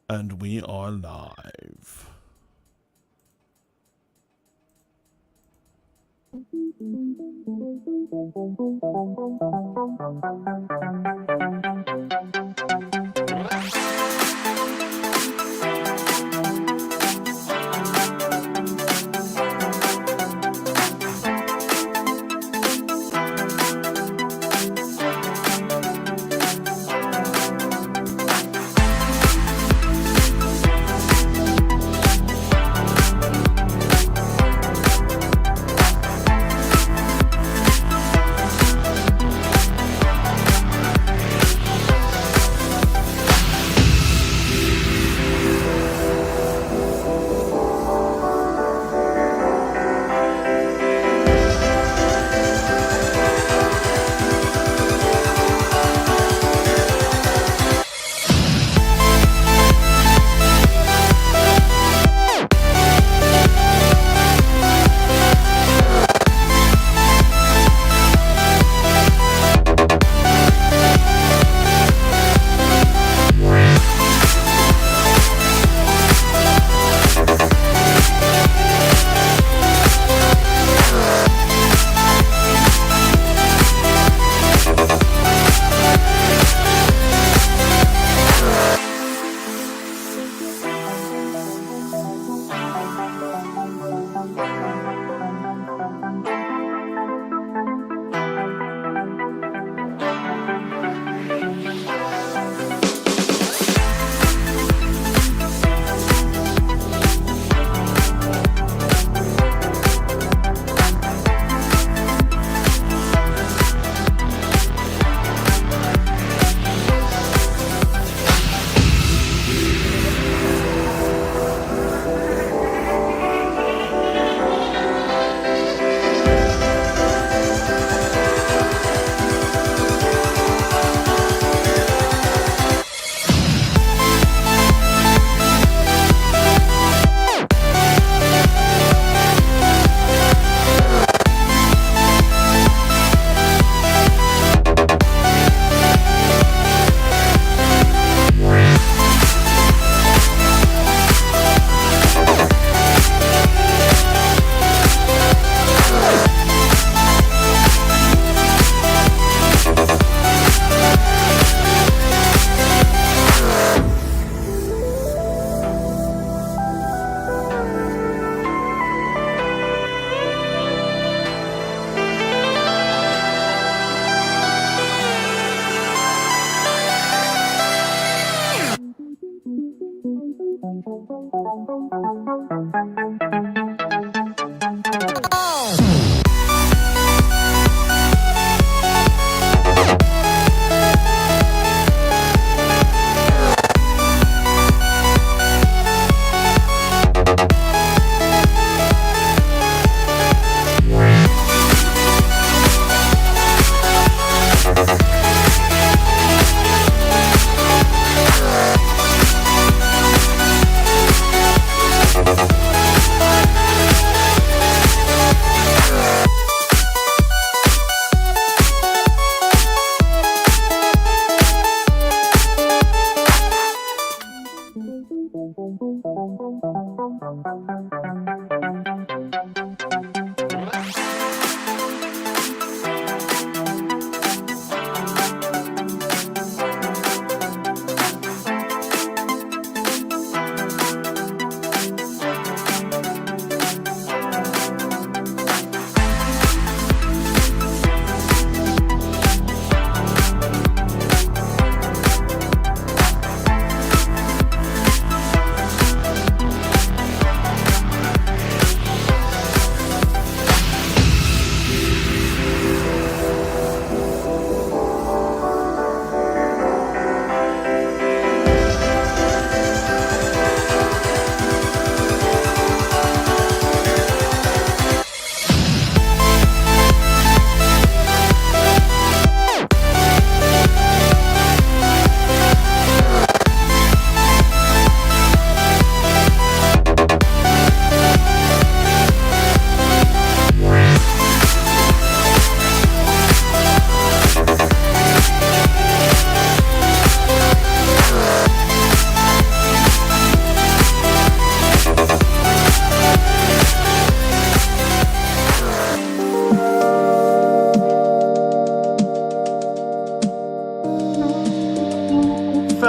And we are live.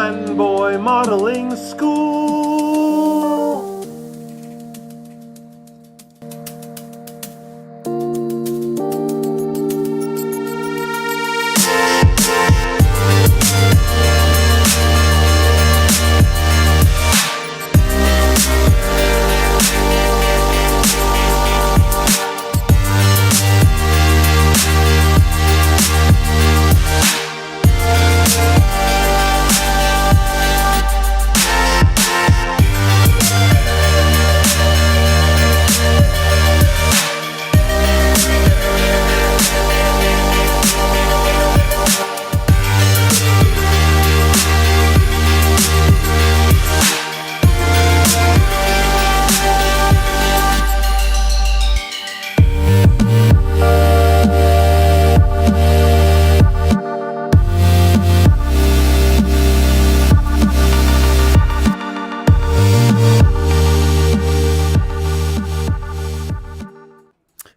fanboy modeling school.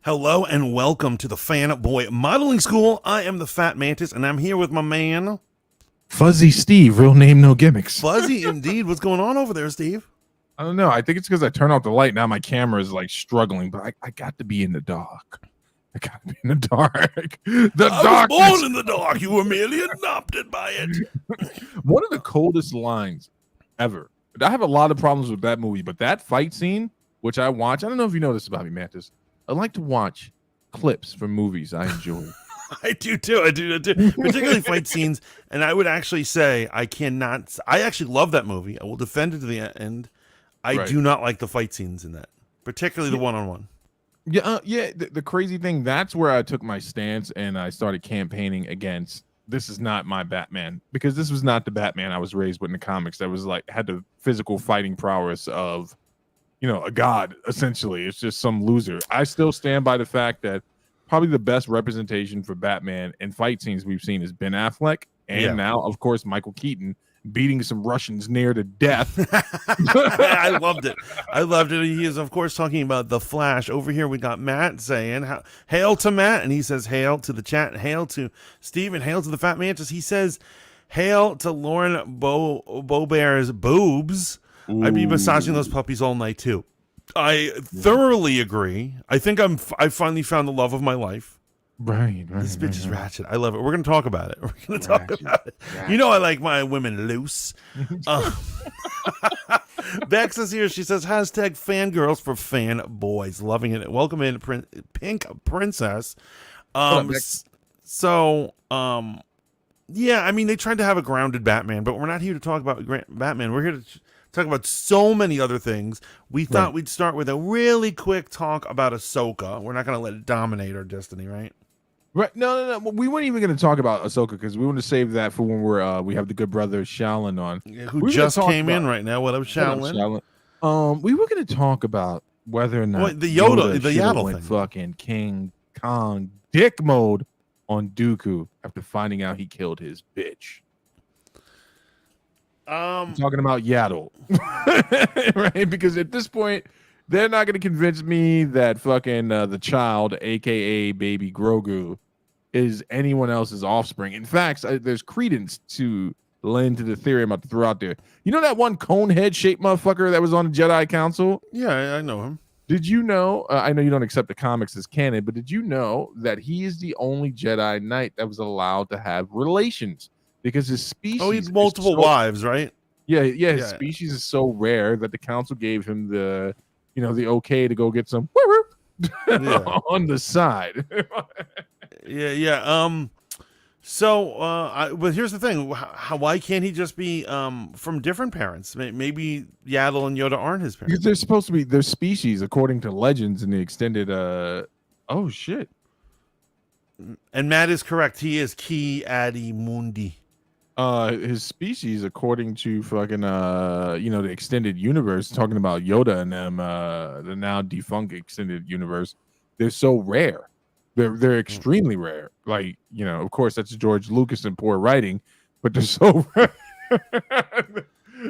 Hello and welcome to the Fanboy Modeling School. I am the Fat Mantis, and I'm here with my man Fuzzy Steve, real name, no gimmicks. Fuzzy. Indeed, what's going on over there, Steve? I don't know. I think it's because I turned off the light. Now my camera is like struggling, but I got to be in the dark. I got to be in the dark. I was born in the dark. You were merely adopted by it. One of the coldest lines ever. I have a lot of problems with that movie, but that fight scene, which I watch, I don't know if you know this about me, Mantis. I like to watch clips from movies I enjoy. I do too. I do too. Particularly fight scenes. And I would actually say I actually love that movie. I will defend it to the end. I do not like the fight scenes in that, particularly the one-on-one. Yeah. The crazy thing, that's where I took my stance and I started campaigning against. This is not my Batman, because this was not the Batman I was raised with in the comics. That was like had the physical fighting prowess of, a god, essentially. It's just some loser. I still stand by the fact that probably the best representation for Batman in fight scenes we've seen is Ben Affleck. And now, of course, Michael Keaton beating some Russians near to death. I loved it. He is, of course, talking about The Flash. Over here, we got Matt saying, hail to Matt. And he says, hail to the chat. Hail to Steve and hail to the Fat Mantis. He says, hail to Lauren Boebert's boobs. Ooh. I'd be massaging those puppies all night too. I thoroughly agree. I think I finally found the love of my life. Right. This bitch is ratchet. I love it. We're gonna talk about it. Ratchet. You know I like my women loose. Bex is here. She says hashtag fangirls for fanboys. Loving it. Welcome in, Pink Princess. Yeah. I mean, they tried to have a grounded Batman, but we're not here to talk about Batman. We're here to talk about so many other things. We thought we'd start with a really quick talk about Ahsoka. We're not going to let it dominate our destiny, right? Right. No. We weren't even going to talk about Ahsoka because we want to save that for when we have the good brother Shaolin on. Who just came in right now. What up, Shaolin? We were going to talk about whether or not the Yaddle went thing. Fucking King Kong dick mode on Dooku after finding out he killed his bitch. I'm talking about Yaddle, right? Because at this point, they're not going to convince me that fucking the child, aka Baby Grogu, is anyone else's offspring. In fact, there's credence to lend to the theory I'm about to throw out there. You know that one cone head shaped motherfucker that was on the Jedi Council? Yeah, I know him. Did you know? I know you don't accept the comics as canon, but did you know that he is the only Jedi Knight that was allowed to have relations? Because his species. Oh, he's multiple wives, right? Yeah. His species is so rare that the council gave him the okay to go get some on the side. But here's the thing: why can't he just be from different parents? Maybe Yaddle and Yoda aren't his parents. Because they're supposed to be their species, according to legends in the extended. Oh shit! And Matt is correct. He is Ki Adi Mundi. His species, according to fucking the extended universe, talking about Yoda and them, the now defunct extended universe, they're so rare. They're extremely rare. Like, of course, that's George Lucas and poor writing, but they're so rare.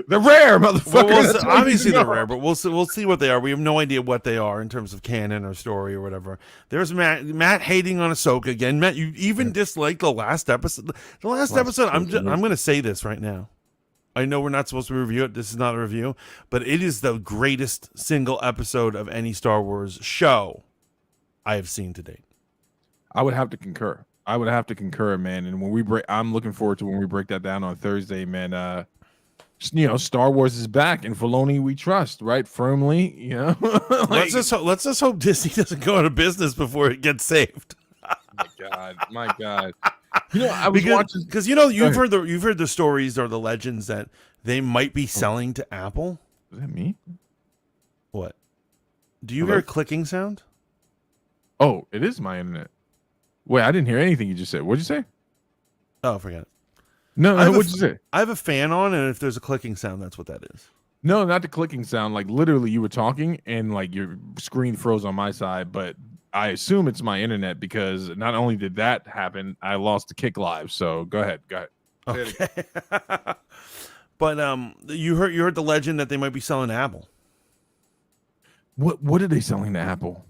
They're rare, motherfucker. Obviously they're rare, but we'll see what they are. We have no idea what they are in terms of canon or story or whatever. There's Matt hating on Ahsoka again. Matt, you even disliked the last episode. The last episode, I'm going to say this right now. I know we're not supposed to review it. This is not a review, but it is the greatest single episode of any Star Wars show I have seen to date. I would have to concur. Man. And when we break, I'm looking forward to when we break that down on Thursday, man. Star Wars is back, and Filoni we trust, right? Firmly, Let's just hope Disney doesn't go out of business before it gets saved. My God. I was watching because you've heard the stories or the legends that they might be selling to Apple. Is that me? What? Do you hear a clicking sound? Oh, it is my internet. Wait, I didn't hear anything you just said. What'd you say? Oh, forget it. No, what'd you say? I have a fan on, and if there's a clicking sound, that's what that is. No, not the clicking sound. Like literally, you were talking, and like your screen froze on my side, but I assume it's my internet because not only did that happen, I lost the Kick Live. So go ahead. Okay. But you heard the legend that they might be selling to Apple. What are they selling to Apple?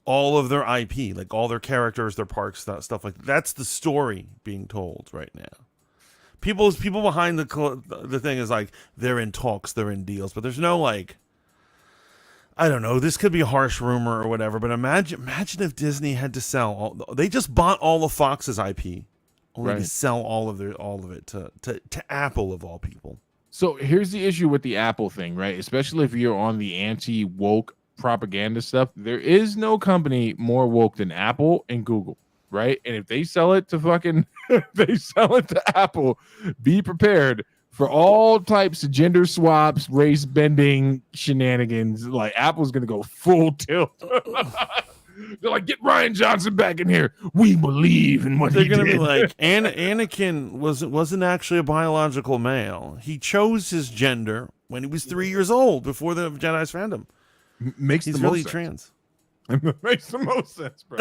All of their IP, like all their characters, their parks, stuff like that. That's the story being told right now. People behind the thing is like they're in talks, they're in deals, but there's no like, I don't know. This could be a harsh rumor or whatever, but imagine if Disney had to sell they just bought all of Fox's IP, only to sell all of it to Apple of all people. So here's the issue with the Apple thing, right? Especially if you're on the anti-woke propaganda stuff. There is no company more woke than Apple and Google, right? And if they sell it to Apple, be prepared for all types of gender swaps, race bending shenanigans. Like Apple's gonna go full tilt. They're like, get Ryan Johnson back in here. We believe in what they're he gonna did. be like, Anakin wasn't actually a biological male. He chose his gender when he was 3 years old before the Jedi's found him. He's really trans. It makes the most sense, bro.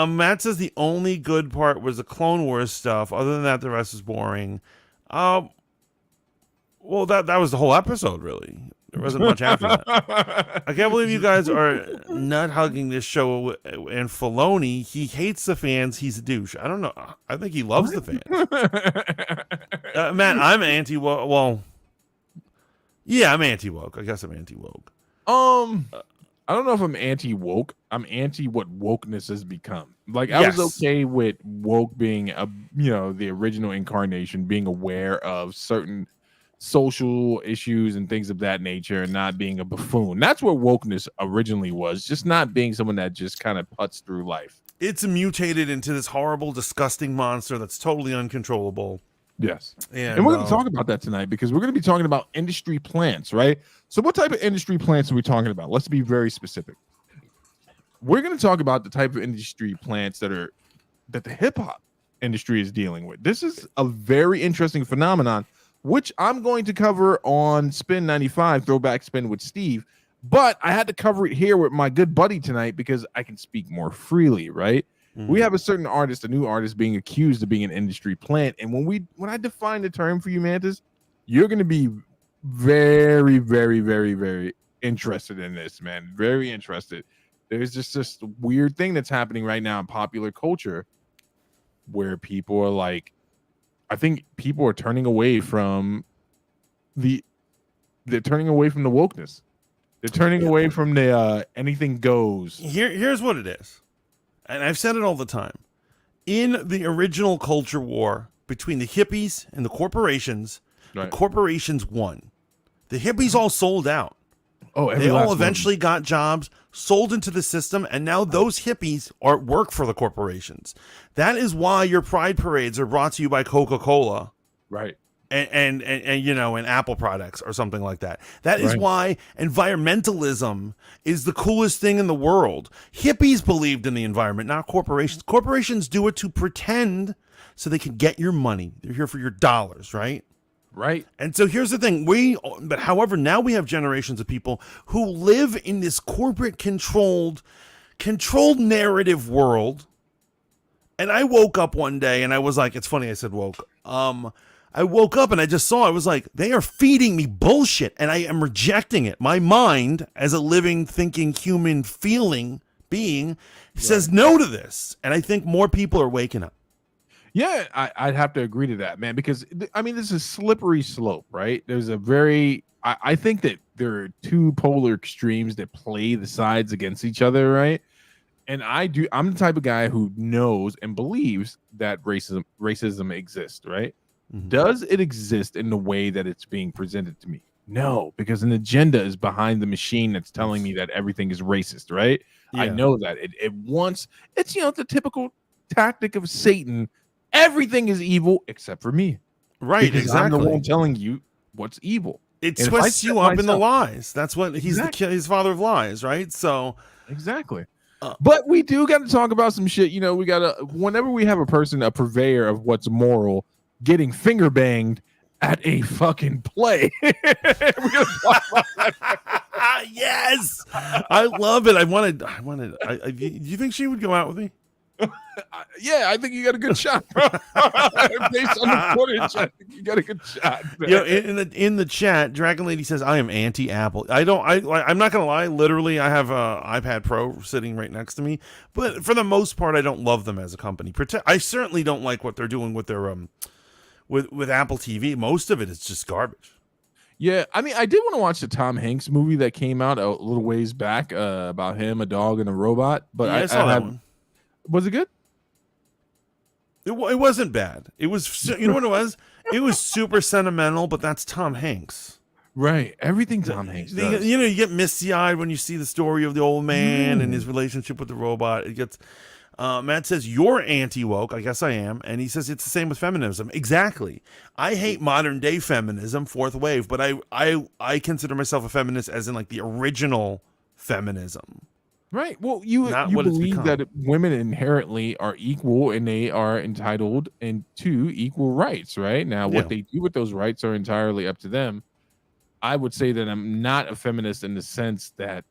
Matt says the only good part was the Clone Wars stuff. Other than that, the rest is boring. Well, that was the whole episode, really. There wasn't much after that. I can't believe you guys are nut hugging this show. And Filoni, he hates the fans. He's a douche. I don't know. I think he loves the fans. Matt, I'm anti-woke. Well, yeah, I'm anti-woke. I guess I'm anti-woke. I don't know if I'm anti-woke. I'm anti what wokeness has become. Like I was okay with woke being the original incarnation, being aware of certain social issues and things of that nature and not being a buffoon. That's what wokeness originally was, just not being someone that just kind of putts through life. It's mutated into this horrible, disgusting monster that's totally uncontrollable. Yes. And we're going to talk about that tonight because we're going to be talking about industry plants, right? So what type of industry plants are we talking about? Let's be very specific. We're going to talk about the type of industry plants that the hip hop industry is dealing with. This is a very interesting phenomenon, which I'm going to cover on Spin 95, Throwback Spin with Steve. But I had to cover it here with my good buddy tonight because I can speak more freely, right? Mm-hmm. We have a certain artist, a new artist, being accused of being an industry plant. And when I define the term for you, Mantis, you're going to be very, very, very, very interested in this, man. Very interested. There's just this weird thing that's happening right now in popular culture where people are like, I think people are turning away from they're turning away from the wokeness. They're turning away from the anything goes. Here's what it is. And I've said it all the time. In the original culture war between the hippies and the corporations, the corporations won. The hippies all sold out. They all eventually got jobs, sold into the system, and now those hippies work for the corporations. That is why your pride parades are brought to you by Coca-Cola. Right. And Apple products or something like that. That is why environmentalism is the coolest thing in the world. Hippies believed in the environment, not corporations. Corporations do it to pretend so they can get your money. They're here for your dollars, right? Right. And so here's the thing. However, now we have generations of people who live in this corporate controlled narrative world. And I woke up one day and I was like, it's funny I said woke. I woke up and I just saw, I was like, they are feeding me bullshit and I am rejecting it. My mind, as a living, thinking, human, feeling being, says no to this. And I think more people are waking up. Yeah, I'd have to agree to that, man, because I mean, this is a slippery slope, right? There's a very, I think that there are two polar extremes that play the sides against each other, right? And I'm the type of guy who knows and believes that racism exists, right? Mhm. Does it exist in the way that it's being presented to me? No, because an agenda is behind the machine that's telling me that everything is racist, right? I Yeah. know that it wants, it's the typical tactic of Satan. Everything is evil except for me, Right. because I'm the one Exactly. telling you what's evil. It And if I twists set you up in the myself lies. That's what he's exactly, his father of lies, right? So, exactly. uh, But we do got to talk about some shit. We got to, whenever we have a person, a purveyor of what's moral, getting finger banged at a fucking play. We gotta talk about that. yes, I love it. Do you think she would go out with me? Yeah, I think you got a good shot, bro. Based on the footage, I think you got a good shot. In the chat, Dragon Lady says I am anti Apple. I'm not gonna lie. Literally, I have a iPad Pro sitting right next to me, but for the most part, I don't love them as a company. I certainly don't like what they're doing with their with Apple TV. Most of it is just garbage. Yeah, I mean, I did want to watch the Tom Hanks movie that came out a little ways back about him, a dog, and a robot. But Yeah, I saw that one. Was it good? It wasn't bad. It was, you know what it was? It was super sentimental, but that's Tom Hanks. Right. Everything Tom Hanks does. You get misty eyed when you see the story of the old man and his relationship with the robot. It gets. Matt says you're anti woke. I guess I am, and he says it's the same with feminism. Exactly. I hate modern day feminism, fourth wave, but I consider myself a feminist, as in like the original feminism. Right. Well, you believe that women inherently are equal and they are entitled to equal rights, right? Now, what they do with those rights are entirely up to them. I would say that I'm not a feminist in the sense that,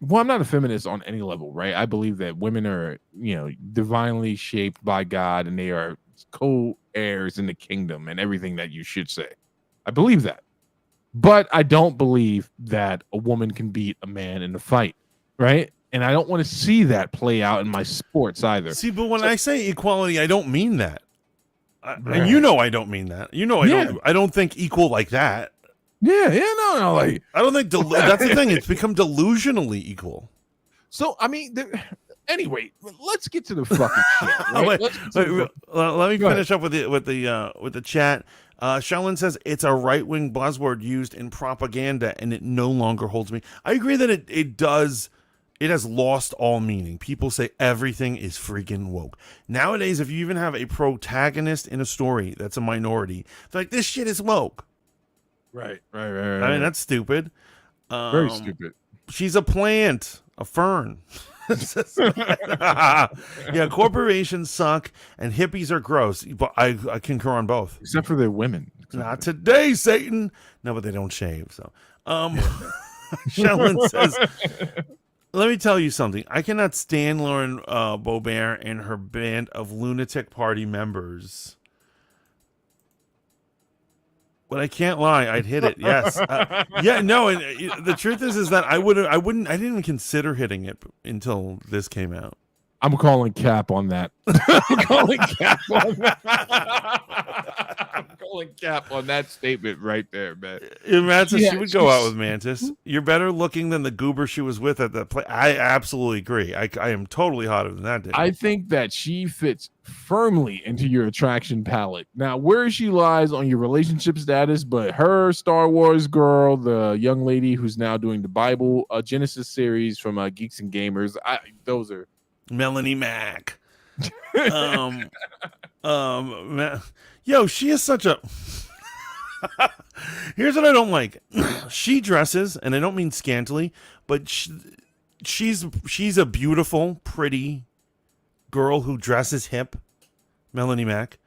well, I'm not a feminist on any level, right? I believe that women are, divinely shaped by God and they are co-heirs in the kingdom and everything that you should say. I believe that. But I don't believe that a woman can beat a man in a fight. Right. And I don't want to see that play out in my sports either. See, but when I say equality, I don't mean that. Right. And I don't mean that. I don't think equal like that. Yeah, no, like I don't think that's the thing. It's become delusionally equal. So I mean, anyway, let's get to the fucking shit. Right? Let me finish up with the chat. Shaolin says it's a right-wing buzzword used in propaganda, and it no longer holds me. I agree that it does. It has lost all meaning. People say everything is freaking woke. Nowadays, if you even have a protagonist in a story that's a minority, they're like, this shit is woke. Right. I mean, that's stupid. Very stupid. She's a plant, a fern. Yeah, corporations suck and hippies are gross. But I concur on both. Except for their women. Not today, Satan. No, but they don't shave. So, Shellen says, let me tell you something. I cannot stand Lauren Boebert and her band of lunatic party members. But I can't lie, I'd hit it. Yes, no. And the truth is that I didn't even consider hitting it until this came out. I'm calling cap on that. I'm calling cap on that statement right there, man. Mantis, she would go out with Mantis. You're better looking than the goober she was with at the play. I absolutely agree. I am totally hotter than that. I think that she fits firmly into your attraction palette. Now, where she lies on your relationship status, but her Star Wars girl, the young lady who's now doing the Bible Genesis series from Geeks and Gamers, those are Melanie Mack. Yo, she is such a. Here's what I don't like. She dresses, and I don't mean scantily, but she's a beautiful, pretty girl who dresses hip, Melanie Mack.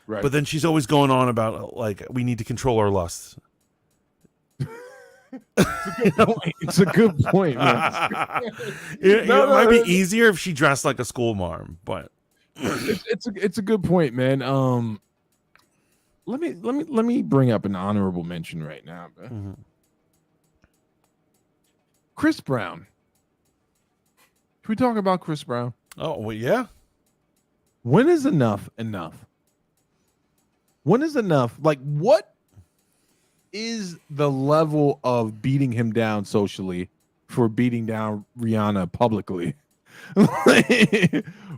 Right. But then she's always going on about like we need to control our lusts. It's a good point, man. It might be easier if she dressed like a school marm, but it's a good point, man. Let me bring up an honorable mention right now. Mm-hmm. Chris Brown. Can we talk about Chris Brown? Oh well, yeah. When is enough enough? When is enough? Like, what is the level of beating him down socially for beating down Rihanna publicly?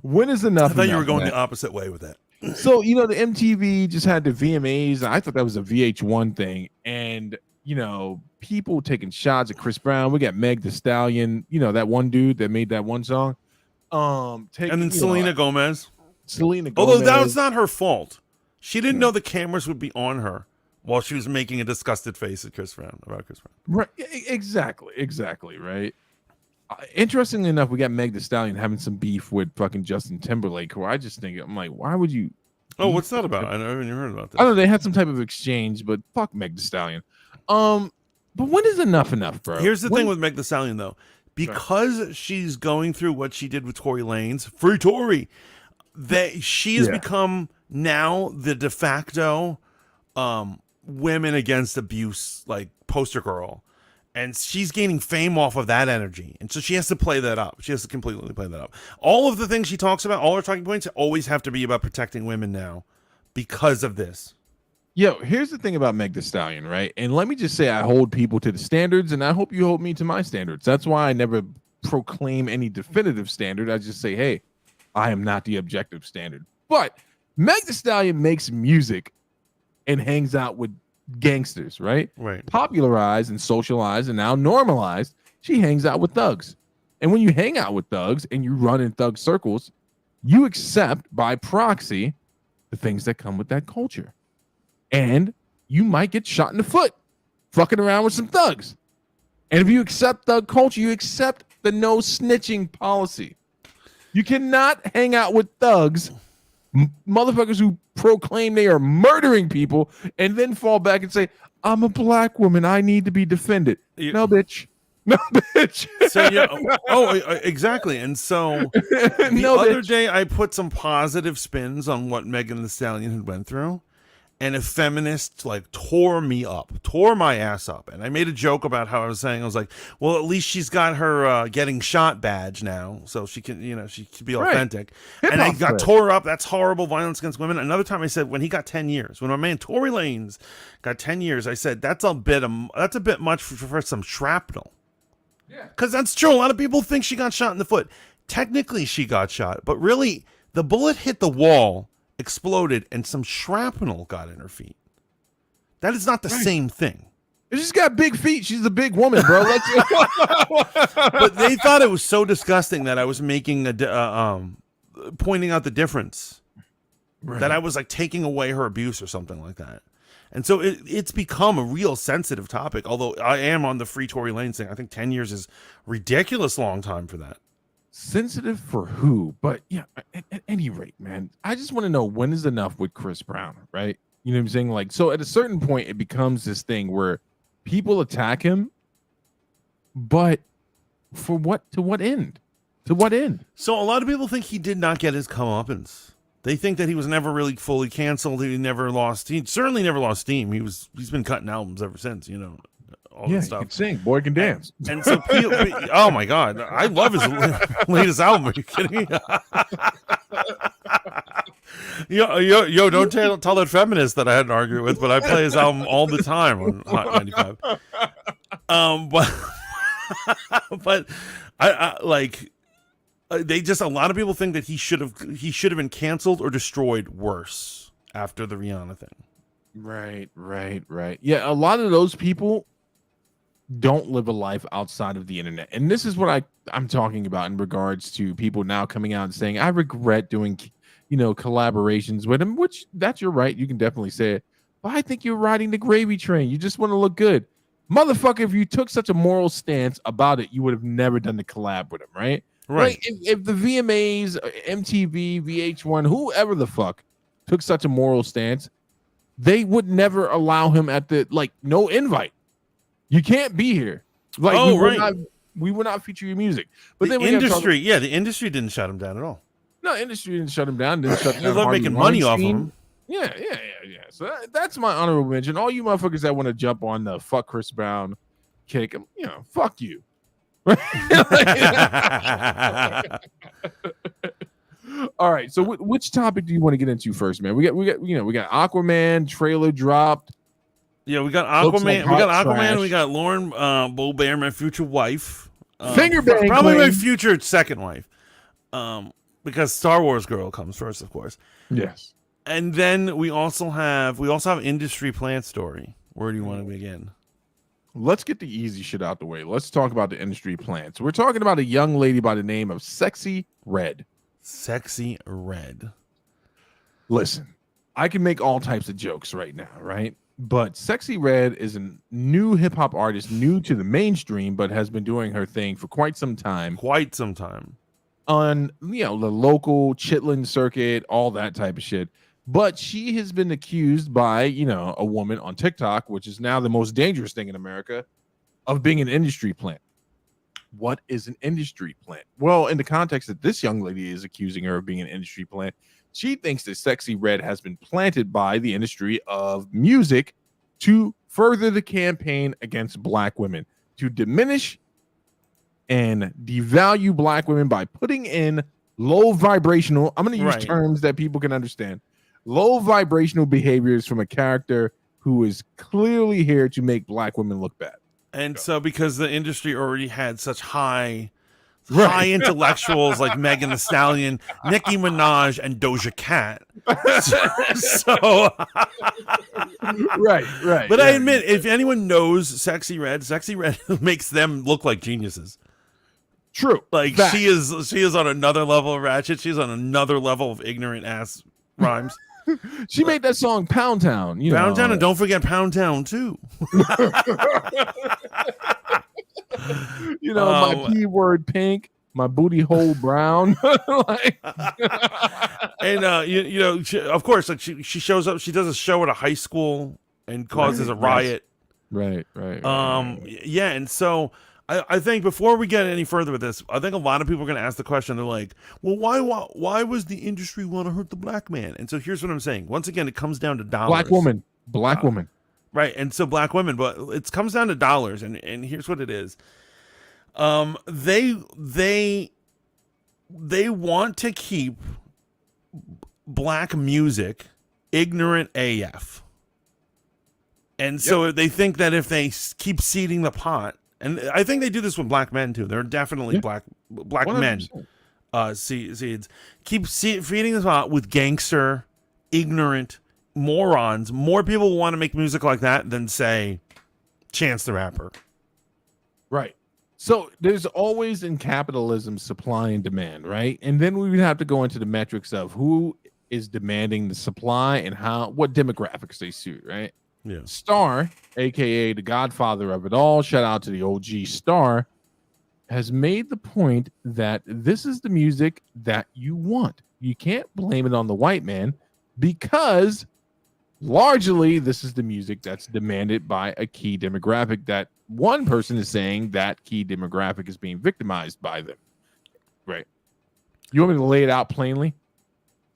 When is enough? I thought you were enough, going man? the opposite way with that. So, you know, the MTV just had the VMAs. And I thought that was a VH1 thing. And, you know, people taking shots at Chris Brown. We got Meg Thee Stallion, you know, that one dude that made that one song. And then Selena Gomez. Selena Gomez. Although that was not her fault. She didn't know the cameras would be on her while she was making a disgusted face at Chris Brown, about Chris Brown. Right. Exactly. Right. Interestingly enough, we got Meg Thee Stallion having some beef with fucking Justin Timberlake, where I just think, I'm like, why would you? Oh, what's that about? I haven't even heard about that. I don't know. They had some type of exchange, but fuck Meg Thee Stallion. But when is enough, bro? Here's the thing with Meg Thee Stallion, though. Because she's going through what she did with Tory Lanez, free Tory, that she has become now the de facto women against abuse, like, poster girl. And she's gaining fame off of that energy. And so she has to play that up. She has to completely play that up. All of the things she talks about, all her talking points, always have to be about protecting women now because of this. Yo, here's the thing about Meg Thee Stallion, right? And let me just say, I hold people to the standards, and I hope you hold me to my standards. That's why I never proclaim any definitive standard. I just say, hey, I am not the objective standard. But Meg Thee Stallion makes music and hangs out with gangsters, right? Popularized and socialized and now normalized. She hangs out with thugs. And when you hang out with thugs and you run in thug circles, you accept by proxy the things that come with that culture. And you might get shot in the foot fucking around with some thugs. And if you accept thug culture, you accept the no snitching policy. You cannot hang out with thugs, motherfuckers who proclaim they are murdering people, and then fall back and say, I'm a black woman, I need to be defended. No, bitch. No, bitch. So exactly. And so the other day I put some positive spins on what Megan Thee Stallion had went through. And a feminist like tore my ass up. And I made a joke about how I was like, well, at least she's got her getting shot badge now. So she can, she can be authentic. Right. And I got tore up. That's horrible violence against women. Another time I said, when he got 10 years, when my man Tory Lanez got 10 years, I said, that's a bit much for some shrapnel. Yeah. Because that's true. A lot of people think she got shot in the foot. Technically she got shot, but really the bullet hit the wall, exploded, and some shrapnel got in her feet. That is not the same thing. She's got big feet. She's a big woman, bro. But they thought it was so disgusting that I was making pointing out the difference. Right. That I was like taking away her abuse or something like that. And so it's become a real sensitive topic. Although I am on the free Tory Lanez thing. I think 10 years is ridiculous long time for that. Sensitive for who? But yeah, at any rate, man, I just want to know, when is enough with Chris Brown, right? You know what I'm saying? Like, so at a certain point, it becomes this thing where people attack him, but for what? To what end? To what end? So a lot of people think he did not get his comeuppance. They think that he was never really fully canceled. He certainly never lost steam. He's been cutting albums ever since, all this stuff. He can sing, boy can dance. And so, oh my God, I love his latest album. Are you kidding me? Yo, don't tell that feminist that I had an argument with, but I play his album all the time on Hot 95. But I like, a lot of people think that he should have been canceled or destroyed worse after the Rihanna thing. Right. Yeah, a lot of those people don't live a life outside of the internet. And this is what I'm talking about in regards to people now coming out and saying, I regret doing, collaborations with him, which that's your right. You can definitely say it. But I think you're riding the gravy train. You just want to look good. Motherfucker, if you took such a moral stance about it, you would have never done the collab with him, right? Right. Like if the VMAs, MTV, VH1, whoever the fuck took such a moral stance, they would never allow him at no invite. You can't be here. Like, we will not feature your music. But the industry, the industry didn't shut him down at all. No, industry didn't shut him down. Didn't shut down. They love making money off of him. Yeah. So that's my honorable mention. All you motherfuckers that want to jump on the fuck Chris Brown kick, fuck you. All right. So which topic do you want to get into first, man? We got Aquaman trailer dropped. Yeah, we got Looks like Aquaman. We got hot Aquaman. trash. We got Lauren Boebert, my future wife. Finger bang probably my queen. future second wife. Because Star Wars girl comes first, of course. Yes. And then we also have industry plant story. Where do you want to begin? Let's get the easy shit out the way. Let's talk about the industry plants. We're talking about a young lady by the name of Sexyy Red. Sexyy Red. Listen, I can make all types of jokes right now, right? But Sexyy Red is a new hip hop artist, new to the mainstream, but has been doing her thing for quite some time on the local Chitlin circuit, all that type of shit. But she has been accused by a woman on TikTok, which is now the most dangerous thing in America, of being an industry plant. What is an industry plant? Well, in the context that this young lady is accusing her of being an industry plant, she thinks that Sexyy Red has been planted by the industry of music to further the campaign against black women, to diminish and devalue black women by putting in low vibrational, I'm going to use terms that people can understand, low vibrational behaviors from a character who is clearly here to make black women look bad. And so because the industry already had such high intellectuals like Megan Thee Stallion, Nicki Minaj, and Doja Cat. So right. But I admit, if anyone knows Sexyy Red makes them look like geniuses. True. Like she is on another level of ratchet. She's on another level of ignorant ass rhymes. She made that song Pound Town. Pound Town, and don't forget Pound Town too. My keyword pink, my booty hole brown. And of course, like she shows up. She does a show at a high school and causes a riot. Right. Yeah, and so I think before we get any further with this, I think a lot of people are going to ask the question. They're like, well, why was the industry want to hurt the black man? And so here's what I'm saying. Once again, it comes down to dollars. Black woman. Right. And so black women, but it comes down to dollars. And here's what it is. They want to keep black music ignorant AF. And so they think that if they keep seeding the pot, and I think they do this with black men too. They're definitely black 100%. Men seeds. Keep feeding the pot with gangster, ignorant morons. More people want to make music like that than say Chance the Rapper. Right. So there's always in capitalism supply and demand, right? And then we would have to go into the metrics of who is demanding the supply and what demographics they suit, right? Yeah. Star, aka the godfather of it all, shout out to the OG Star, has made the point that this is the music that you want. You can't blame it on the white man because largely this is the music that's demanded by a key demographic that one person is saying that key demographic is being victimized by them. Right. You want me to lay it out plainly?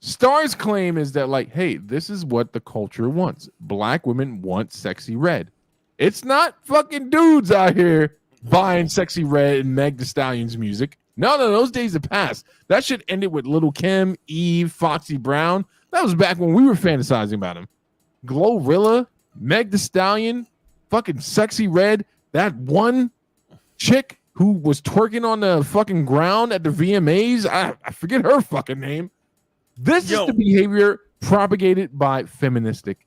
Star's claim is that, like, hey, this is what the culture wants. Black women want Sexyy Red. It's not fucking dudes out here buying Sexyy Red and Meg Thee Stallion's music. No, those days have passed. That shit ended with Lil' Kim, Eve, Foxy Brown. That was back when we were fantasizing about him. Glorilla, Meg Thee Stallion, fucking Sexyy Red, that one chick who was twerking on the fucking ground at the VMAs. I forget her fucking name. This is the behavior propagated by feministic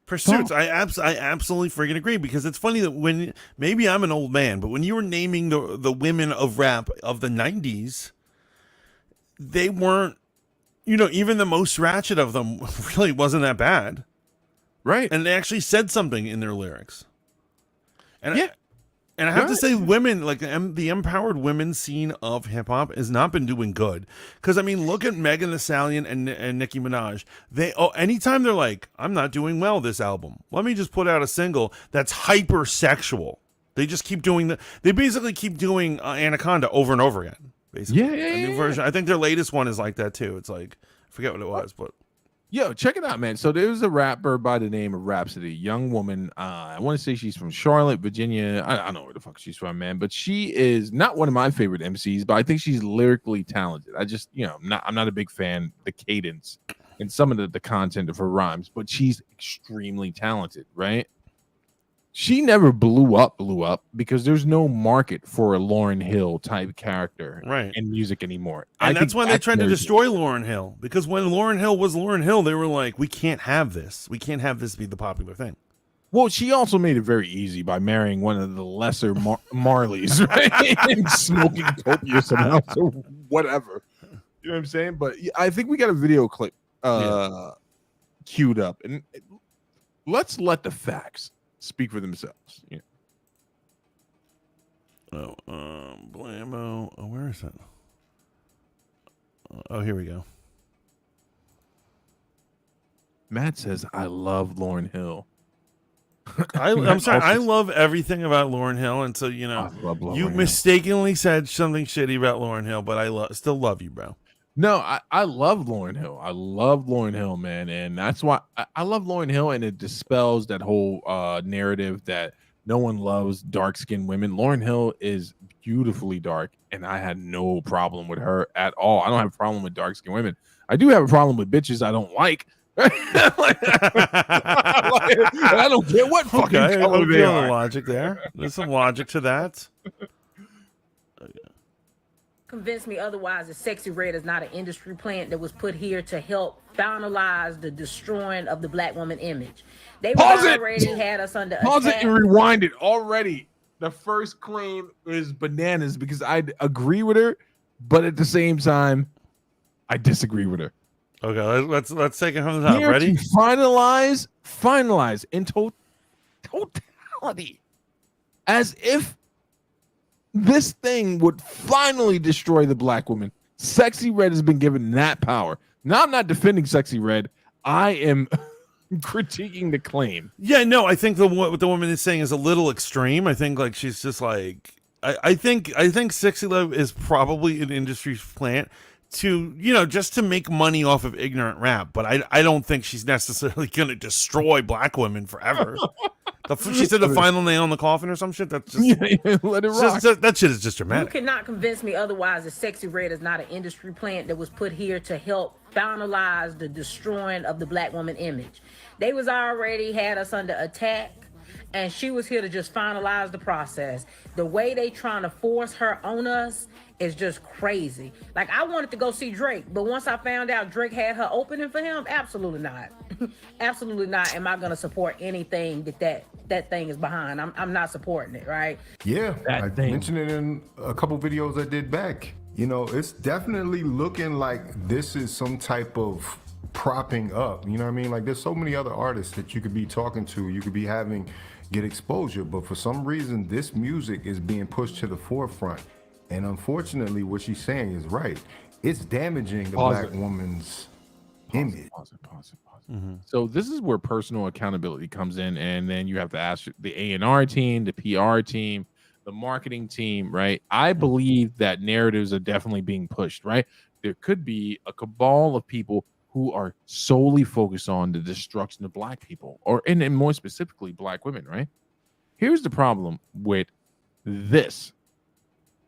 pursuits. I absolutely freaking agree, because it's funny that when maybe I'm an old man, but when you were naming the women of rap of the 90s, they weren't, even the most ratchet of them really wasn't that bad. Right. And they actually said something in their lyrics. And I have to say, women, like the empowered women scene of hip hop has not been doing good. Because look at Megan Thee Stallion and Nicki Minaj. Anytime they're like, I'm not doing well this album, let me just put out a single that's hypersexual. They just keep doing they basically keep doing Anaconda over and over again. Basically, a new version. I think their latest one is like that too. It's like, I forget what it was, but Yo, check it out, man. So there's a rapper by the name of Rhapsody, young woman. I want to say she's from Charlotte, Virginia. I don't know where the fuck she's from, man. But she is not one of my favorite MCs, but I think she's lyrically talented. I just, I'm not a big fan the cadence and some of the content of her rhymes, but she's extremely talented, right? She never blew up because there's no market for a Lauryn Hill type character in music anymore. And that's why they tried to destroy Lauryn Hill, because when Lauryn Hill was Lauryn Hill, they were like, we can't have this. We can't have this be the popular thing. Well, she also made it very easy by marrying one of the lesser Marleys, right? And smoking copious amounts or whatever. You know what I'm saying? But I think we got a video clip queued up. And let's let the facts speak for themselves. Yeah. Blammo. Oh, where is that? Oh, here we go. Matt says, I love Lauryn Hill. I'm sorry. I love everything about Lauryn Hill. And so, you mistakenly said something shitty about Lauryn Hill, but I still love you, bro. No, I love Lauryn Hill. I love Lauryn Hill, man. And that's why I love Lauryn Hill. And it dispels that whole narrative that no one loves dark-skinned women. Lauryn Hill is beautifully dark, and I had no problem with her at all. I don't have a problem with dark-skinned women. I do have a problem with bitches I don't like. I don't care what fucking color they are. Logic there. There's some logic to that. Convince me otherwise that Sexyy Red is not an industry plant that was put here to help finalize the destroying of the black woman image. They already had us under attack. Pause it and rewind it. Already, the first claim is bananas because I agree with her, but at the same time, I disagree with her. Okay, let's take it from the top. Ready? Finalize in totality, as if this thing would finally destroy the black woman. Sexyy Red has been given that power. Now I'm not defending Sexyy Red. I am critiquing the claim. Yeah, no, I think what the woman is saying is a little extreme. I think like she's just like I think Sexyy Red is probably an industry plant to just to make money off of ignorant rap, but I don't think she's necessarily gonna destroy black women forever. She said the final nail in the coffin or some shit. That's just let it rock. That shit is just dramatic. You cannot convince me otherwise that Sexyy Red is not an industry plant that was put here to help finalize the destroying of the black woman image. They was already had us under attack, and she was here to just finalize the process. The way they trying to force her on us is just crazy. Like, I wanted to go see Drake, but once I found out Drake had her opening for him, absolutely not. Absolutely not am I going to support anything that thing is behind. I'm not supporting it, right? Yeah, I mentioned it in a couple videos I did back. It's definitely looking like this is some type of propping up. You know what I mean? Like, there's so many other artists that you could be talking to, you could be get exposure, but for some reason, this music is being pushed to the forefront. And unfortunately, what she's saying is right. It's damaging the black woman's image. Pause it. Mm-hmm. So this is where personal accountability comes in, and then you have to ask the A&R team, the PR team, the marketing team, right? I believe that narratives are definitely being pushed, right? There could be a cabal of people who are solely focused on the destruction of black people, and more specifically, black women, right? Here's the problem with this.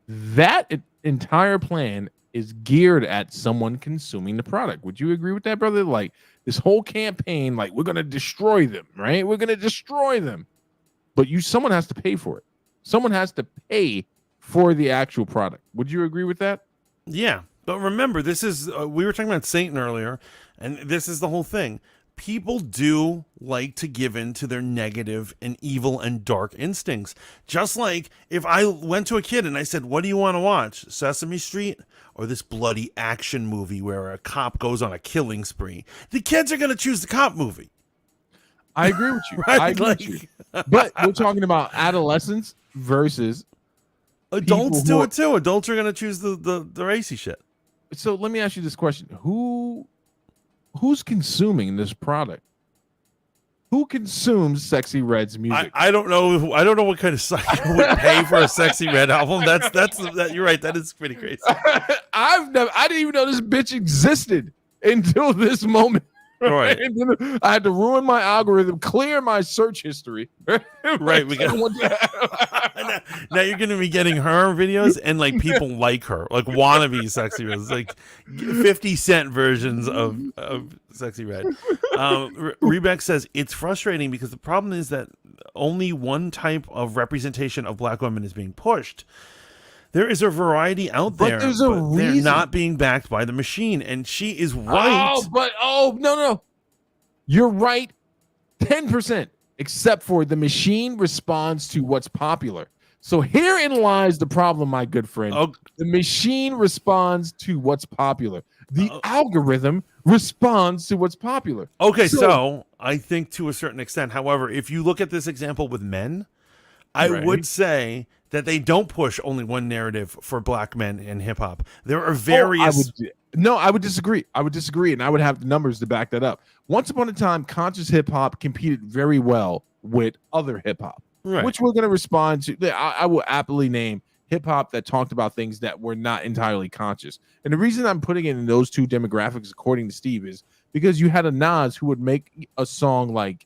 That entire plan is geared at someone consuming the product. Would you agree with that, brother? Like, this whole campaign, like, we're going to destroy them, right? We're going to destroy them. But someone has to pay for it. Someone has to pay for the actual product. Would you agree with that? Yeah. But remember, this is, we were talking about Satan earlier, and this is the whole thing. People do like to give in to their negative and evil and dark instincts. Just like if I went to a kid and I said, what do you want to watch? Sesame Street or this bloody action movie where a cop goes on a killing spree? The kids are going to choose the cop movie. I agree with you. Right? I agree with you. But we're talking about adolescents versus adults do it too. Adults are going to choose the racy shit. So let me ask you this question. Who's consuming this product? Who consumes Sexyy Red's music? I don't know. I don't know what kind of psycho would pay for a Sexyy Red album. That's you're right. That is pretty crazy. I didn't even know this bitch existed until this moment. Right. And then I had to ruin my algorithm, clear my search history. Right. We got now you're gonna be getting her videos and like people like her, like wannabe Sexy Red. It's like 50 Cent versions of Sexy Red. Rebeck says it's frustrating because the problem is that only one type of representation of black women is being pushed. There is a variety out there, but there's a but they're reason. not being backed by the machine, and she is right. No. You're right 10%, except for the machine responds to what's popular. So herein lies the problem, my good friend. Oh. The machine responds to what's popular. The algorithm responds to what's popular. Okay, so I think to a certain extent, however, if you look at this example with men, I would say that they don't push only one narrative for black men in hip hop. There are various. I would disagree. And I would have the numbers to back that up. Once upon a time, conscious hip hop competed very well with other hip hop, which we're going to respond to. I will aptly name hip hop that talked about things that were not entirely conscious. And the reason I'm putting it in those two demographics, according to Steve, is because you had a Nas who would make a song like,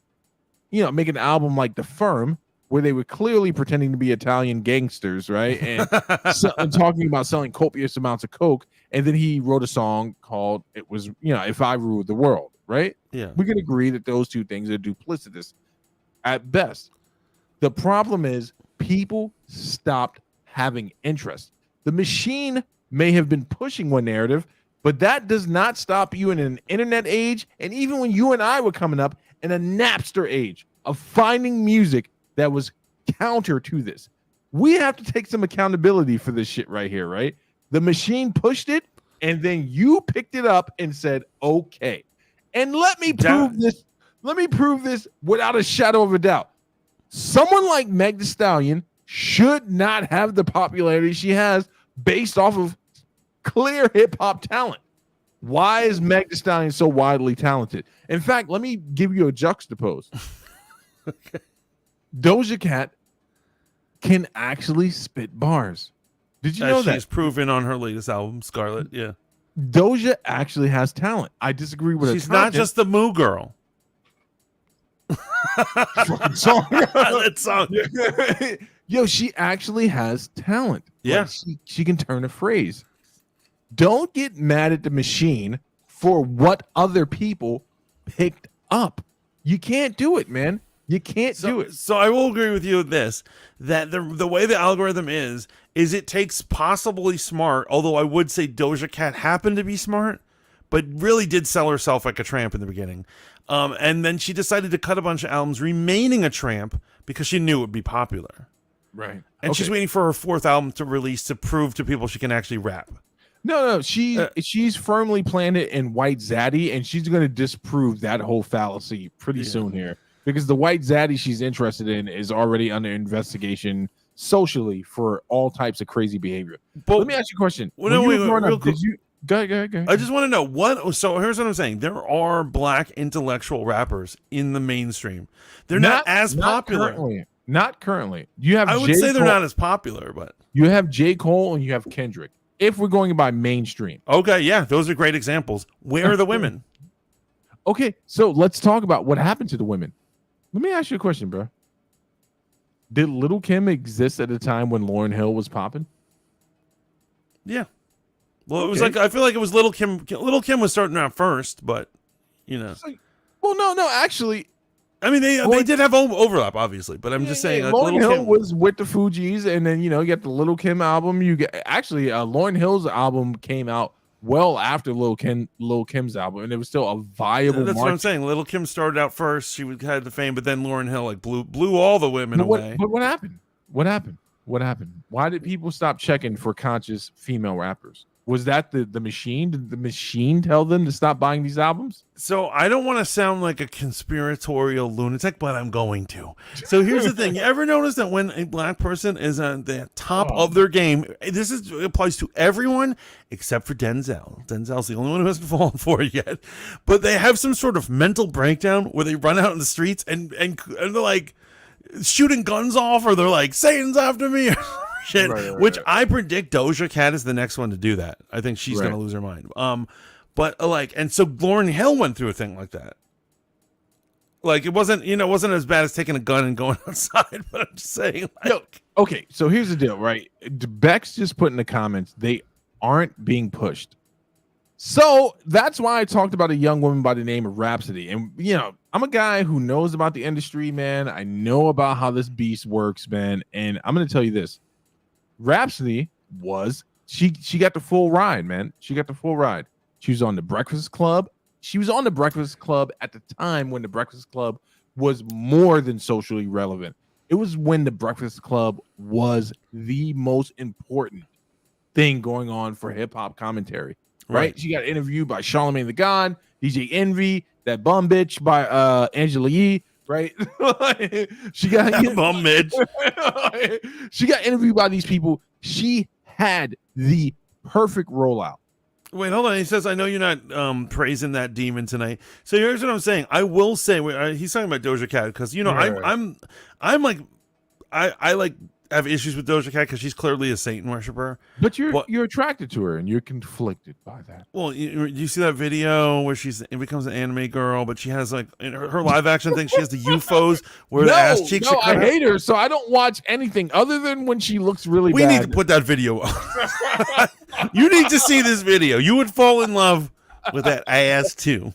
make an album like The Firm, where they were clearly pretending to be Italian gangsters, right? And, and talking about selling copious amounts of coke. And then he wrote a song called, it was, If I Ruled the World, right? Yeah. We can agree that those two things are duplicitous at best. The problem is people stopped having interest. The machine may have been pushing one narrative, but that does not stop you in an internet age. And even when you and I were coming up in a Napster age of finding music that was counter to this. We have to take some accountability for this shit right here, right? The machine pushed it, and then you picked it up and said, okay. And let me prove this. Let me prove this without a shadow of a doubt. Someone like Meg Thee Stallion should not have the popularity she has based off of clear hip-hop talent. Why is Meg Thee Stallion so widely talented? In fact, let me give you a juxtapose. Okay. Doja Cat can actually spit bars. Did you know that? She's proven on her latest album, Scarlet. Yeah. Doja actually has talent. I disagree with her. She's not just the Moo Girl. song. That song. Yo, she actually has talent. Yeah. Like she can turn a phrase. Don't get mad at the machine for what other people picked up. You can't do it, man. You can't do it. So I will agree with you with this, that the way the algorithm is it takes possibly smart, although I would say Doja Cat happened to be smart, but really did sell herself like a tramp in the beginning. And then she decided to cut a bunch of albums remaining a tramp because she knew it would be popular. Right. And she's waiting for her fourth album to release to prove to people she can actually rap. No, she's firmly planted in White Zaddy, and she's going to disprove that whole fallacy pretty soon here. Because the White Zaddy she's interested in is already under investigation socially for all types of crazy behavior. But let me ask you a question. Go ahead. I just want to know what. So here's what I'm saying. There are black intellectual rappers in the mainstream. They're not as popular. Not currently. You have. I would say they're not as popular, but you have J. Cole and you have Kendrick. If we're going by mainstream. Okay, yeah, those are great examples. Where are the women? Okay, so let's talk about what happened to the women. Let me ask you a question, bro. Did Little Kim exist at a time when Lauryn Hill was popping? Yeah. Well, it was like, I feel like it was Little Kim. Little Kim was starting out first, but Well, no, actually. I mean, they did have overlap, obviously, but I'm just saying. Like, Lauryn Hill was with the Fugees, and then you get the Little Kim album. You get Lauryn Hill's album came out well after Lil Kim's album, and it was still a viable. That's what I'm saying. Little Kim started out first; she had the fame, but then Lauryn Hill blew all the women away. But what happened? What happened? Why did people stop checking for conscious female rappers? Was that the machine? Did the machine tell them to stop buying these albums? So I don't want to sound like a conspiratorial lunatic, but I'm going to. So here's the thing. You ever notice that when a black person is at the top of their game, applies to everyone except for Denzel. Denzel's the only one who hasn't fallen for it yet. But they have some sort of mental breakdown where they run out in the streets and they're like shooting guns off, or they're like, Satan's after me. Shit, which I predict Doja Cat is the next one to do that. I think she's going to lose her mind. But like, and so Lauryn Hill went through a thing like that. Like it wasn't as bad as taking a gun and going outside. But I'm just saying, like, Okay, so here's the deal, right? Bex just put in the comments they aren't being pushed. So that's why I talked about a young woman by the name of Rhapsody. And, I'm a guy who knows about the industry, man. I know about how this beast works, man. And I'm going to tell you this. Rhapsody she got the full ride, man. She got the full ride. She was on The Breakfast Club. She was on The Breakfast Club at the time when The Breakfast Club was more than socially relevant. It was when The Breakfast Club was the most important thing going on for hip-hop commentary. Right? She got interviewed by Charlamagne the God, DJ Envy, that bum bitch by Angela Yee, right? She got bum bitch. She got interviewed by these people. She had the perfect rollout. Wait, hold on. He says, "I know you're not praising that demon tonight." So here's what I'm saying. I will say, he's talking about Doja Cat because I'm like, I like have issues with Doja Cat because she's clearly a Satan worshiper. But you're attracted to her and you're conflicted by that. Well, you see that video where it becomes an anime girl, but she has like in her live action thing. She has the UFOs where the ass cheeks. No, I hate her, so I don't watch anything other than when she looks really bad. We need to put that video up. You need to see this video. You would fall in love with that ass too.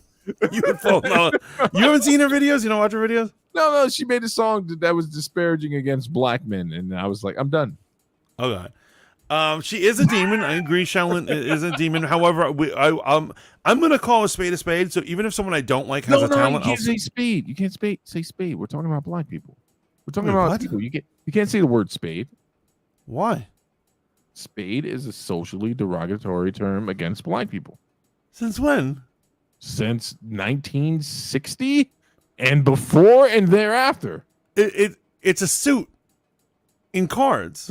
You would fall in love. You haven't seen her videos? You don't watch her videos? No, she made a song that was disparaging against black men, and I was like, I'm done. Oh God. She is a demon. I agree. Shaolin is a demon. However, I'm gonna call a spade. So even if someone I don't like has a talent, you can't say spade. You can't say spade. We're talking about black people. We're talking about people. You can't say the word spade. Why? Spade is a socially derogatory term against black people. Since when? Since 1960 and before and thereafter. It's a suit in cards.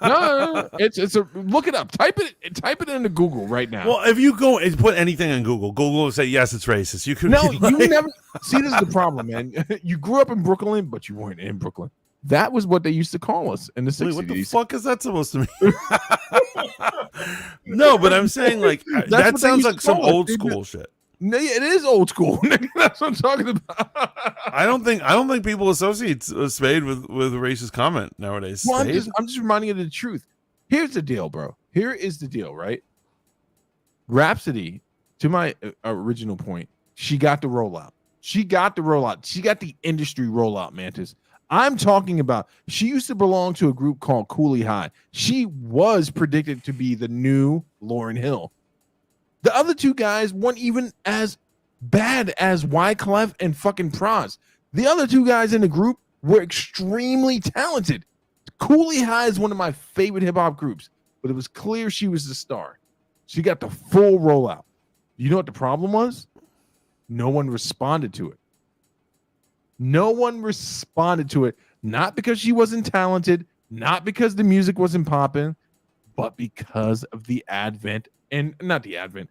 No, it's a look it up. Type it into Google right now. Well, if you go and put anything on Google will say yes, it's racist. You could you never see. This is the problem, man. You grew up in Brooklyn, but you weren't in Brooklyn. That was what they used to call us in the 60s. Wait, what the fuck is that supposed to mean? No, but I'm saying like that sounds like some old school shit. No, it is old school. That's what I'm talking about. I don't think people associate spade with racist comment nowadays. Well, I'm just reminding you of the truth. Here's the deal, bro. Here is the deal, right? Rhapsody, to my original point, she got the rollout. She got the industry rollout, Mantis. I'm talking about, she used to belong to a group called Cooley High. She was predicted to be the new Lauryn Hill. The other two guys weren't even as bad as Wyclef and fucking Pras. The other two guys in the group were extremely talented. Cooley High is one of my favorite hip hop groups, but it was clear she was the star. She got the full rollout. You know what the problem was? No one responded to it. No one responded to it, not because she wasn't talented, not because the music wasn't popping, but because of the reemergence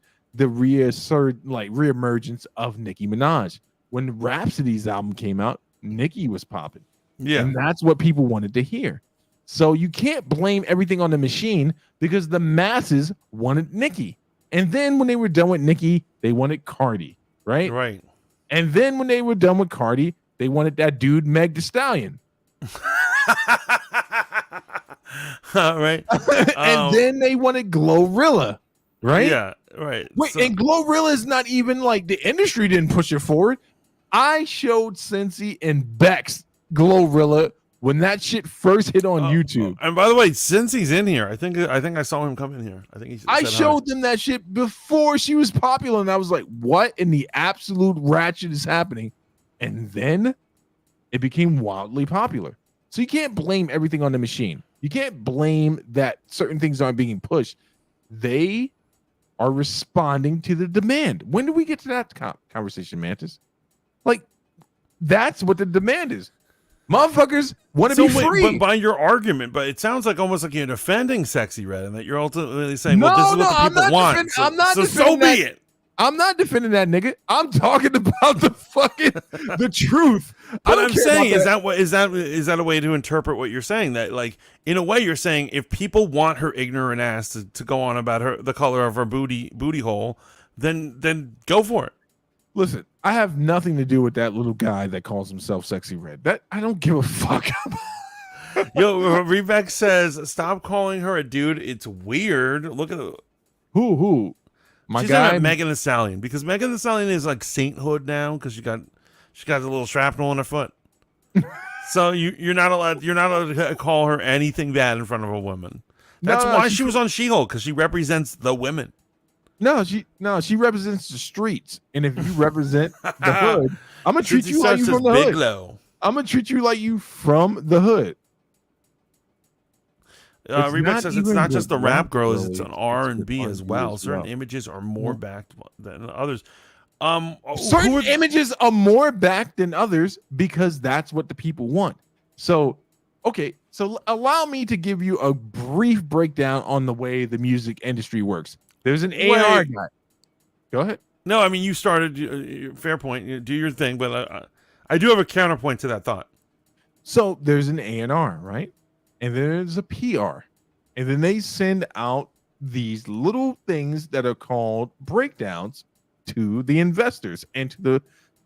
of Nicki Minaj. When Rhapsody's album came out, Nicki was popping. Yeah. And that's what people wanted to hear. So you can't blame everything on the machine because the masses wanted Nicki. And then when they were done with Nicki, they wanted Cardi, right? Right. And then when they were done with Cardi, they wanted that dude Meg Thee Stallion. Right. And then they wanted Glorilla, right? Yeah, right. Wait, and Glorilla is not even like the industry didn't push it forward. I showed Sexyy and Bex Glorilla when that shit first hit on YouTube. And by the way, since he's in here, I think I saw him come in here. I showed them that shit before she was popular, and I was like, "What in the absolute ratchet is happening?" And then it became wildly popular. So you can't blame everything on the machine. You can't blame that certain things aren't being pushed. They are responding to the demand. When do we get to that conversation, Mantis? Like, that's what the demand is. Motherfuckers want to be free. But by your argument, but it sounds like almost like you're defending Sexyy Red and that you're ultimately saying, well, this is what the people want. So be it. I'm not defending that nigga. I'm talking about the truth. But I'm saying, is that a way to interpret what you're saying? That like in a way you're saying if people want her ignorant ass to go on about the color of her booty hole, then go for it. Listen, I have nothing to do with that little guy that calls himself Sexy Red. That I don't give a fuck about. Yo, Rebeck says, stop calling her a dude. It's weird. Look at Who? My she's guy, talking about Megan Thee Stallion, because Megan Thee Stallion is like sainthood now because she got a little shrapnel in her foot. So you're not allowed to call her anything bad in front of a woman. That's why she was on She-Hulk, because she represents the women. No, she represents the streets. And if you represent the hood, I'm gonna treat you like you from the hood. I'm gonna treat you like you from the hood. Rebeck says it's not just the rap girls; it's an R&B as well. Certain images are more backed than others. Certain images are more backed than others because that's what the people want. So, okay, so allow me to give you a brief breakdown on the way the music industry works. There's an A&R guy. Go ahead. No, I mean, you started. Fair point. Do your thing, but I do have a counterpoint to that thought. So there's an A&R, right? And there's a PR. And then they send out these little things that are called breakdowns to the investors and to the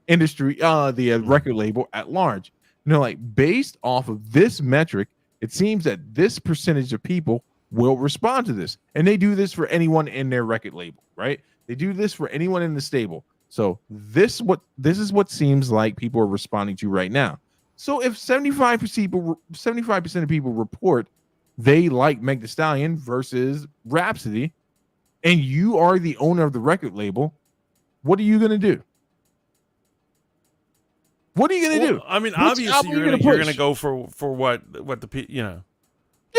industry, the record label at large. You know, like based off of this metric, it seems that this percentage of people will respond to this. And they do this for anyone in their record label, right? They do this for anyone in the stable. So this is what seems like people are responding to right now. So if 75% of people report they like Meg Thee Stallion versus Rhapsody, and you are the owner of the record label, what are you going to do? What are you going to do? I mean, obviously you're going to go for what the Yeah,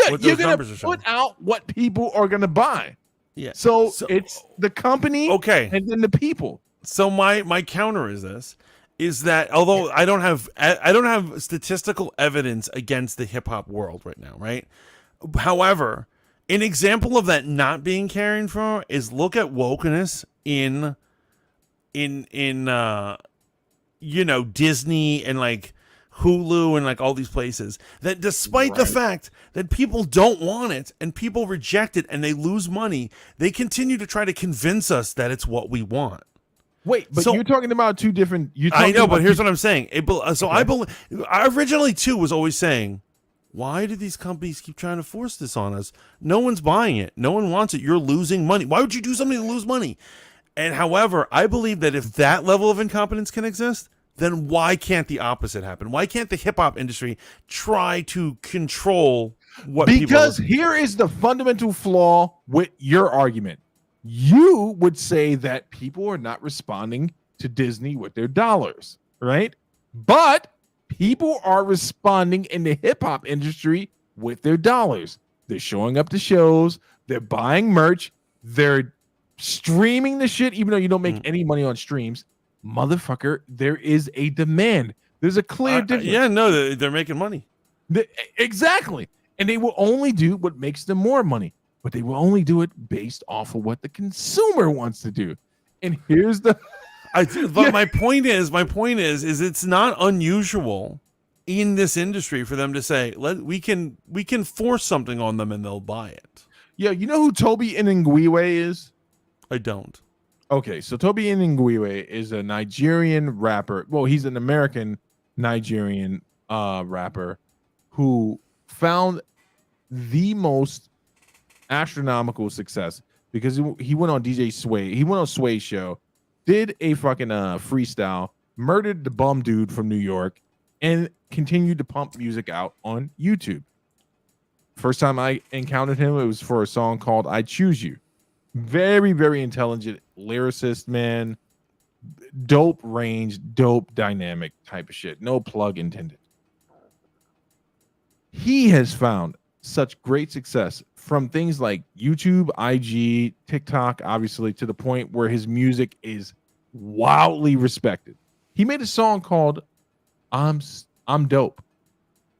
you're going to put out what people are going to buy. Yeah. So it's the company, okay, and then the people. So my counter is that although I don't have statistical evidence against the hip hop world right now, right? However, an example of that not being carried for is look at wokeness in Disney and like Hulu and like all these places, that despite the fact that people don't want it and people reject it and they lose money, they continue to try to convince us that it's what we want. Wait, but you're talking about two different. I know, but here's what I'm saying. I believe. I originally too was always saying, why do these companies keep trying to force this on us? No one's buying it. No one wants it. You're losing money. Why would you do something to lose money? And however, I believe that if that level of incompetence can exist, then why can't the opposite happen? Why can't the hip hop industry try to control what people? Because here is the fundamental flaw with your argument. You would say that people are not responding to Disney with their dollars, right? But people are responding in the hip hop industry with their dollars. They're showing up to shows, they're buying merch, they're streaming the shit, even though you don't make any money on streams. Motherfucker, there is a demand. There's a clear difference. Yeah, no, they're making money. Exactly. And they will only do what makes them more money. But they will only do it based off of what the consumer wants to do. And here's the my point is it's not unusual in this industry for them to say, we can force something on them and they'll buy it. Yeah, you know who Toby Inigwe is? I don't. Okay, so Toby Inigwe is a Nigerian rapper. Well, he's an American Nigerian rapper who found the most astronomical success because he went on DJ Sway. He went on Sway's show, did a fucking freestyle, murdered the bum dude from New York, and continued to pump music out on YouTube. First time I encountered him, it was for a song called I Choose You. Very, very intelligent lyricist, man. Dope range, dope dynamic type of shit. No plug intended. He has found such great success from things like YouTube, IG, TikTok, obviously, to the point where his music is wildly respected. He made a song called I'm Dope,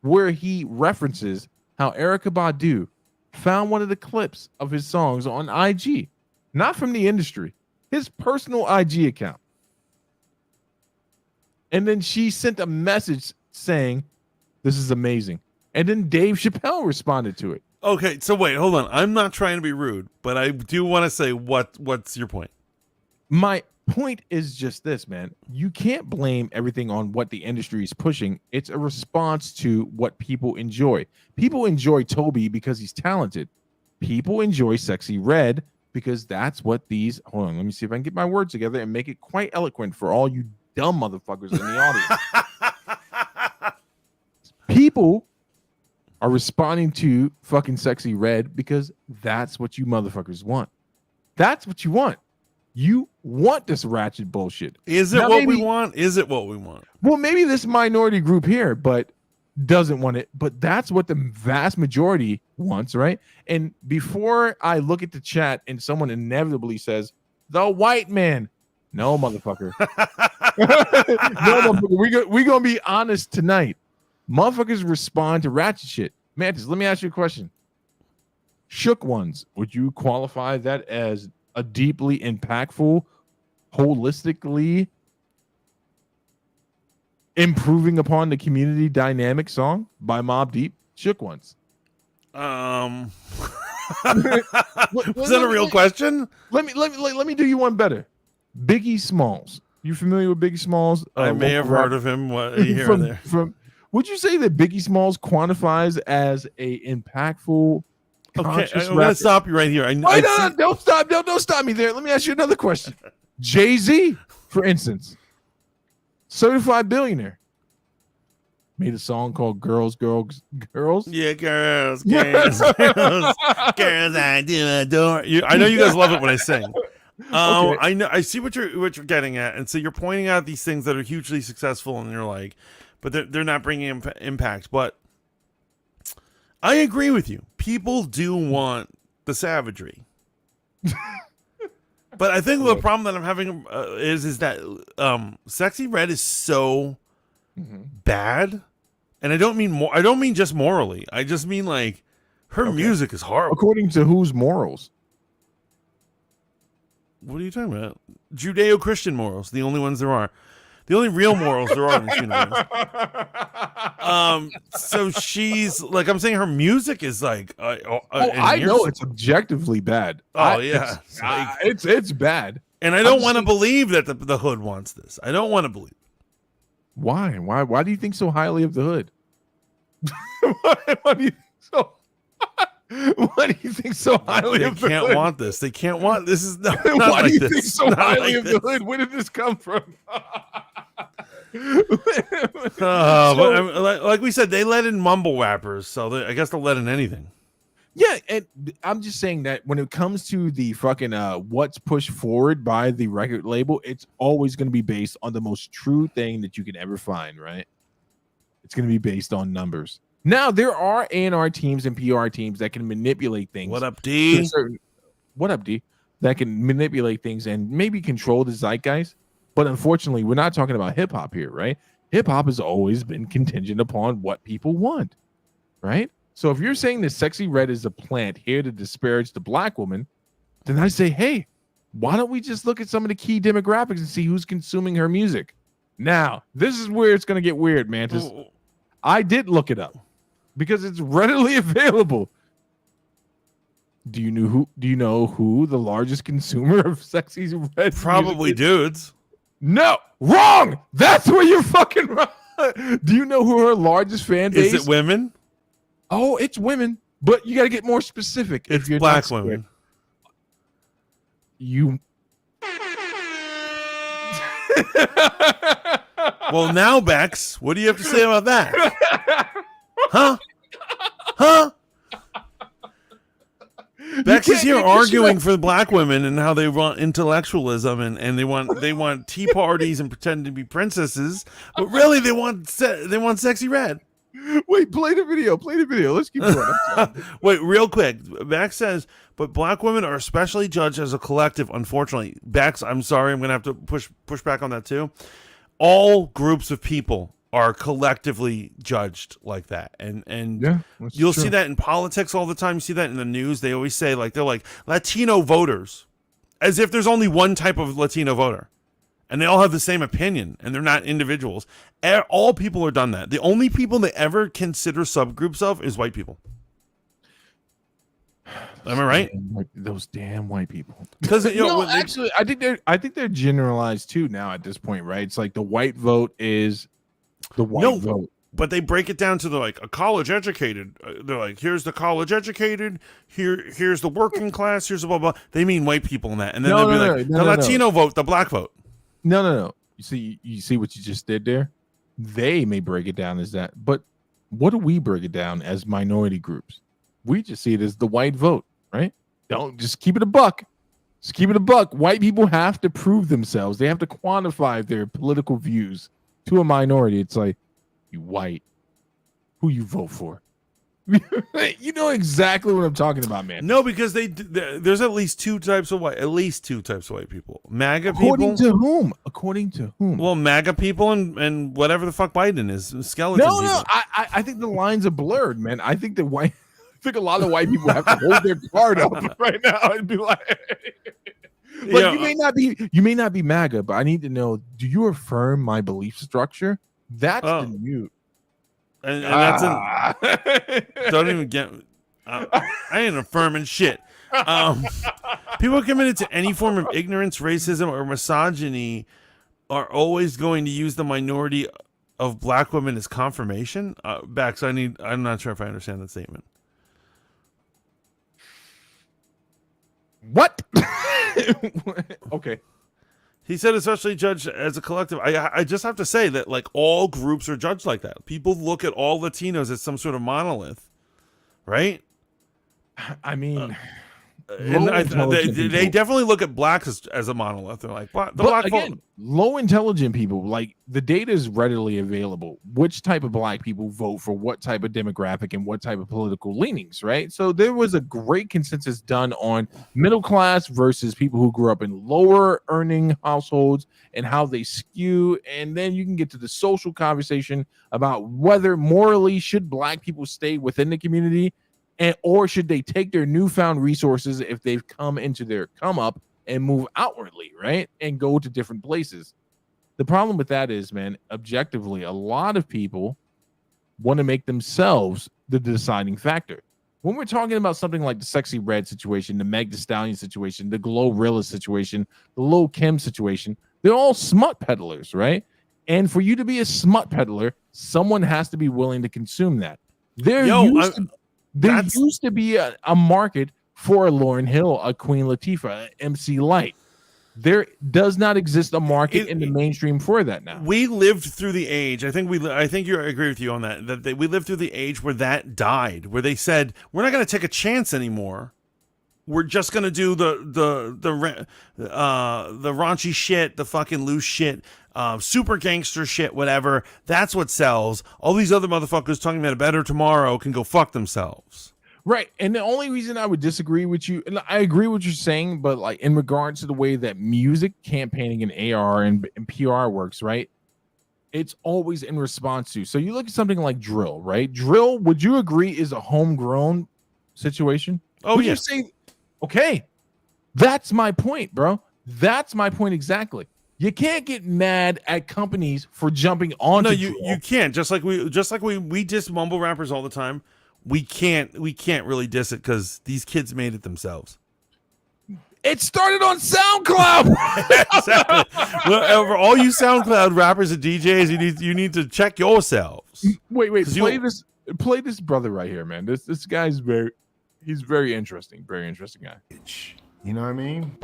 where he references how Erykah Badu found one of the clips of his songs on IG, not from the industry, his personal IG account. And then she sent a message saying, "This is amazing." And then Dave Chappelle responded to it. Okay, so wait, hold on. I'm not trying to be rude, but I do want to say what's your point? My point is just this, man. You can't blame everything on what the industry is pushing. It's a response to what people enjoy. People enjoy Toby because he's talented. People enjoy Sexyy Red because that's what these. Hold on, let me see if I can get my words together and make it quite eloquent for all you dumb motherfuckers in the audience. People are responding to fucking Sexyy Red because that's what you motherfuckers want. That's what you want. You want this ratchet bullshit. Is it now, what we want? Is it what we want? Well, maybe this minority group here, but doesn't want it. But that's what the vast majority wants, right? And before I look at the chat and someone inevitably says, the white man. No, motherfucker. No, motherfucker. We're going to be honest tonight. Motherfuckers respond to ratchet shit. Mantis, let me ask you a question. Shook Ones, would you qualify that as a deeply impactful, holistically improving upon the community dynamic song by Mobb Deep? Shook Ones. Was that a real question? Let me do you one better. Biggie Smalls. You familiar with Biggie Smalls? I may have heard of him. What here or there? Would you say that Biggie Smalls quantifies as a impactful? Okay, I'm gonna stop you right here. Don't stop! Don't stop me there. Let me ask you another question. Jay-Z, for instance, certified billionaire, made a song called "Girls, Girls, Girls." Yeah, girls, girls, girls, girls. I do adore you. I know you guys love it when I sing. Okay. I know. I see what you're getting at, and so you're pointing out these things that are hugely successful, and you're like, but they're not bringing impact. But I agree with you. People do want the savagery. But I think the problem that I'm having is that Sexyy Red is so bad, and I don't mean just morally. I just mean like her music is horrible. According to whose morals? What are you talking about? Judeo-Christian morals, the only ones there are. The only real morals there are in this universe. So she's like, I'm saying her music is like, I know it's objectively bad. Yeah, it's bad. And I don't want to believe that the hood wants this. I don't want to believe. Why? Why do you think so highly of the hood? Why do you think so? Why do you think so highly of the hood? They can't want this. They can't want this. Is not why like do you this. think so highly of the hood? Where did this come from? But like we said, they let in mumble rappers, so I guess they'll let in anything. Yeah, and I'm just saying that when it comes to the fucking what's pushed forward by the record label, it's always going to be based on the most true thing that you can ever find, right? It's going to be based on numbers. Now, there are A&R teams and PR teams that can manipulate things. What up, D? What up, D? That can manipulate things and maybe control the zeitgeist. But unfortunately, we're not talking about hip-hop here, right? Hip-hop has always been contingent upon what people want, right? So if you're saying that Sexyy Red is a plant here to disparage the black woman, then I say, hey, why don't we just look at some of the key demographics and see who's consuming her music? Now, this is where it's going to get weird, Mantis. I did look it up because it's readily available. Do you know who the largest consumer of Sexyy Red? Probably dudes. No, wrong. That's where you're fucking wrong. Do you know who her largest fan base is? It women? Oh, it's women, but you got to get more specific. It's black women. You. Well, now, Bex, what do you have to say about that? Huh? Bex is here arguing for the black women and how they want intellectualism and they want tea parties and pretend to be princesses, but really they want Sexyy Red. Wait, play the video. Let's keep going. Wait, real quick. Bex says, but black women are especially judged as a collective, unfortunately. Bex, I'm sorry, I'm going to have to push back on that too. All groups of people are collectively judged like that. And yeah, you'll see that in politics all the time. You see that in the news. They always say, like, they're like Latino voters, as if there's only one type of Latino voter. And they all have the same opinion, and they're not individuals. All people are done that. The only people they ever consider subgroups of is white people. Am I right? Those damn white people. Because actually, I think they're generalized too now at this point, right? It's like the white vote is the white vote. But they break it down to like a college educated. They're like, here's the college educated. Here's the working class. Here's the blah blah. They mean white people in that, and then they'll be like the Latino vote, the black vote. No. You see what you just did there? They may break it down as that, but what do we break it down as minority groups? We just see it as the white vote, right? Don't just keep it a buck. Just keep it a buck. White people have to prove themselves. They have to quantify their political views to a minority. It's like, you white, who you vote for? You know exactly what I'm talking about, man. No, because there's at least two types of white people. MAGA According people. According to whom? Well, MAGA people and whatever the fuck Biden is, skeleton people. No. I think the lines are blurred, man. I think a lot of white people have to hold their card up right now and be like, you may not be MAGA, but I need to know, do you affirm my belief structure? That's the new. And that's don't even get. I ain't affirming shit. People committed to any form of ignorance, racism, or misogyny are always going to use the minority of black women as confirmation. Bax, I'm not sure if I understand that statement. What? Okay. He said, especially judged as a collective. I just have to say that, like, all groups are judged like that. People look at all Latinos as some sort of monolith, right? I mean, they definitely look at blacks as a monolith. They're like, low intelligent people, like, the data is readily available. Which type of black people vote for what type of demographic and what type of political leanings, right? So there was a great consensus done on middle class versus people who grew up in lower earning households and how they skew. And then you can get to the social conversation about whether morally should black people stay within the community, or should they take their newfound resources if they've come into their come up and move outwardly, right? And go to different places. The problem with that is, man, objectively, a lot of people want to make themselves the deciding factor. When we're talking about something like the Sexyy Red situation, the Meg Thee Stallion situation, the Glorilla situation, the Lil Kim situation, they're all smut peddlers, right? And for you to be a smut peddler, someone has to be willing to consume that. There used to be a market for a Lauryn Hill, a Queen Latifah, MC Lyte. There does not exist a market in the mainstream for that now. We lived through the age. I think I agree with you on that. We lived through the age where that died, where they said we're not going to take a chance anymore. We're just going to do the raunchy shit, the fucking loose shit, super gangster shit, whatever. That's what sells. All these other motherfuckers talking about a better tomorrow can go fuck themselves. Right. And the only reason I would disagree with you, and I agree with what you're saying, but like in regards to the way that music campaigning and AR and PR works, right? It's always in response to. So you look at something like drill, right? Drill, would you agree, is a homegrown situation? Oh, would yeah. you say, okay, that's my point, bro. That's my point exactly. You can't get mad at companies for jumping on. No, you can't. Just like we diss mumble rappers all the time. We can't really diss it because these kids made it themselves. It started on SoundCloud. Exactly. Well, for all you SoundCloud rappers and DJs, you need to check yourselves. Wait, play this brother right here, man. This guy's he's very interesting guy. You know what I mean?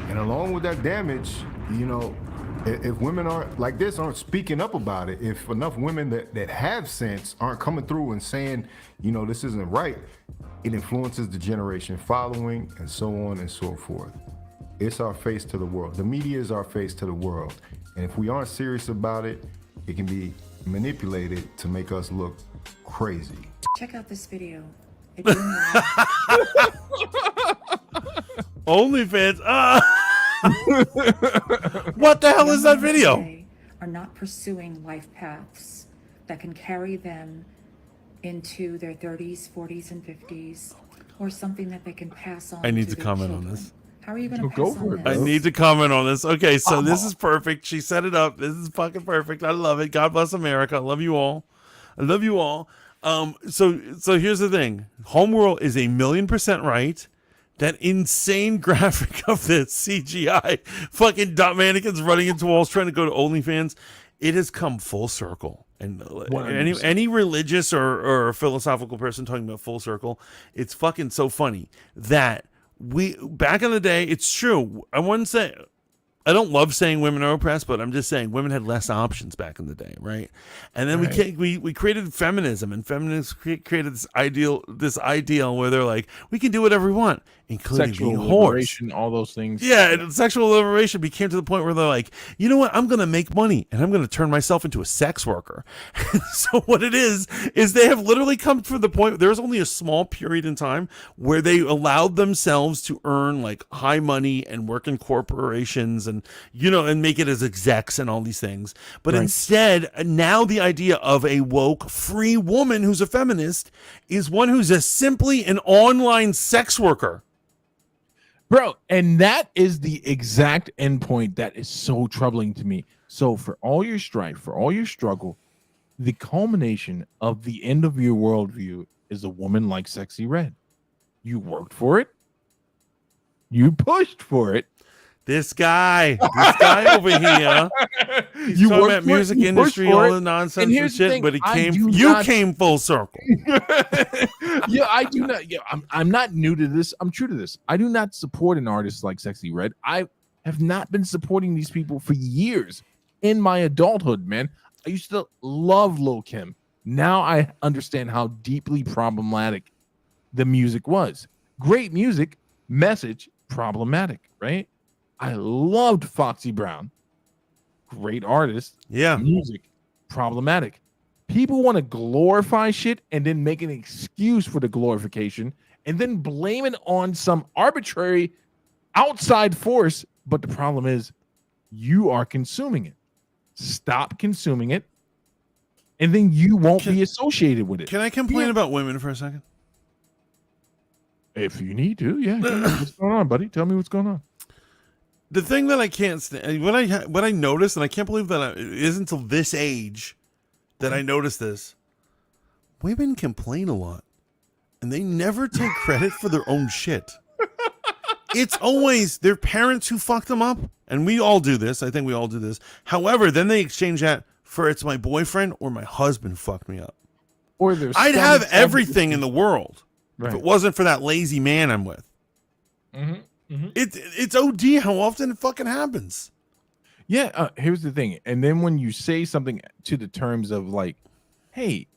And along with that damage, you know, if women aren't speaking up about it, if enough women that have sense aren't coming through and saying, you know, this isn't right, it influences the generation following and so on and so forth. It's our face to the world. The media is our face to the world. And if we aren't serious about it, it can be manipulated to make us look crazy. Check out this video. OnlyFans. What the hell is that video? Are not pursuing life paths that can carry them into their 30s, 40s, and 50s, or something that they can pass on. I need to their comment children. on this. How are you going to pass on this? I need to comment on this. Okay, so this is perfect. She set it up. This is fucking perfect. I love it. God bless America. I love you all. I love you all. So here's the thing. Homeworld is 1,000,000% right. That insane graphic of the CGI fucking dot mannequins running into walls trying to go to OnlyFans, it has come full circle. And any religious or philosophical person talking about full circle, it's fucking so funny that we back in the day, it's true. I wouldn't say I don't love saying women are oppressed, but I'm just saying women had less options back in the day, right? And then we created feminism, and feminists created this ideal where they're like, we can do whatever we want, including Sexual being whores. liberation, all those things. Yeah, and sexual liberation became to the point where they're like, you know what? I'm going to make money, and I'm going to turn myself into a sex worker. So what it is they have literally come to the point, there's only a small period in time where they allowed themselves to earn like high money and work in corporations and, you know, and make it as execs and all these things. But instead, now the idea of a woke, free woman who's a feminist is one who's simply an online sex worker. Bro, and that is the exact endpoint that is so troubling to me. So for all your strife, for all your struggle, the culmination of the end of your worldview is a woman like Sexyy Red. You worked for it. You pushed for it. This guy over here, he's talking about music industry, all the nonsense and shit, but you came full circle. Yeah, I do not. Yeah, I'm not new to this. I'm true to this. I do not support an artist like Sexyy Red. I have not been supporting these people for years in my adulthood, man. I used to love Lil' Kim. Now I understand how deeply problematic the music was. Great music, message problematic, right? I loved Foxy Brown. Great artist. Yeah. Music problematic. People want to glorify shit and then make an excuse for the glorification and then blame it on some arbitrary outside force. But the problem is you are consuming it. Stop consuming it, and then you won't be associated with it. Can I complain about women for a second? If you need to, yeah. What's going on, buddy? Tell me what's going on. The thing that I can't stand, what I noticed, and I can't believe that it isn't until this age that I noticed this. Women complain a lot, and they never take credit for their own shit. It's always their parents who fucked them up, and we all do this. I think we all do this. However, then they exchange that for it's my boyfriend or my husband fucked me up. Or I'd have everything in the world if it wasn't for that lazy man I'm with. Mm-hmm. Mm-hmm. It's OD how often it fucking happens. Yeah, here's the thing. And then when you say something to the terms of like, hey,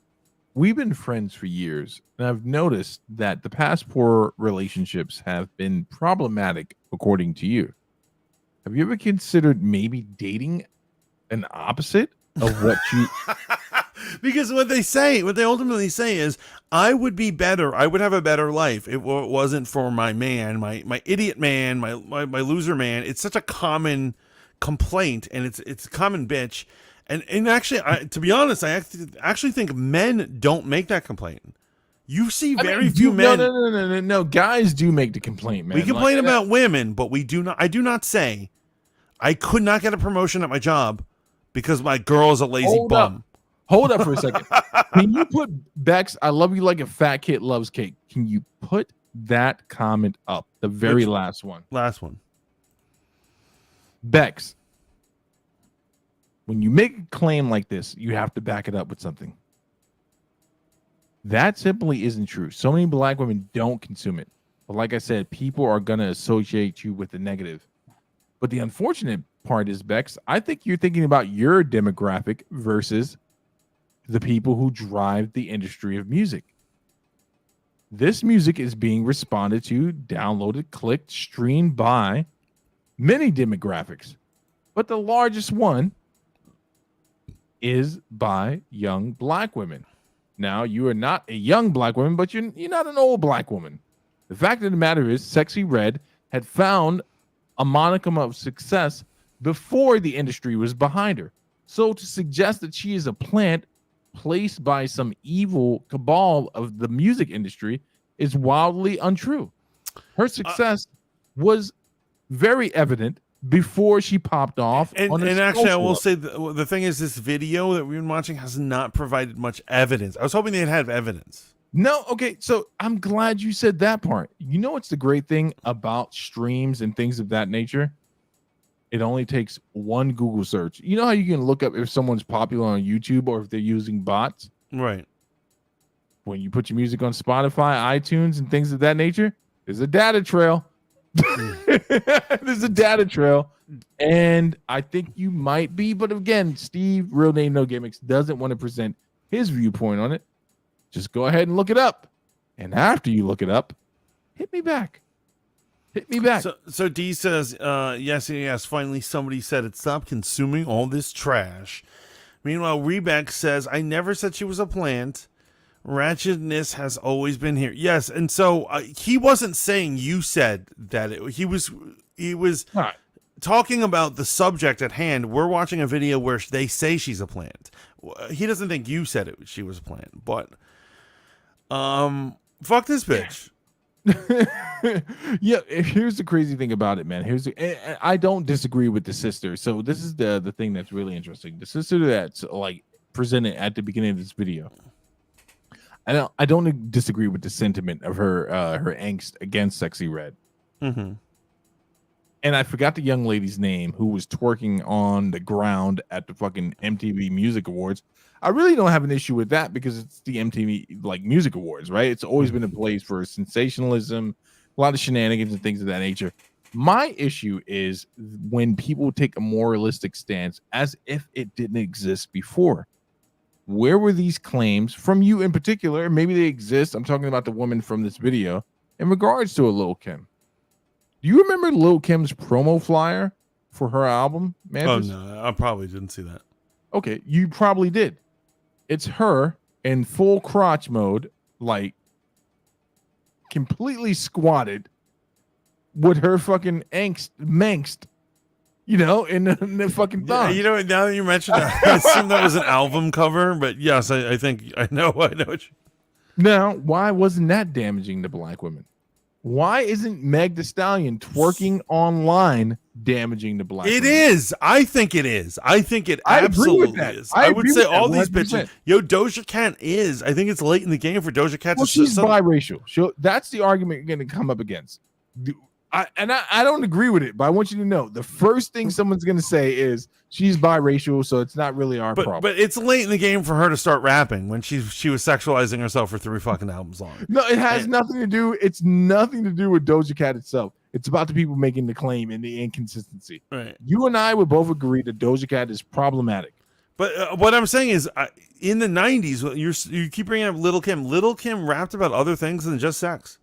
we've been friends for years, and I've noticed that the past poor relationships have been problematic according to you. Have you ever considered maybe dating an opposite of what you... Because what they ultimately say is, I would be better, I would have a better life if it wasn't for my man, my idiot man, my loser man. It's such a common complaint, and it's a common bitch. And actually, to be honest, I actually think men don't make that complaint. You see very few men. No. Guys do make the complaint, man. We complain about women, but we do not. I do not say I could not get a promotion at my job because my girl is a lazy bum. Hold up for a second. Can you put Bex, I love you like a fat kid loves cake. Can you put that comment up? The very last one. Last one. Bex, when you make a claim like this, you have to back it up with something. That simply isn't true. So many black women don't consume it. But like I said, people are going to associate you with the negative. But the unfortunate part is, Bex, I think you're thinking about your demographic versus the people who drive the industry of music. This music is being responded to, downloaded, clicked, streamed by many demographics. But the largest one is by young black women. Now, you are not a young black woman, but you're not an old black woman. The fact of the matter is, Sexyy Red had found a monicum of success before the industry was behind her. So to suggest that she is a plant placed by some evil cabal of the music industry is wildly untrue. Her success was very evident before she popped off. And actually, I will say the thing is, this video that we've been watching has not provided much evidence. I was hoping they'd have evidence. No, okay. So I'm glad you said that part. You know what's the great thing about streams and things of that nature? It only takes one Google search. You know how you can look up if someone's popular on YouTube or if they're using bots? Right. When you put your music on Spotify, iTunes, and things of that nature, there's a data trail. There's a data trail. And I think you might be. But again, Steve, real name, no gimmicks, doesn't want to present his viewpoint on it. Just go ahead and look it up. And after you look it up, hit me back. Hit me back. So D says, yes, finally somebody said it. Stop consuming all this trash. Meanwhile, Rebeck says, I never said she was a plant. Ratchetness has always been here. Yes, and so he wasn't saying you said that. He was right. talking about the subject at hand. We're watching a video where they say she's a plant. He doesn't think you said it. She was a plant, but fuck this bitch. Yeah, here's the crazy thing about it, man. I don't disagree with the sister. So this is the thing that's really interesting. The sister that's like presented at the beginning of this video. I don't disagree with the sentiment of her angst against Sexyy Red. Mm-hmm. And I forgot the young lady's name who was twerking on the ground at the fucking MTV Music Awards. I really don't have an issue with that because it's the MTV like Music Awards, right? It's always been a place for sensationalism, a lot of shenanigans and things of that nature. My issue is when people take a moralistic stance as if it didn't exist before. Where were these claims from you in particular? Maybe they exist. I'm talking about the woman from this video in regards to a Lil' Kim. Do you remember Lil' Kim's promo flyer for her album, Mantis? Oh, no, I probably didn't see that. Okay, you probably did. It's her in full crotch mode, like completely squatted with her fucking mangst, you know, in the fucking thong. Yeah, you know, now that you mentioned that, I assume that was an album cover, but yes, I think I know what you. Now, why wasn't that damaging to black women? Why isn't Meg Thee Stallion twerking online damaging the black women? It is. I think it is. I think it absolutely is. I would say all these bitches. Yo, Doja Cat is. I think it's late in the game for Doja Cat. Well, she's biracial. That's the argument you're going to come up against. I don't agree with it, but I want you to know the first thing someone's going to say is she's biracial, so it's not really our problem. But it's late in the game for her to start rapping when she was sexualizing herself for 3 fucking albums long. No, it has nothing to do. It's nothing to do with Doja Cat itself. It's about the people making the claim and the inconsistency. Right. You and I would both agree that Doja Cat is problematic. But what I'm saying is, in the 90s, you keep bringing up Lil' Kim. Lil' Kim rapped about other things than just sex.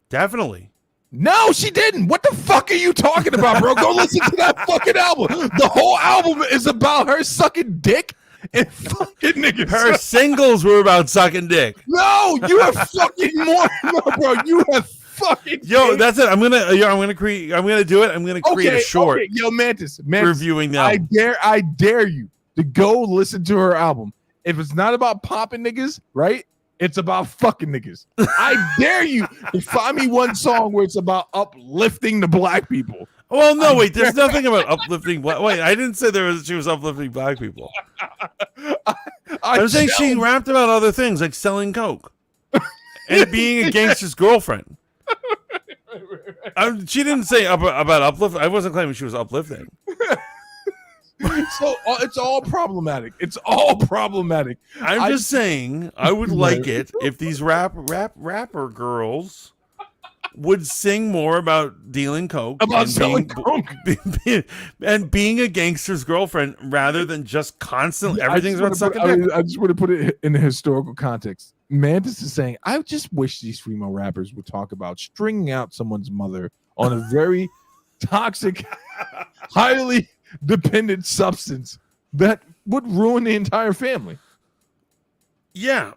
Definitely. No, she didn't. What the fuck are you talking about, bro? Go listen to that fucking album. The whole album is about her sucking dick and fucking niggas. Her singles were about sucking dick. No, you have fucking more. No, bro, you have fucking. Yo, that's it. I'm gonna do it. I'm gonna create a short. Okay. Yo, Mantis, reviewing the album. I dare you to go listen to her album. If it's not about popping niggas, right? It's about fucking niggas. I dare you to find me one song where it's about uplifting the black people. Well, no, wait. There's nothing about uplifting. Wait, I didn't say she was uplifting black people. I'm saying she rapped about other things like selling coke and being a gangster's girlfriend. She didn't say about uplift. I wasn't claiming she was uplifting. So it's all problematic. It's all problematic. I'm just saying I would like it if these rapper girls would sing more about dealing coke, about selling coke, and being a gangster's girlfriend rather than just constantly everything's about sucking dick. I just want to put it in the historical context. Mantis is saying, I just wish these female rappers would talk about stringing out someone's mother on a very toxic, highly dependent substance that would ruin the entire family. Yeah,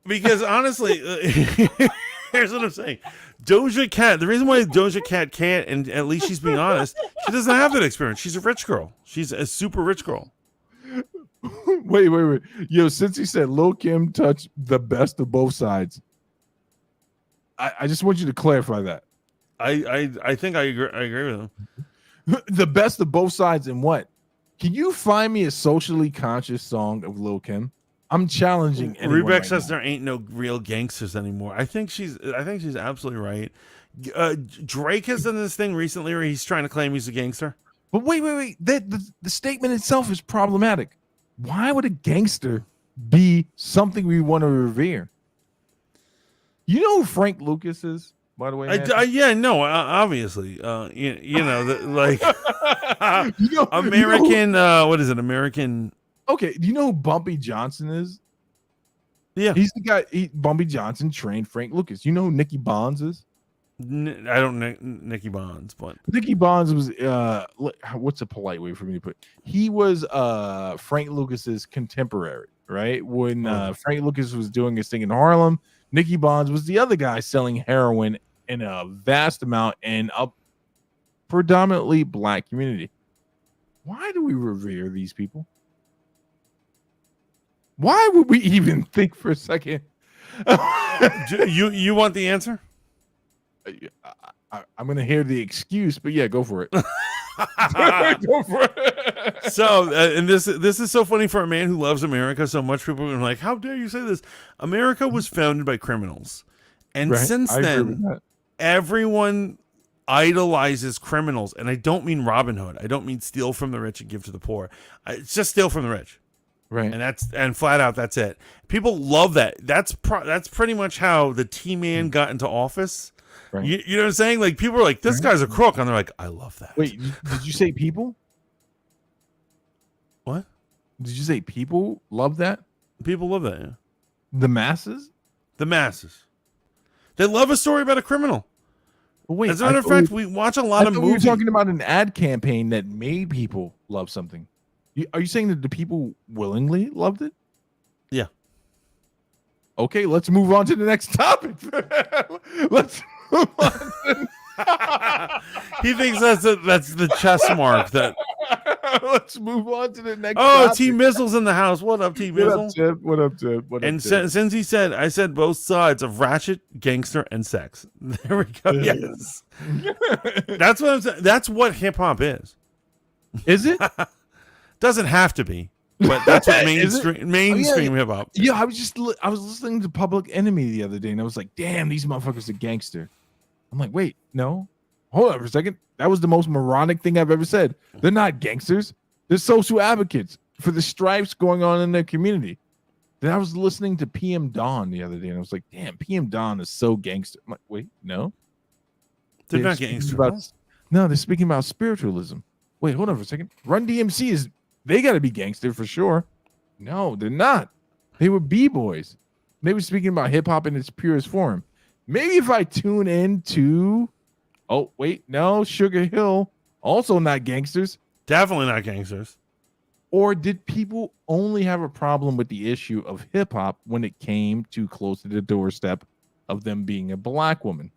because honestly, here's what I'm saying. Doja Cat, the reason why Doja Cat can't, and at least she's being honest, she doesn't have that experience. She's a rich girl. She's a super rich girl. Wait. Yo, since he said Lil' Kim touched the best of both sides, I just want you to clarify that. I think I agree with him. The best of both sides in what? Can you find me a socially conscious song of Lil Kim? I'm challenging anyone Rebecca right says now. there ain't no real gangsters anymore. I think she's absolutely right. Drake has done this thing recently where he's trying to claim he's a gangster. But wait. The statement itself is problematic. Why would a gangster be something we want to revere? You know who Frank Lucas is, by the way? Obviously. Like You know- American. What is it? American. Okay, do you know who Bumpy Johnson is? Yeah, He's the guy. Bumpy Johnson trained Frank Lucas. You know who Nicky Bonds is? I don't know Nicky Bonds, but Nicky Bonds was what's a polite way for me to put it? He was Frank Lucas's contemporary, right? When Frank Lucas was doing his thing in Harlem, Nicky Bonds was the other guy selling heroin in a vast amount in a predominantly black community. Why do we revere these people? Why would we even think for a second? you want the answer? I'm going to hear the excuse, but yeah, go for it. Go for it. So, and this is so funny for a man who loves America so much. People are like, "How dare you say this?" America was founded by criminals, and Right, since I agree with then, that. everyone idolizes criminals. And I don't mean Robin Hood. I don't mean steal from the rich and give to the poor. It's just steal from the rich. Right. And flat out, that's it. People love that. That's pretty much how the T-Man got into office. Right. You know what I'm saying? Like, people are like, this guy's a crook, and they're like, I love that. Wait, did you say people? What? Did you say people love that? People love that. Yeah. The masses? The masses. They love a story about a criminal. But wait, As a matter of fact, we watch a lot of we movies. were talking about an ad campaign that made people love something. Are you saying that the people willingly loved it? Yeah. Okay, let's move on to the next topic. Let's move on. He thinks that's the chess mark. That. Let's move on to the next. Oh, topic. T Mizzle's in the house. What up, T What up, Mizzle? Tip? What up, Tip? What up, And Tip? since he said, I said both sides of ratchet, gangster, and sex. There we go. Yes. That's what I'm saying. That's what hip hop is. Is it? Doesn't have to be, but that's what Is it? mainstream hip hop. Yeah, I was listening to Public Enemy the other day, and I was like, "Damn, these motherfuckers are gangster." I'm like, "Wait, no, hold on for a second. That was the most moronic thing I've ever said. They're not gangsters. They're social advocates for the stripes going on in their community." Then I was listening to PM Dawn the other day, and I was like, "Damn, PM Dawn is so gangster." I'm like, "Wait, no, They're not speaking gangster. about- no, they're speaking about spiritualism. Wait, hold on for a second. Run DMC is they got to be gangster for sure. No, they're not. They were b-boys. They were speaking about hip hop in its purest form. Maybe if I tune in to, oh wait, no, Sugar Hill, also not gangsters. Definitely not gangsters. Or did people only have a problem with the issue of hip hop when it came too close to the doorstep of them being a black woman?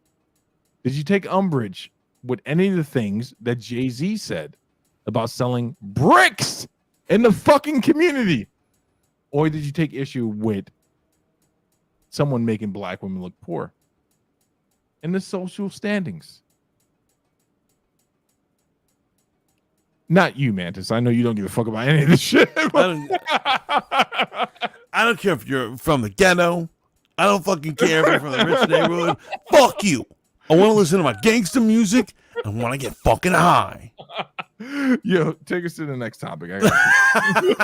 Did you take umbrage with any of the things that Jay-Z said about selling bricks in the fucking community? Or did you take issue with someone making black women look poor in the social standings? Not you, Mantis. I know you don't give a fuck about any of this shit. I don't care if you're from the ghetto. I don't fucking care if you're from the rich neighborhood. Fuck you. I want to listen to my gangster music and want to get fucking high. Yo, take us to the next topic. I got you.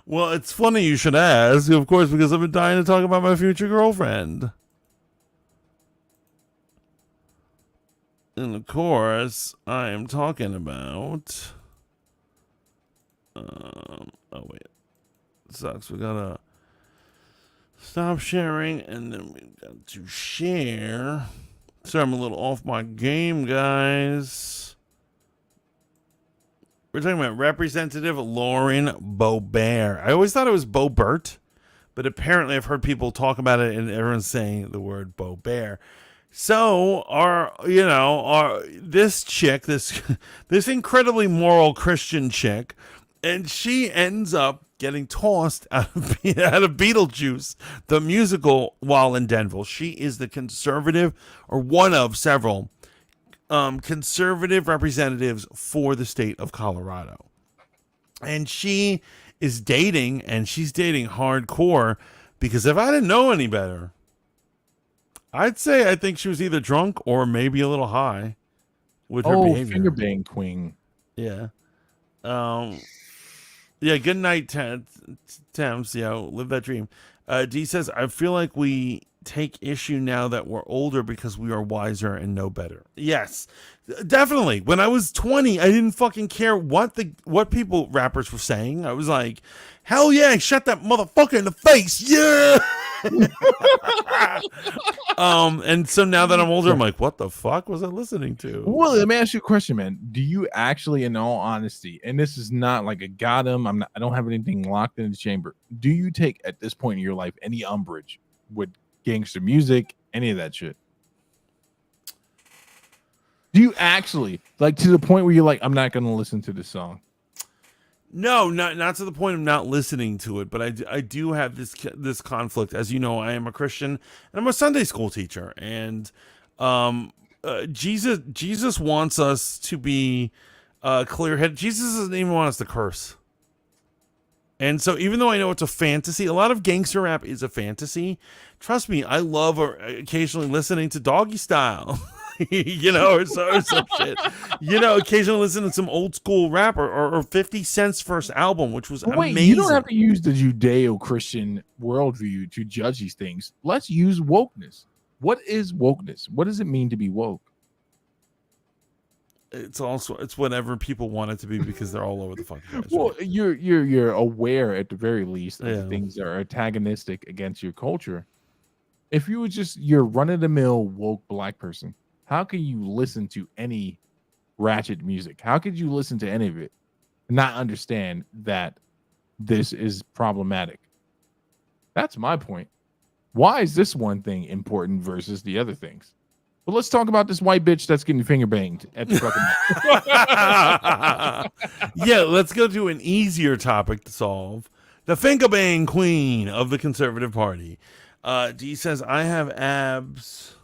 Well, it's funny you should ask, of course, because I've been dying to talk about my future girlfriend. And of course, I am talking about. Oh wait, it sucks. We gotta stop sharing, and then we've got to share. Sorry, I'm a little off my game, guys. We're talking about Representative Lauren Boebert. I always thought it was Boebert, but apparently I've heard people talk about it, and everyone's saying the word Boebert. So, this chick, this incredibly moral Christian chick, and she ends up getting tossed out of Beetlejuice, the musical, while in Denver. She is the conservative, or one of several conservative representatives for the state of Colorado. And she is dating, and she's dating hardcore, because if I didn't know any better, I'd say I think she was either drunk or maybe a little high with her behavior. Finger bang queen. Yeah. Yeah, good night, Thames. Live that dream. D says, I feel like we take issue now that we're older because we are wiser and know better. Yes, definitely. When I was 20, I didn't fucking care what rappers were saying. I was like, hell yeah, shut that motherfucker in the face. Yeah. And so now that I'm older, I'm like, what the fuck was I listening to? Well, let me ask you a question, man. Do you actually, in all honesty, and this is not like a got him, I don't have anything locked in the chamber. Do you take at this point in your life any umbrage with gangster music, any of that shit? Do you actually, like, to the point where you're like, I'm not going to listen to this song? No, not to the point of not listening to it, but I do have this conflict. As you know, I am a Christian and I'm a Sunday school teacher, and Jesus wants us to be clear-headed. Jesus doesn't even want us to curse. And so even though I know it's a fantasy, a lot of gangster rap is a fantasy. Trust me, I love occasionally listening to Doggy Style. Or some shit. Occasionally listen to some old school rap or 50 Cent's first album, which was amazing. You don't have to use the Judeo-Christian worldview to judge these things. Let's use wokeness. What is wokeness? What does it mean to be woke? It's whatever people want it to be, because they're all over the fucking place. Well, right? you're aware at the very least of Yeah. things that are antagonistic against your culture. If you were just your run-of-the-mill woke black person, how can you listen to any ratchet music? How could you listen to any of it and not understand that this is problematic? That's my point. Why is this one thing important versus the other things? Well, let's talk about this white bitch that's getting finger banged at the fucking. Yeah, let's go to an easier topic to solve. The finger bang queen of the Conservative Party. D says, I have abs.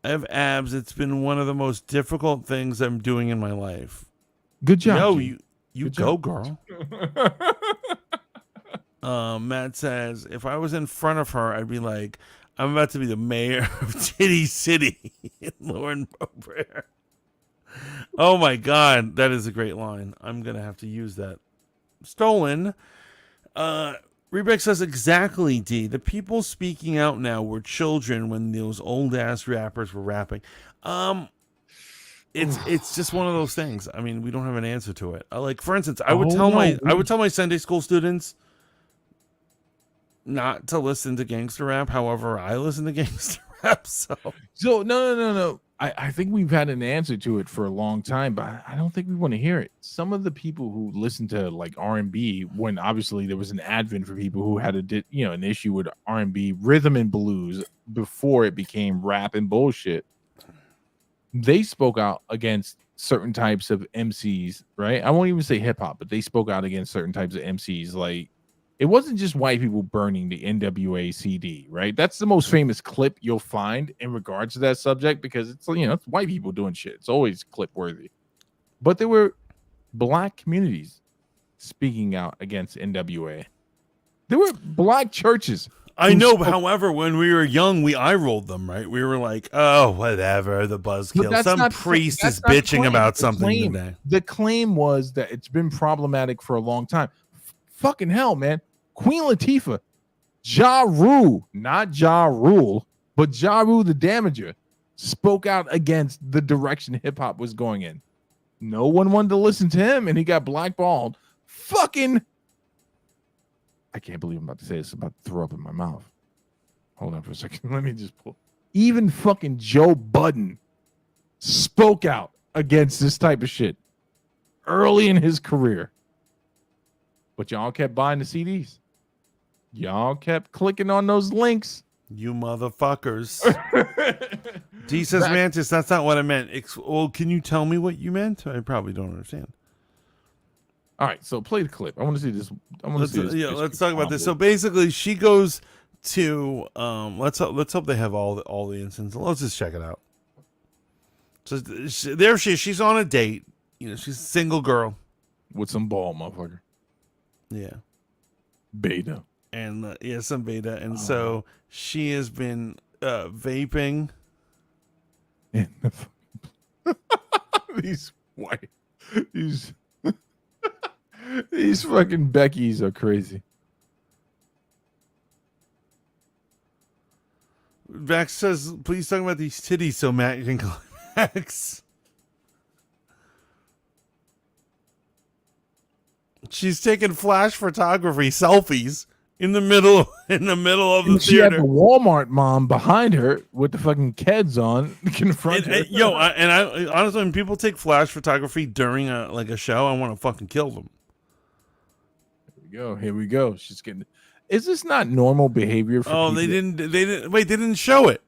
It's been one of the most difficult things I'm doing in my life. Good job. No, G. you Good go, job. girl. Matt says, if I was in front of her, I'd be like, I'm about to be the mayor of Titty City in Lauren Boebert. Oh my God, that is a great line. I'm gonna have to use that. Stolen. Rebeck says, exactly, D. The people speaking out now were children when those old ass rappers were rapping. It's just one of those things. I mean, we don't have an answer to it. Like, for instance, I would tell my Sunday school students not to listen to gangster rap. However, I listen to gangster rap. So no. I think we've had an answer to it for a long time, but I don't think we want to hear it. Some of the people who listen to like R&B, when obviously there was an advent for people who had an issue with R&B, rhythm and blues before it became rap and bullshit, they spoke out against certain types of MCs, right? I won't even say hip hop, but they spoke out against certain types of MCs. Like, it wasn't just white people burning the NWA CD, right? That's the most famous clip you'll find in regards to that subject, because it's it's white people doing shit. It's always clip worthy. But there were black communities speaking out against NWA. There were black churches. I know, however, when we were young, we eye rolled them, right? We were like, oh, whatever, the buzzkill. Some priest is bitching about something today. The claim was that it's been problematic for a long time. Fucking hell, man. Queen Latifah, Ja Rule, not Ja Rule, but Ja Rule the Damager, spoke out against the direction hip hop was going in. No one wanted to listen to him, and he got blackballed. Fucking, I can't believe I'm about to say this. I'm about to throw up in my mouth. Hold on for a second. Let me just pull. Even fucking Joe Budden spoke out against this type of shit early in his career. But y'all kept buying the CDs. Y'all kept clicking on those links. You motherfuckers. D says, Mantis, that's not what I meant. Well, can you tell me what you meant? I probably don't understand. All right, so play the clip. I want to see this. Let's talk about this. So basically, she goes to let's hope they have all the instances. Let's just check it out. So there she is. She's on a date. You know, she's a single girl. With some ball, motherfucker. Yeah. Beta. And some beta. And so she has been vaping. These white, these fucking Beckys are crazy. Max says, please talk about these titties so Matt you can climax. She's taking flash photography selfies in the middle of the She had theater. the Walmart mom behind her with the fucking Keds on, confront her. I honestly, when people take flash photography during a show, I want to fucking kill them. Here we go. She's getting. Is this not normal behavior? For They people? didn't. Wait, they didn't show it.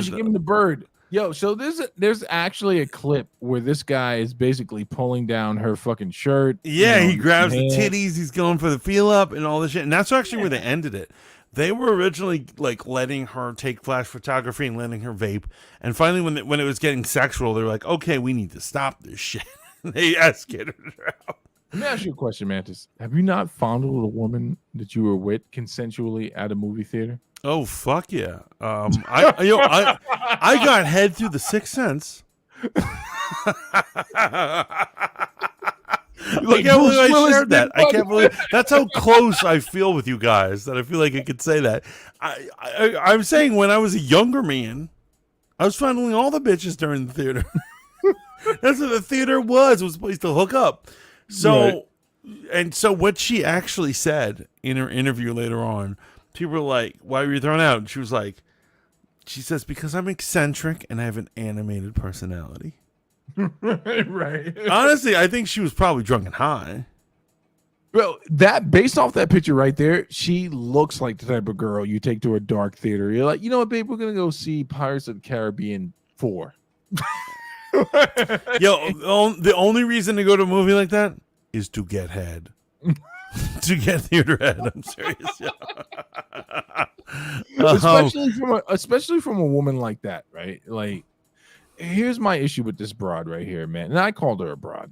She gave him the bird. Yo, so there's actually a clip where this guy is basically pulling down her fucking shirt. Yeah, he grabs the titties. He's going for the feel up and all this shit. And that's actually where they ended it. They were originally like letting her take flash photography and letting her vape. And finally, when it was getting sexual, they were like, okay, we need to stop this shit. They escorted her out. Let me ask you a question, Mantis. Have you not fondled a woman that you were with consensually at a movie theater? Oh fuck yeah! I got head through the Sixth Sense. I can't believe I shared that. I can't believe that's how close I feel with you guys. That I feel like I could say that. I'm saying when I was a younger man, I was fondling all the bitches during the theater. That's what the theater was. It was a place to hook up. So, right. And so what she actually said in her interview later on. People were like, why were you thrown out? And she was like, she says, because I'm eccentric and I have an animated personality. Right. Honestly, I think she was probably drunk and high. Well, that based off that picture right there, she looks like the type of girl you take to a dark theater. You're like, you know what, babe, we're going to go see Pirates of the Caribbean 4. Yo, the only reason to go to a movie like that is to get head. To get theater head. I'm serious. Especially from a woman like that, right? Like, here's my issue with this broad right here, man. And I called her a broad.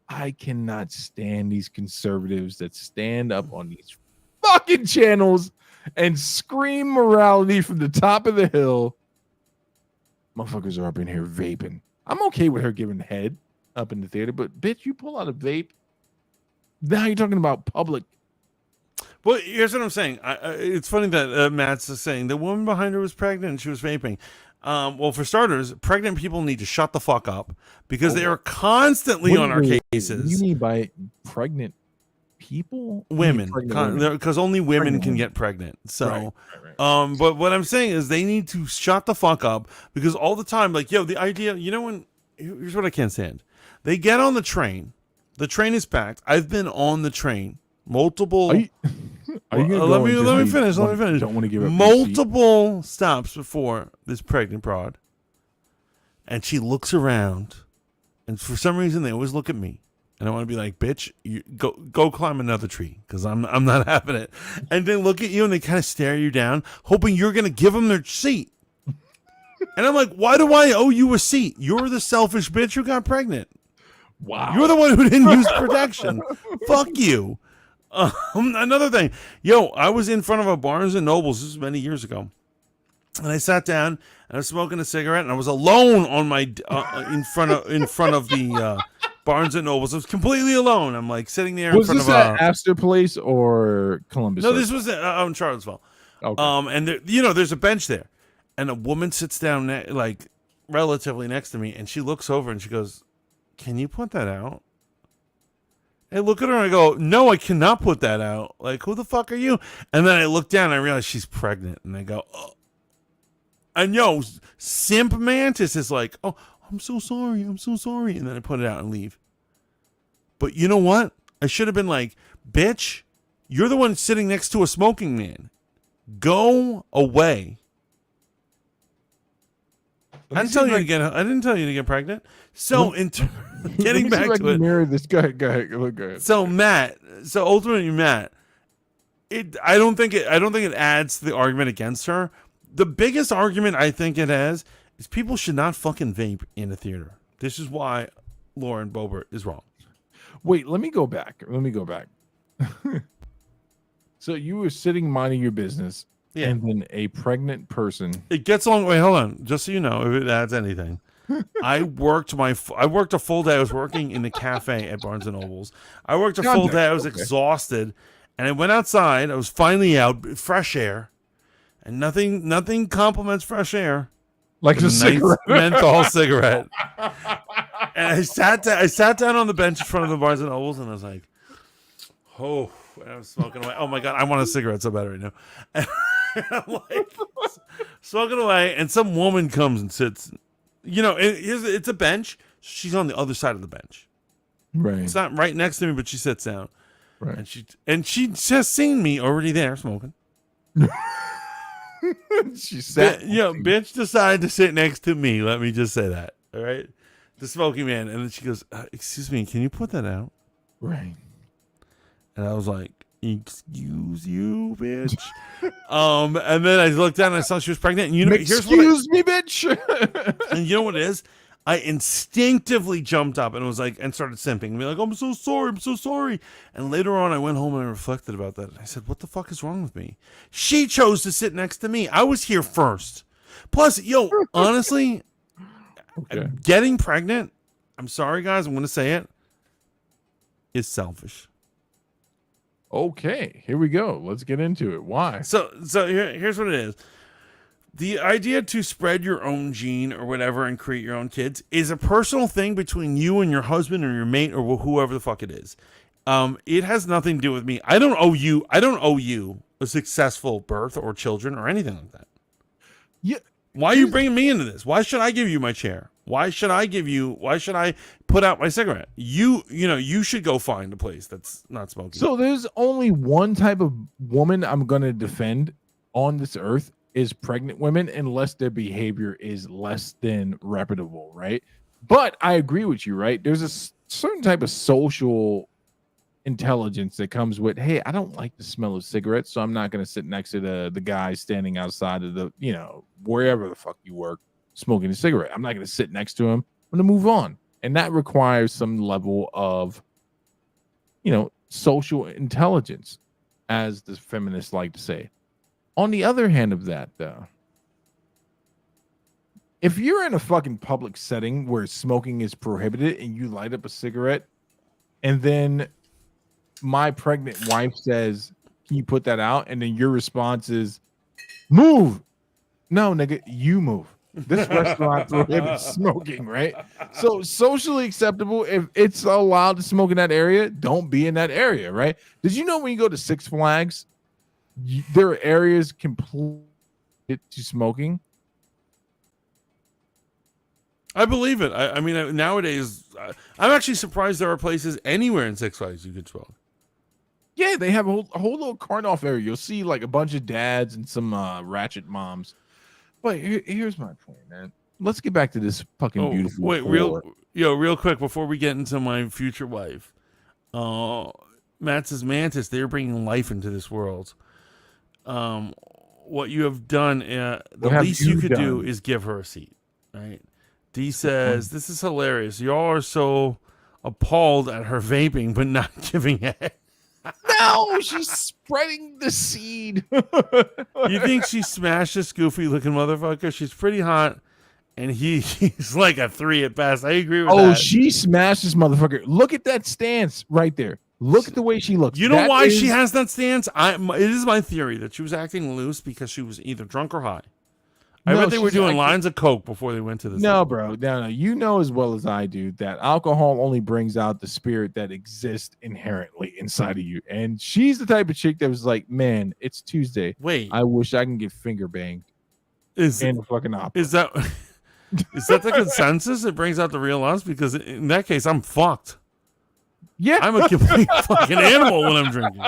I cannot stand these conservatives that stand up on these fucking channels and scream morality from the top of the hill. Motherfuckers are up in here vaping. I'm okay with her giving head up in the theater, but bitch, you pull out a vape. Now you're talking about public. Well, here's what I'm saying. It's funny that Matt's saying the woman behind her was pregnant and she was vaping. Well, for starters, pregnant people need to shut the fuck up because they are constantly on our cases. What do you mean by pregnant people? Women, because only women can get pregnant. So, right. But what I'm saying is they need to shut the fuck up because all the time, like, yo, the idea, here's what I can't stand. They get on the train. The train is packed. I've been on the train multiple. Let me finish. Don't want to give up multiple stops before this pregnant broad, and she looks around, and for some reason they always look at me, and I want to be like, "Bitch, you go climb another tree," because I'm not having it. And they look at you and they kind of stare you down, hoping you're gonna give them their seat. And I'm like, "Why do I owe you a seat? You're the selfish bitch who got pregnant." Wow. You're the one who didn't use protection. Fuck you. Another thing. Yo, I was in front of a Barnes and Nobles. This was many years ago. And I sat down and I was smoking a cigarette and I was alone on my in front of the Barnes and Nobles. I was completely alone. I'm like sitting there in front of at Astor Place or Columbus? No, this was out in Charlottesville. Okay. And there, there's a bench there. And a woman sits down like relatively next to me and she looks over and she goes, "Can you put that out?" I look at her and I go, "No, I cannot put that out. Like, who the fuck are you?" And then I look down and I realize she's pregnant. And I go, "Oh." And yo, Simp Mantis is like, "Oh, I'm so sorry. I'm so sorry." And then I put it out and leave. But you know what? I should have been like, "Bitch, you're the one sitting next to a smoking man. Go away." I didn't tell you to get pregnant. So getting back to it, mirror this guy. Go ahead. So ultimately, Matt, I don't think it adds to the argument against her. The biggest argument I think it has is people should not fucking vape in a theater. This is why Lauren Boebert is wrong. Wait, let me go back. So you were sitting minding your business, Yeah. and then a pregnant person. It gets along. Wait, hold on. Just so you know, if it adds anything, I worked a full day. I was working in the cafe at Barnes and Nobles. I worked a full day. I was exhausted, and I went outside. I was finally out, fresh air, and nothing complements fresh air Like a nice cigarette. menthol cigarette. And I sat down on the bench in front of the Barnes and Nobles, and I was like, oh, and I was smoking away. Oh my god, I want a cigarette so bad right now. And I'm like smoking away, and some woman comes and sits. You know, it's a bench. She's on the other side of the bench. Right. It's not right next to me, but she sits down. Right. And she just seen me already there smoking. She sat. Bitch decided to sit next to me. Let me just say that. All right, the smoking man, and then she goes, "Excuse me, can you put that out?" Right. And I was like, "Excuse you, bitch." And then I looked down and I saw she was pregnant. And Excuse me, bitch. And you know what it is? I instinctively jumped up and was like, and started simping and be like, I'm so sorry. And later on, I went home and I reflected about that. And I said, what the fuck is wrong with me? She chose to sit next to me. I was here first. Plus, honestly, getting pregnant, I'm sorry, guys, I'm going to say it, is selfish. Okay, here we go. Let's get into it. Why? So here's what it is. The idea to spread your own gene or whatever and create your own kids is a personal thing between you and your husband or your mate or whoever the fuck it is. It has nothing to do with me. I don't owe you a successful birth or children or anything like that. Yeah. Why are you bringing me into this? Why should I give you my chair? Why should I put out my cigarette? You should go find a place that's not smoking. So there's only one type of woman I'm going to defend on this earth is pregnant women, unless their behavior is less than reputable, right? But I agree with you, right? There's a certain type of social intelligence that comes with, hey, I don't like the smell of cigarettes, so I'm not going to sit next to the guy standing outside of the, wherever the fuck you work, smoking a cigarette. I'm not going to sit next to him. I'm going to move on. And that requires some level of, social intelligence, as the feminists like to say. On the other hand of that, though, if you're in a fucking public setting where smoking is prohibited and you light up a cigarette, and then my pregnant wife says, can you put that out? And then your response is, move. No, nigga, you move. This restaurant prohibits smoking, right? So socially acceptable, if it's allowed to smoke in that area, don't be in that area, right? Did you know when you go to Six Flags, there are areas completely to smoking? I believe it. I mean, nowadays, I'm actually surprised there are places anywhere in Six Flags you could smoke. Yeah, they have a whole little cart-off area. You'll see like a bunch of dads and some ratchet moms. But here's my point, man. Let's get back to this fucking beautiful. Wait, real quick before we get into my future wife. Matt says, Mantis, they're bringing life into this world. What you have done, the least you could do is give her a seat, right? D says, this is hilarious. Y'all are so appalled at her vaping, but not giving it. No, she's spreading the seed. You think she smashed this goofy looking motherfucker? She's pretty hot, and he's like a 3 at best. I agree with that. Oh, she smashed this motherfucker. Look at that stance right there. Look at the way she looks. You know why she has that stance? It is my theory that she was acting loose because she was either drunk or high. I bet they were doing lines of coke before they went to this. No, bro. No. You know as well as I do that alcohol only brings out the spirit that exists inherently inside of you. And she's the type of chick that was like, man, it's Tuesday. Wait. I wish I can get finger banged. Is the fucking opera. Is that the consensus? It brings out the real us? Because in that case, I'm fucked. Yeah, I'm a complete fucking animal when I'm drinking.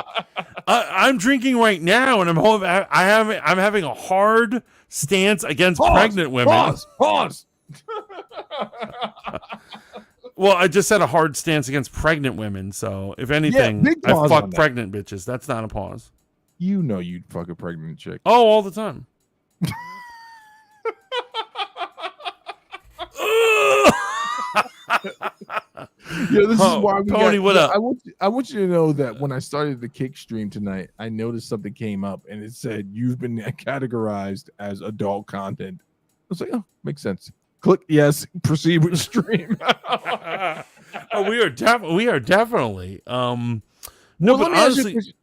I'm drinking right now, and I'm having a hard stance against pregnant women. Pause. Well, I just said a hard stance against pregnant women. So if anything, I fuck pregnant bitches. That's not a pause. You know you'd fuck a pregnant chick. Oh, all the time. Yeah, this is why we Pony, got, what up? I want you to know that when I started the kick stream tonight, I noticed something came up and it said you've been categorized as adult content. I was like, oh, makes sense. Click yes, proceed with stream. We are definitely. No, Well, but let me ask you a honestly, question.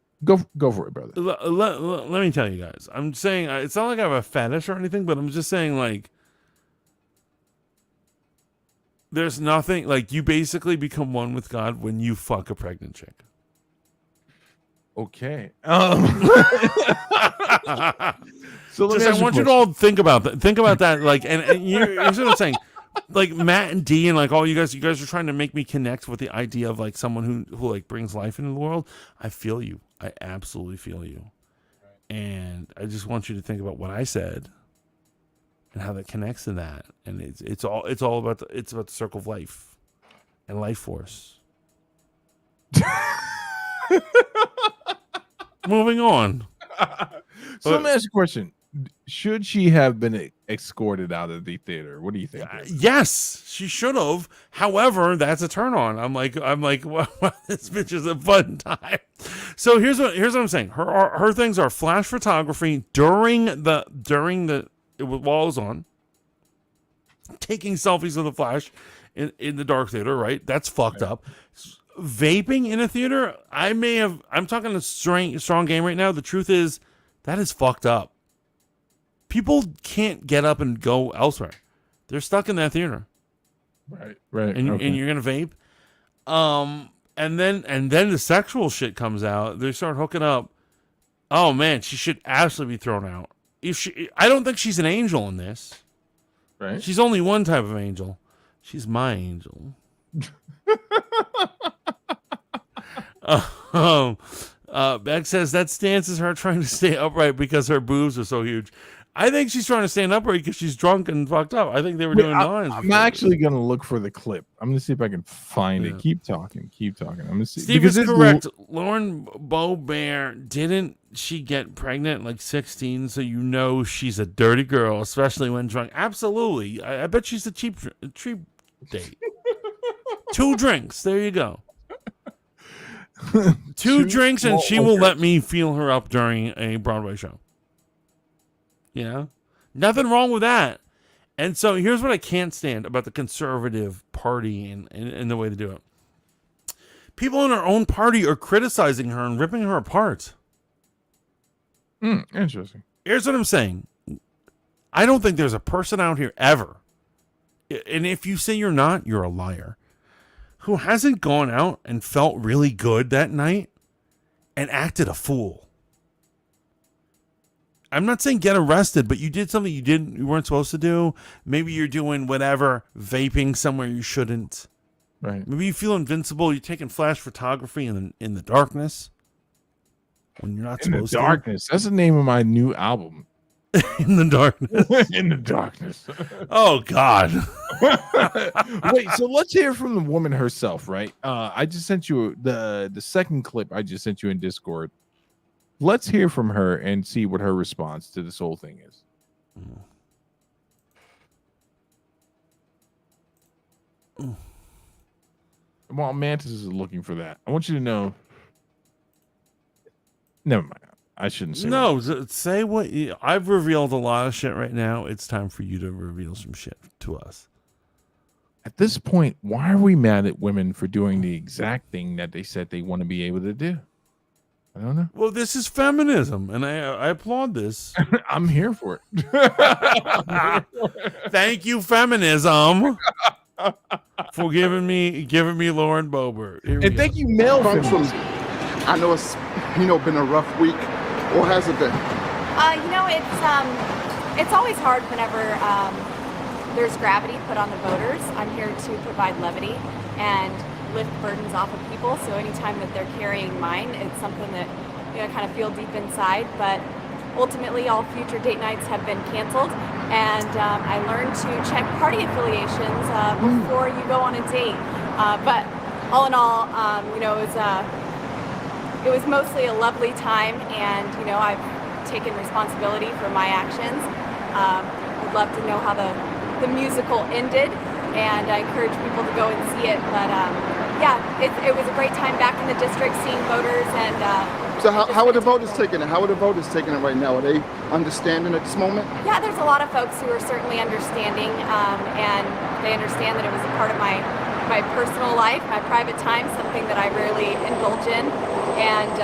Go for it, brother. let me tell you guys. I'm saying it's not like I have a fetish or anything, but I'm just saying like there's nothing like you basically become one with God when you fuck a pregnant chick. Okay. So Just, I want you to all think about that. Think about that. Like, and here's what I'm saying. Like Matt and D and like all you guys are trying to make me connect with the idea of like someone who like brings life into the world. I feel you. I absolutely feel you. And I just want you to think about what I said and how that connects to that. And it's all about the circle of life and life force. Moving on. So let me ask you a question. Should she have been escorted out of the theater? What do you think? Yes, she should have. However, that's a turn on. I'm like, well, this bitch is a fun time. So here's what I'm saying. Her things are flash photography during the while it was on, taking selfies of the flash in the dark theater. Right, that's fucked up. Vaping in a theater. I'm talking a strong game right now. The truth is that is fucked up. People can't get up and go elsewhere. They're stuck in that theater. Right. And you're gonna vape. And then the sexual shit comes out. They start hooking up. Oh man, she should absolutely be thrown out. I don't think she's an angel in this. Right. She's only one type of angel. She's my angel. Beck says that stance is her trying to stay upright because her boobs are so huge. I think she's trying to stand upright because she's drunk and fucked up. I think they were doing lines. I'm actually going to look for the clip. I'm going to see if I can find it. Keep talking. I'm going to see. Steve is correct. Lauren Boebert, didn't she get pregnant at like 16? So you know she's a dirty girl, especially when drunk. Absolutely. I bet she's a cheap date. 2 drinks. There you go. 2 drinks and she will let me feel her up during a Broadway show. You know, nothing wrong with that. And so here's what I can't stand about the conservative party and the way they do it. People in her own party are criticizing her and ripping her apart. Interesting. Here's what I'm saying. I don't think there's a person out here ever, and if you say you're not, you're a liar, who hasn't gone out and felt really good that night and acted a fool. I'm not saying get arrested, but you did something you weren't supposed to do. Maybe you're doing whatever, vaping somewhere you shouldn't. Right. Maybe you feel invincible. You're taking flash photography in the darkness when you're not supposed to. In the darkness. That's the name of my new album. In the darkness. In the darkness. Oh God. Wait, so let's hear from the woman herself, right? I just sent you the second clip I just sent you in Discord. Let's hear from her and see what her response to this whole thing is. While Mantis is looking for that, I want you to know. Never mind. I shouldn't say. No, say what I've revealed a lot of shit right now. It's time for you to reveal some shit to us. At this point, why are we mad at women for doing the exact thing that they said they want to be able to do? I don't know. Well, this is feminism, and I applaud this. I'm here for it. Thank you, feminism, for giving me Lauren Boebert. And thank you, male feminism. I know it's been a rough week. Or has it been? It's always hard whenever there's gravity put on the voters. I'm here to provide levity and lift burdens off of people. So anytime that they're carrying mine, it's something that kind of feel deep inside. But ultimately, all future date nights have been canceled, and I learned to check party affiliations before you go on a date. But all in all, it was mostly a lovely time, and I've taken responsibility for my actions. I'd love to know how the musical ended, and I encourage people to go and see it. But yeah, it was a great time back in the district, seeing voters and. So how are the voters taking it? How are the voters taking it right now? Are they understanding at this moment? Yeah, there's a lot of folks who are certainly understanding, and they understand that it was a part of my personal life, my private time, something that I rarely indulge in, and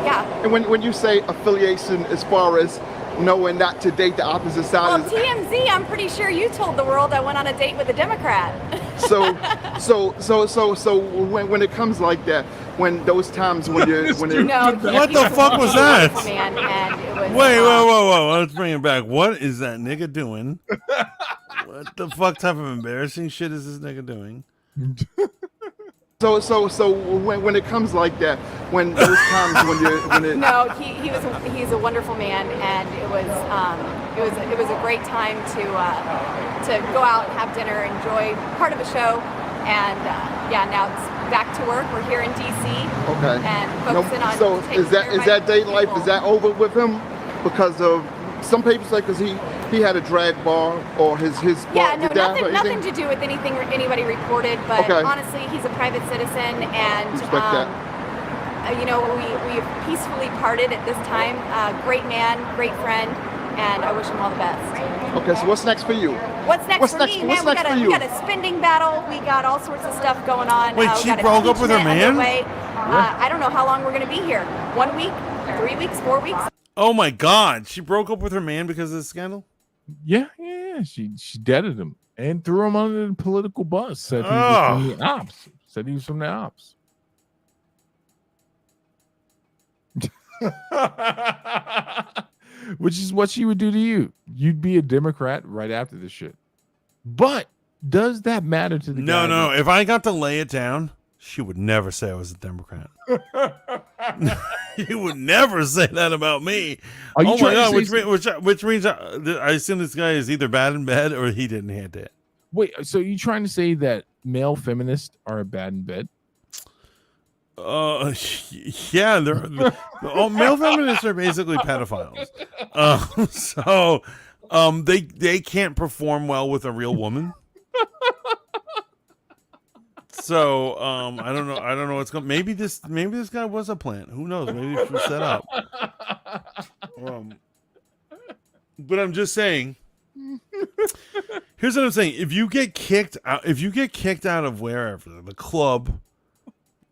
yeah. And when you say affiliation, as far as knowing not to date the opposite side, Well, TMZ, I'm pretty sure you told the world I went on a date with a Democrat. so when it comes like that, when those times when you're No, What the fuck was that? Man, and it was, Wait, whoa. Let's bring it back. What is that nigga doing? What the fuck type of embarrassing shit is this nigga doing? So when it comes like that, when those times when it No, he's a wonderful man, and it was a great time to go out and have dinner, enjoy part of the show, and yeah, now it's back to work. We're here in DC, okay, and focusing on. So taking is that care of my that date life? people. Is that over with him? Because of some people say because he had a drag bar or his Yeah, bar, no, did that have nothing anything? to do with anything anybody reported. But Okay. honestly, he's a private citizen, and Respect that. you know, we have peacefully parted at this time. Great man, great friend, and I wish him all the best. Okay, so what's next for you? What's next What's for next- me? what's Man, next for we you? got a spending battle. We got all sorts of stuff going on. Wait, we she got broke up with her impeachment man? underway. I don't know how long we're going to be here. 1 week, 3 weeks, 4 weeks. Oh my god, she broke up with her man because of this scandal? Yeah. She deaded him and threw him under the political bus. Said he was Oh. from the ops. Said he was from the ops. Which is what she would do to you. You'd be a Democrat right after this shit. But does that matter to the guy? No. If I got to lay it down, she would never say I was a Democrat. You would never say that about me. Are you Oh my trying to god, say which means I assume this guy is either bad in bed or he didn't hit it. Wait, so you trying to say that male feminists are bad in bed? Yeah, all male feminists are basically pedophiles. They can't perform well with a real woman. So I don't know what's going. Maybe this guy was a plant. Who knows? Maybe it was set up. But I'm just saying. Here's what I'm saying: if you get kicked out of wherever, the club,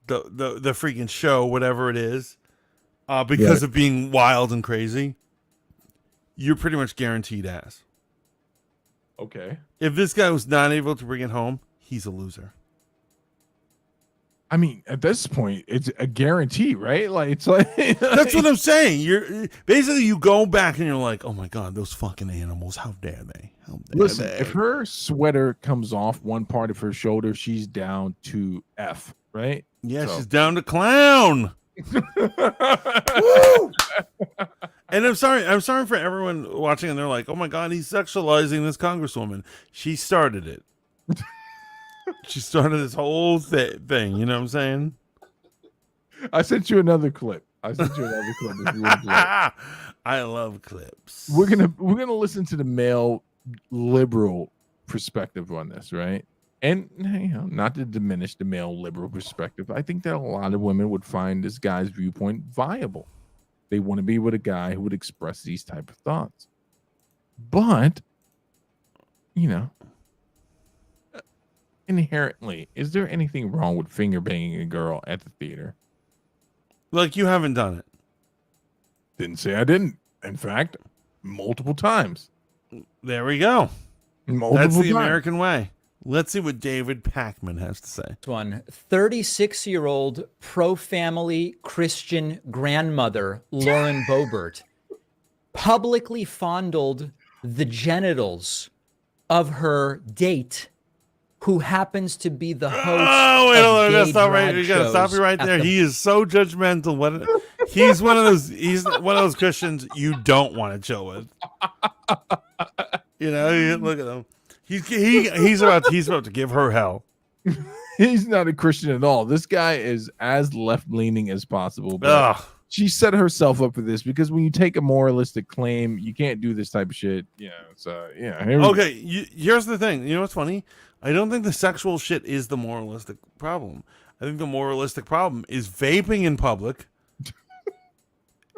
the freaking show, whatever it is, because of being wild and crazy, you're pretty much guaranteed ass. Okay. If this guy was not able to bring it home, he's a loser. I mean, at this point, it's a guarantee, right? Like it's like That's what I'm saying. You're basically you go back and you're like, oh my god, those fucking animals! How dare they? How dare Listen, they? if her sweater comes off one part of her shoulder, she's down to F, right? Yeah, So- she's down to clown. Woo! And I'm sorry for everyone watching, and they're like, "Oh my god, he's sexualizing this congresswoman." She started it. She started this whole thing. You know what I'm saying? I sent you another clip. If you want to play it. I love clips. We're gonna listen to the male liberal perspective on this, right? And you know, not to diminish the male liberal perspective, I think that a lot of women would find this guy's viewpoint viable. They want to be with a guy who would express these type of thoughts. But, you know, inherently, is there anything wrong with finger banging a girl at the theater? Like you haven't done it. Didn't say I didn't. In fact, multiple times. There we go. Multiple That's the times. American way. Let's see what David Packman has to say. One 36-year-old pro-family Christian grandmother, Lauren Boebert, publicly fondled the genitals of her date, who happens to be the host Oh, wait, of hold on, gay stop right. drag You gotta stop you shows right at there. the- He is so judgmental. He's one of those Christians you don't want to chill with. You know, look at him. He's about to give her hell. He's not a Christian at all. This guy is as left-leaning as possible. But Ugh. she set herself up for this because when you take a moralistic claim, you can't do this type of shit. You know, so yeah. Okay, here's the thing. You know what's funny? I don't think the sexual shit is the moralistic problem. I think the moralistic problem is vaping in public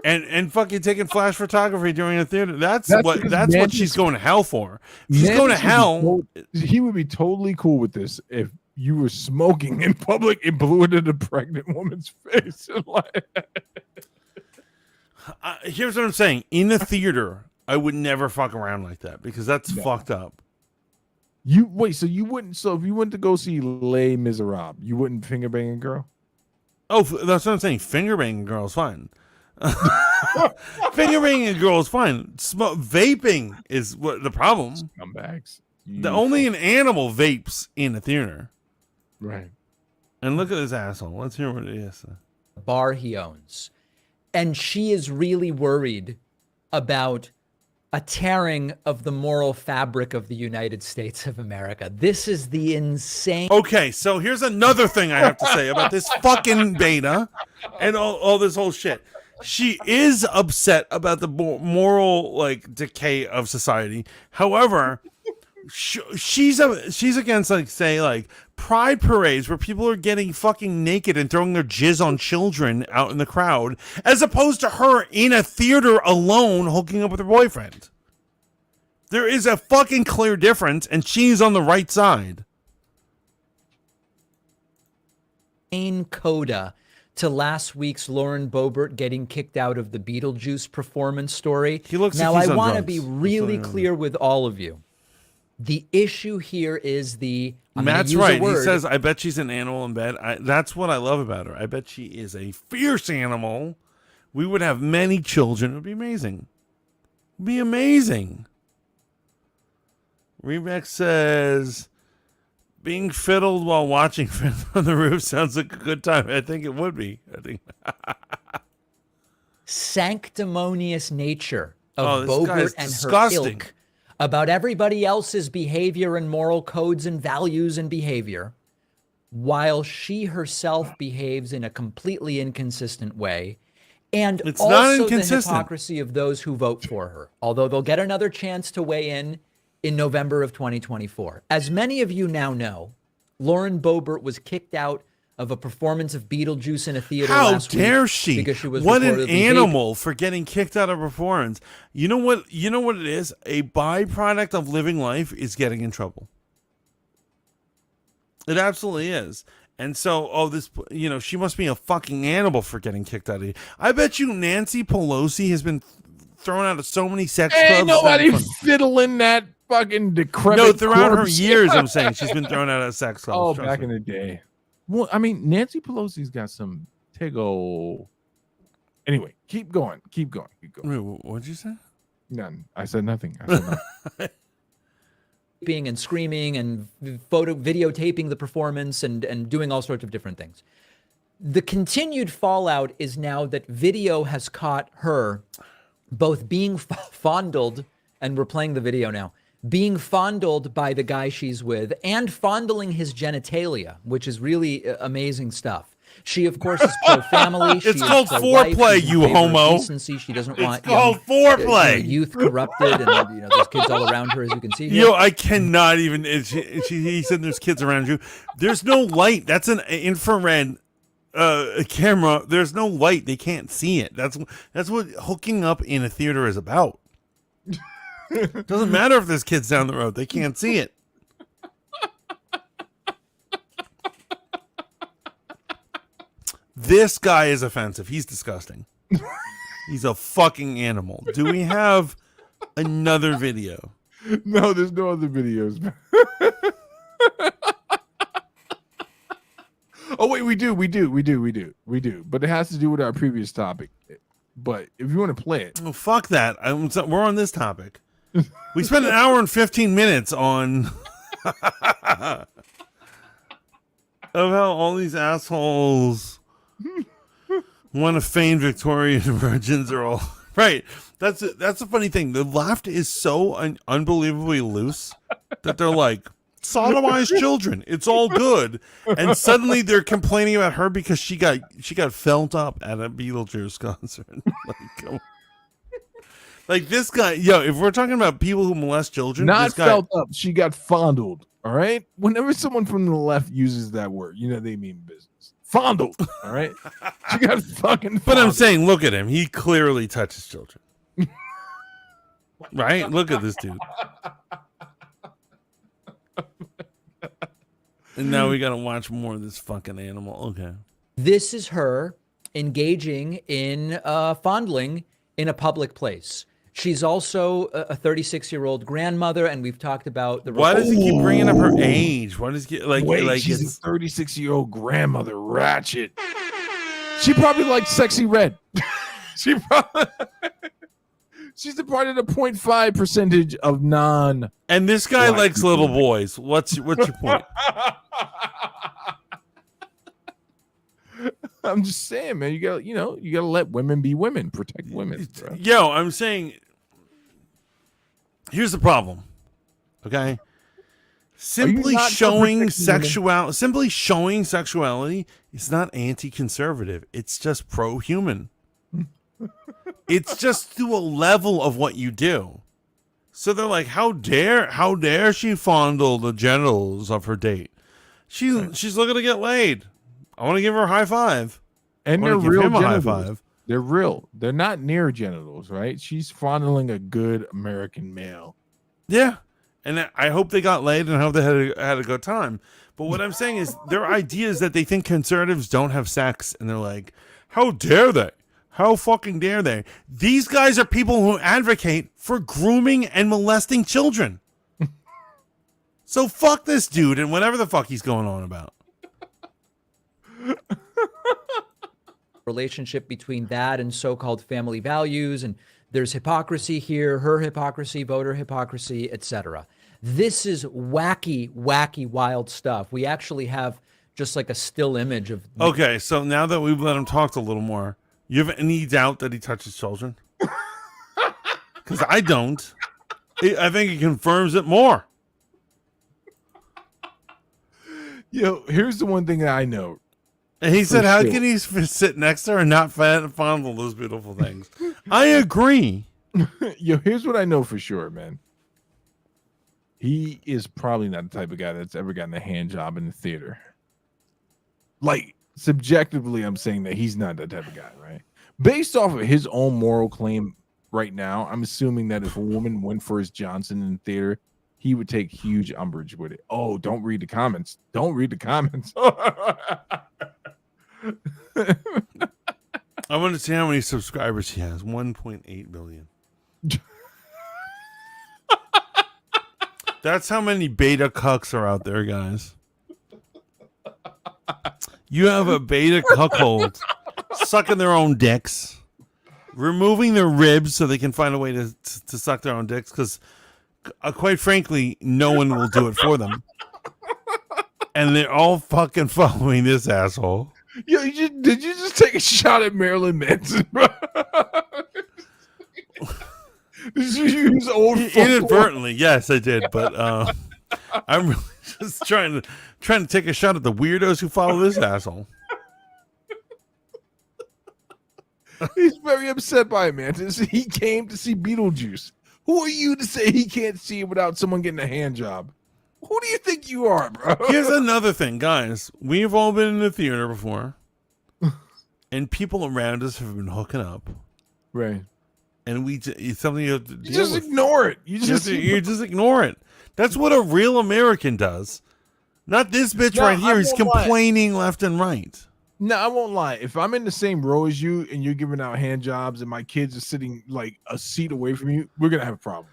and fucking taking flash photography during a theater. That's what she's going to hell for. She's going to hell. He would be totally cool with this if you were smoking in public and blew it in a pregnant woman's face. Here's what I'm saying. In a theater, I would never fuck around like that because that's fucked up. You wait, so you wouldn't? So if you went to go see Les Miserables, you wouldn't finger bang a girl? Oh, that's what I'm saying. Finger banging a girl is fine. Finger banging a girl is fine. Vaping is what the problem. Scumbags. Only an animal vapes in a theater. Right. And look at this asshole. Let's hear what it is. Bar he owns. And she is really worried about a tearing of the moral fabric of the United States of America. This is the insane. Okay, so here's another thing I have to say about this fucking beta and all this whole shit. She is upset about the moral like decay of society. However, she's against like say like pride parades where people are getting fucking naked and throwing their jizz on children out in the crowd, as opposed to her in a theater alone hooking up with her boyfriend. There is a fucking clear difference, and she's on the right side. Main coda to last week's Lauren Boebert getting kicked out of the Beetlejuice performance story. He looks now, like he's I on want to drugs. be really clear with all of you. The issue here is Matt's right. He says, I bet she's an animal in bed. That's what I love about her. I bet she is a fierce animal. We would have many children. It would be amazing. It would be amazing. Rebeck says, being fiddled while watching Fiddler on the Roof sounds like a good time. I think it would be. I think. Sanctimonious nature of this guy is Boebert and disgusting. her ilk about everybody else's behavior and moral codes and values and behavior, while she herself behaves in a completely inconsistent way. And it's also not the inconsistent. hypocrisy of those who vote for her, although they'll get another chance to weigh in November of 2024. As many of you now know, Lauren Boebert was kicked out of a performance of Beetlejuice in a theater last week. How dare she? Because she was what an reportedly animal for getting kicked out of a performance. You know what it is? A byproduct of living life is getting in trouble. It absolutely is. And so, she must be a fucking animal for getting kicked out of here. I bet you Nancy Pelosi has been thrown out of so many sex clubs. Ain't nobody fiddling that fucking decrepit. No, throughout corpse. her years, I'm saying she's been thrown out of sex clubs. Oh, trust back me. in the day. Well, I mean, Nancy Pelosi's got some tiggle. Anyway, keep going. Wait, what'd you say? None. I said nothing. Being and screaming and videotaping the performance and doing all sorts of different things. The continued fallout is now that video has caught her both being fondled, and we're playing the video now, being fondled by the guy she's with and fondling his genitalia, which is really amazing stuff. She, of course, is pro-family. It's called foreplay, you homo. Decency. She doesn't want foreplay. Youth corrupted, and there's kids all around her, as you can see here. Yo, I cannot even. He said there's kids around you. There's no light. That's an infrared camera. There's no light. They can't see it. That's what hooking up in a theater is about. Doesn't matter if there's kids down the road. They can't see it. This guy is offensive. He's disgusting. He's a fucking animal. Do we have another video? No, there's no other videos. Oh wait, we do. But it has to do with our previous topic. But if you want to play it, oh fuck that. We're on this topic. We spent an hour and 15 minutes on of how all these assholes want to feign Victorian virgins are all right. That's a funny thing. The left is so unbelievably loose that they're like, sodomize children. It's all good. And suddenly they're complaining about her because she got felt up at a Beetlejuice concert. Like, come on. Like this guy, if we're talking about people who molest children, not this guy, felt up. She got fondled. All right. Whenever someone from the left uses that word, you know they mean business. Fondled. All right. She got fucking. But I'm fondled. saying, look at him. He clearly touches children. Right? Look at this dude. And now we got to watch more of this fucking animal. Okay. This is her engaging in fondling in a public place. She's also a 36-year-old grandmother, and we've talked about the. Why does he keep bringing up her age? Why does he like? Wait, like she's it's a 36-year-old grandmother. Ratchet. She probably likes Sexyy Red. She's a part of the 0.5 percentage of non. and this guy Black likes people. little boys. What's your point? I'm just saying, man. You gotta let women be women. Protect women. Bro. Yo, I'm saying. Here's the problem. Okay. Simply not for showing protecting women? simply showing sexuality is not anti-conservative. It's just pro-human. It's just to a level of what you do. So they're like, how dare she fondle the genitals of her date? She's looking to get laid. I want to give her a high five. And I they're wanna give real him a high genitals. five. They're real. They're not near genitals, right? She's fondling a good American male. Yeah. And I hope they got laid and I hope they had a good time. But what I'm saying is their idea is that they think conservatives don't have sex. And they're like, how dare they? How fucking dare they? These guys are people who advocate for grooming and molesting children. So fuck this dude and whatever the fuck he's going on about. Relationship between that and so-called family values, and there's hypocrisy here, her hypocrisy, voter hypocrisy, etc. This is wacky, wild stuff. We actually have just like a still image of. Okay, so now that we've let him talk a little more, you have any doubt that he touches children? Because I don't. I think it confirms it more. Yo, here's the one thing that I know. And he said, how sure. can he sit next to her and not fondle those beautiful things? I agree. Yo, here's what I know for sure, man. He is probably not the type of guy that's ever gotten a hand job in the theater. Like, subjectively, I'm saying that he's not that type of guy, right? Based off of his own moral claim right now, I'm assuming that if a woman went for his Johnson in the theater, he would take huge umbrage with it. Oh, don't read the comments. Don't read the comments. I want to see how many subscribers he has. 1.8 billion. That's how many beta cucks are out there, guys. You have a beta cuckold sucking their own dicks, removing their ribs so they can find a way to suck their own dicks, because quite frankly, no one will do it for them. And they're all fucking following this asshole. Yo, did you just take a shot at Marilyn Manson, bro? Did you use old Inadvertently, yes, I did, but I'm really just trying to take a shot at the weirdos who follow this asshole. He's very upset by it, man. He came to see Beetlejuice. Who are you to say he can't see it without someone getting a hand job? Who do you think you are, bro? Here's another thing, guys. We've all been in the theater before, and people around us have been hooking up, Right. and it's something you have to deal Just with. ignore it. You You just ignore it. That's what a real American does. Not this bitch No, right here. I He's won't lie. complaining left and right. No, I won't lie. If I'm in the same row as you and you're giving out hand jobs and my kids are sitting like a seat away from you, we're gonna have problems.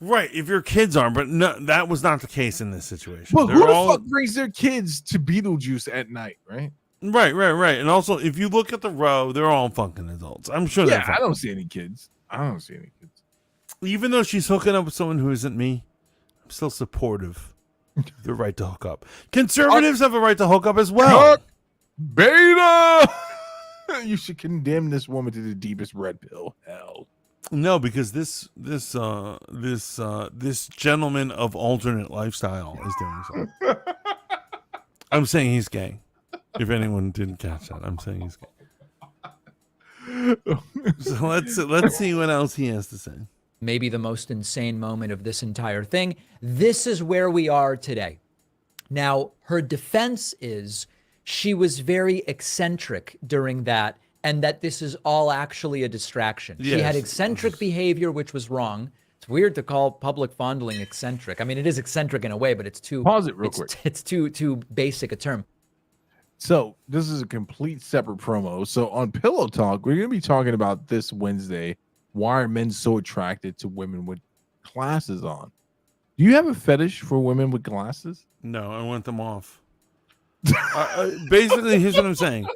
Right, if your kids are, but no, that was not the case in this situation. But They're who the all- fuck brings their kids to Beetlejuice at night, right? Right. And also, if you look at the row, they're all fucking adults. I'm sure they're Yeah, I fucking. don't see any kids. I don't see any kids. Even though she's hooking up with someone who isn't me, I'm still supportive of the right to hook up. Conservatives have a right to hook up as well. Beta! You should condemn this woman to the deepest red pill hell. No, because this gentleman of alternate lifestyle is doing so. I'm saying he's gay. If anyone didn't catch that, I'm saying he's gay. So let's see what else he has to say. Maybe the most insane moment of this entire thing. This is where we are today. Now, her defense is she was very eccentric during that, and that this is all actually a distraction. She had Yes. eccentric behavior, which was wrong. It's weird to call public fondling eccentric. I mean, it is eccentric in a way, but it's too Pause it real quick. It's too basic a term. So this is a complete separate promo. So on Pillow Talk, we're going to be talking about this Wednesday. Why are men so attracted to women with glasses on? Do you have a fetish for women with glasses? No, I want them off. Basically, here's what I'm saying.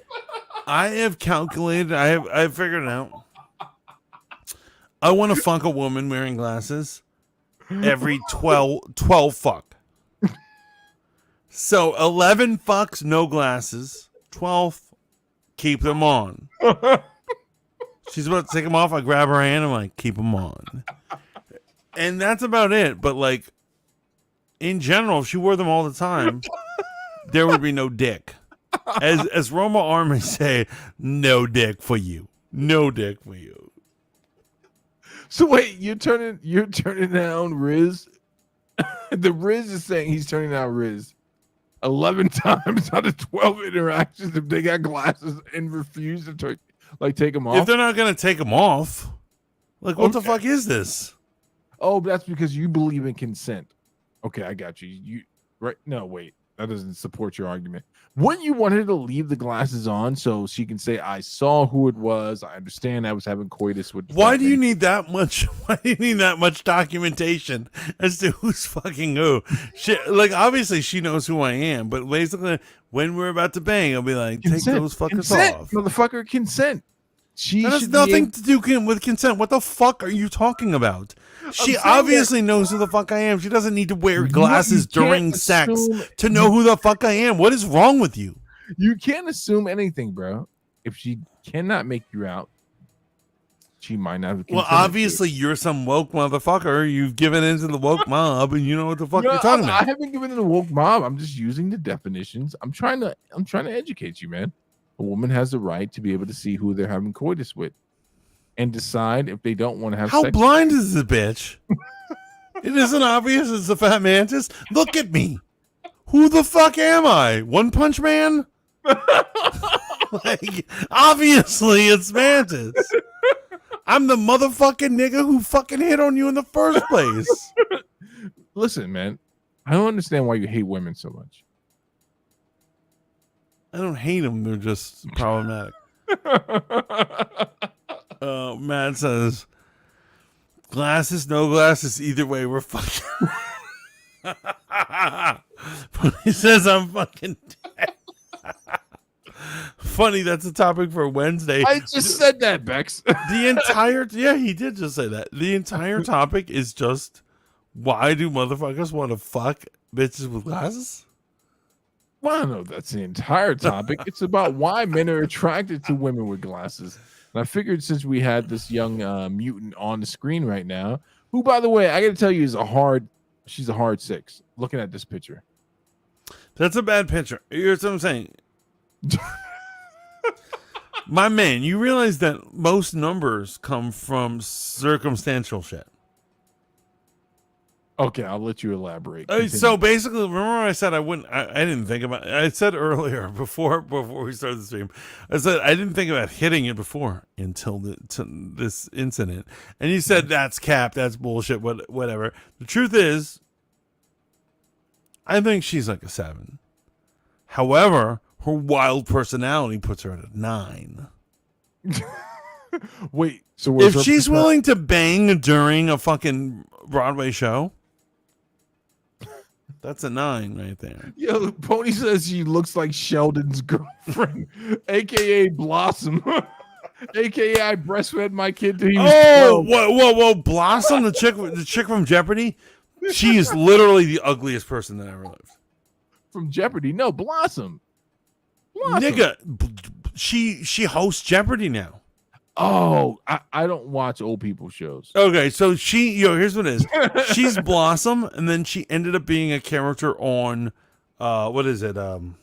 I have calculated. I've figured it out. I want to fuck a woman wearing glasses every 12 fuck. So 11 fucks, no glasses. 12, keep them on. She's about to take them off. I grab her hand. I'm like, keep them on. And that's about it. But like, in general, if she wore them all the time, there would be no dick. As Roma Army say, no dick for you. No dick for you. So wait, you're turning down Riz? The Riz is saying he's turning down Riz 11 times out of 12 interactions if they got glasses and refuse to take them off. If they're not gonna take them off, like what the fuck is this? Oh, that's because you believe in consent. Okay, I got you. You right? No, wait, that doesn't support your argument. Wouldn't you want her to leave the glasses on so she can say, "I saw who it was. I understand I was having coitus with." Why do you need that much? Why do you need that much documentation as to who's fucking who? Like obviously she knows who I am, but basically when we're about to bang, I'll be like, consent. take those fuckers consent, off. motherfucker. Consent. That has nothing to do with consent. What the fuck are you talking about? She obviously knows who the fuck I am. She doesn't need to wear glasses during sex to know who the fuck I am. What is wrong with you? You can't assume anything, bro. If she cannot make you out, she might not have. Well, obviously you're some woke motherfucker. You've given into the woke mob, and you know what the fuck you're talking about. I haven't given in the woke mob. I'm just using the definitions. I'm trying to educate you, man. A woman has the right to be able to see who they're having coitus with and decide if they don't want to have How sex. blind is the bitch? It isn't obvious it's the fat mantis. Look at me. Who the fuck am I? One Punch Man? Like, obviously it's Mantis. I'm the motherfucking nigga who fucking hit on you in the first place. Listen, man, I don't understand why you hate women so much. I don't hate them. They're just problematic. Matt says, glasses, no glasses. Either way, we're fucking. But he says I'm fucking dead. Funny, that's the topic for Wednesday. I just said that, Bex. Yeah, he did just say that. The entire topic is just, why do motherfuckers want to fuck bitches with glasses? Well, I don't know if that's the entire topic. It's about why men are attracted to women with glasses. And I figured since we had this young mutant on the screen right now, who, by the way, I got to tell you, she's a hard 6. Looking at this picture. That's a bad picture. Here's what I'm saying. My man, you realize that most numbers come from circumstantial shit. Okay, I'll let you elaborate. So basically, remember I said I didn't think about it. I said earlier before we started the stream, I said I didn't think about hitting it before until this incident. And you said that's cap, that's bullshit, whatever. The truth is, I think she's like a 7. However, her wild personality puts her at a 9. Wait, so if she's willing to bang during a fucking Broadway show, that's a 9 right there. Yo, Pony says she looks like Sheldon's girlfriend, aka Blossom, aka I breastfed my kid till he was 12. Whoa, Blossom, the chick from Jeopardy. She is literally the ugliest person that ever lived. From Jeopardy? No, Blossom. Nigga, she hosts Jeopardy now. Oh, I don't watch old people shows. Okay, so here's what it is. She's Blossom, and then she ended up being a character on, what is it? What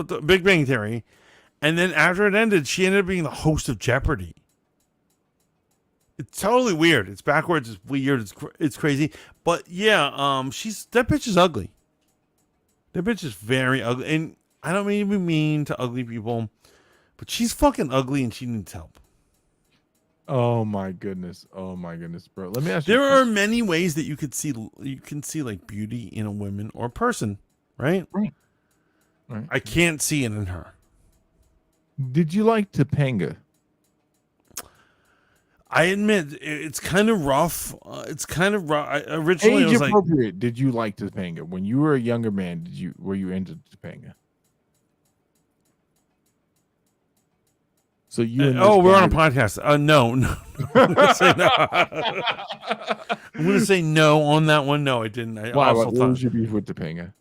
the Big Bang Theory, and then after it ended, she ended up being the host of Jeopardy. It's totally weird. It's backwards. It's weird. It's crazy. But yeah, that bitch is ugly. That bitch is very ugly, and I don't even mean to ugly people, but she's fucking ugly, and she needs help. Oh my goodness, bro. Let me ask you. There are many ways that you can see like beauty in a woman or a person, right? Right. I can't see it in her. Did you like Topanga? I admit it's kind of rough. It's kind of rough. Originally, I Age was like, appropriate. Did you like Topanga when you were a younger man? Were you into Topanga? So you? we're on a podcast. No. I'm gonna say no. I'm gonna say no on that one. No, I didn't. Why? What was your beef with Topanga?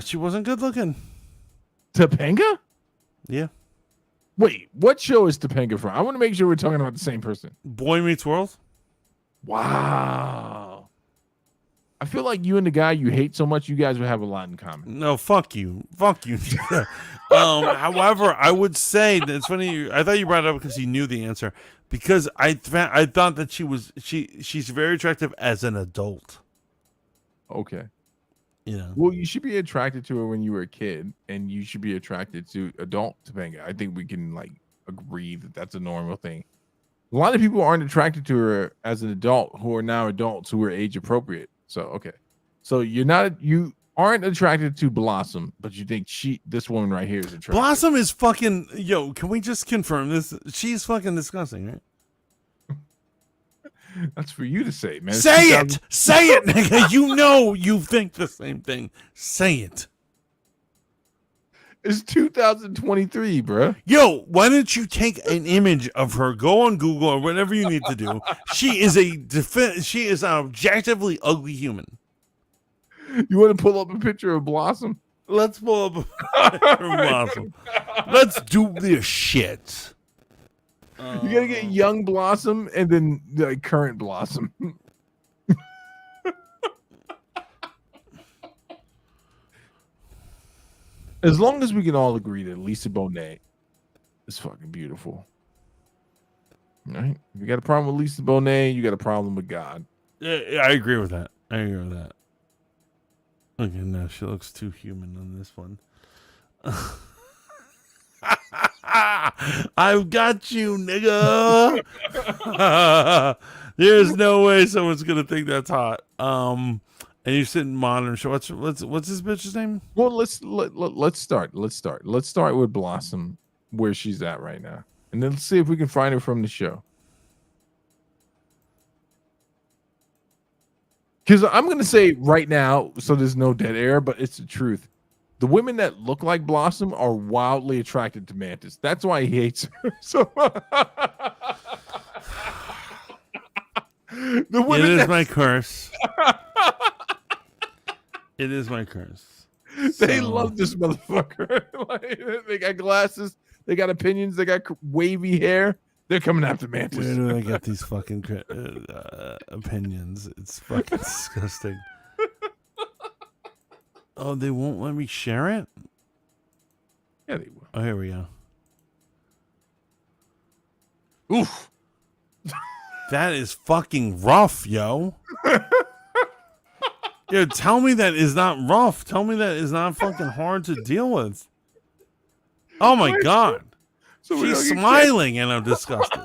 She wasn't good looking. Topanga? Yeah. Wait, what show is Topanga from? I want to make sure we're talking about the same person. Boy Meets World. Wow. I feel like you and the guy you hate so much, you guys would have a lot in common. No, fuck you. However, I would say that it's funny. I thought you brought it up because you knew the answer. Because I thought that she's very attractive as an adult. Okay. Yeah. Well, you should be attracted to her when you were a kid, and you should be attracted to adult Topanga. I think we can like agree that that's a normal thing. A lot of people aren't attracted to her as an adult who are now adults who are age appropriate. So okay, so you aren't attracted to Blossom, but you think this woman right here is attractive. Blossom is fucking Can we just confirm this? She's fucking disgusting, right? That's for you to say, man. Say it, nigga. You think the same thing. Say it. It's 2023, bro. Yo, why don't you take an image of her? Go on Google or whatever you need to do. She is an objectively ugly human. You want to pull up a picture of Blossom? Let's pull up a picture of Blossom. Let's do this shit. You gotta get young Blossom and then like current Blossom. As long as we can all agree that Lisa Bonet is fucking beautiful. All right? If you got a problem with Lisa Bonet, you got a problem with God. Yeah, I agree with that. Okay, no, she looks too human on this one. I've got you, nigga. There's no way someone's gonna think that's hot. And you're sitting modern show. What's this bitch's name? Well, let's start. Let's start with Blossom, where she's at right now, and then let's see if we can find her from the show. Because I'm gonna say right now, so there's no dead air, but it's the truth. The women that look like Blossom are wildly attracted to Mantis. That's why he hates her. So it is my curse. It is my curse. They love this motherfucker. Like, they got glasses. They got opinions. They got wavy hair. They're coming after Mantis. Where do I get these fucking opinions? It's fucking disgusting. Oh, they won't let me share it? Yeah, they will. Oh, here we go. Oof. That is fucking rough, yo. Yo, tell me that is not rough. Tell me that is not fucking hard to deal with. Oh my God. So she's smiling and I'm disgusted.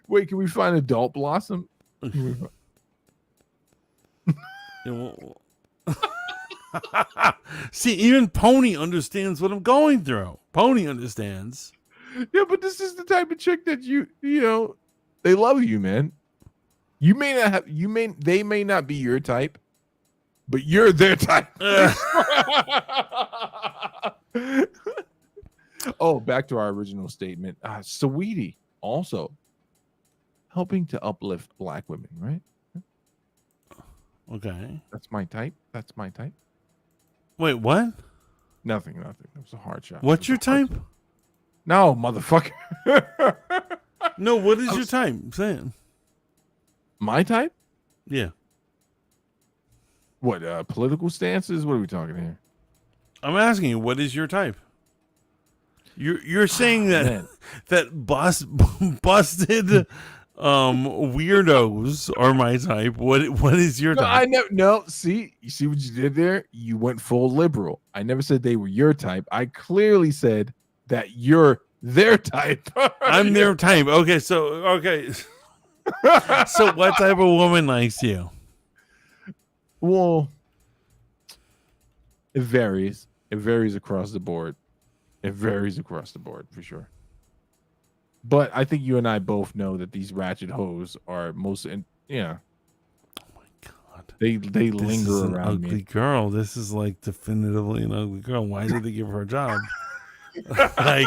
Wait, can we find adult Blossom? See, even Pony understands what I'm going through. Pony understands. Yeah, but this is the type of chick that you know, they love you, man. You may not have, they may not be your type, but you're their type. Oh, back to our original statement. Saweetie also helping to uplift Black women, right? Okay. That's my type. That's my type. Wait, what? Nothing. It was a hard shot. What's your type? No, motherfucker. No, what is your type? I'm saying. My type? Yeah. What, political stances? What are we talking here? I'm asking you, what is your type? You're saying that that busted Weirdos are my type. What is your No, type? I never. No, see, you see what you did there? You went full liberal. I never said they were your type. I clearly said that you're their type. I'm their type. Okay, so so what type of woman likes you? Well, it varies. It varies across the board. It varies across the board for sure. But I think you and I both know that these ratchet hoes are yeah. Oh my god. They This linger is an around ugly me. girl. This is like definitively an ugly girl. Why did they give her a job? Like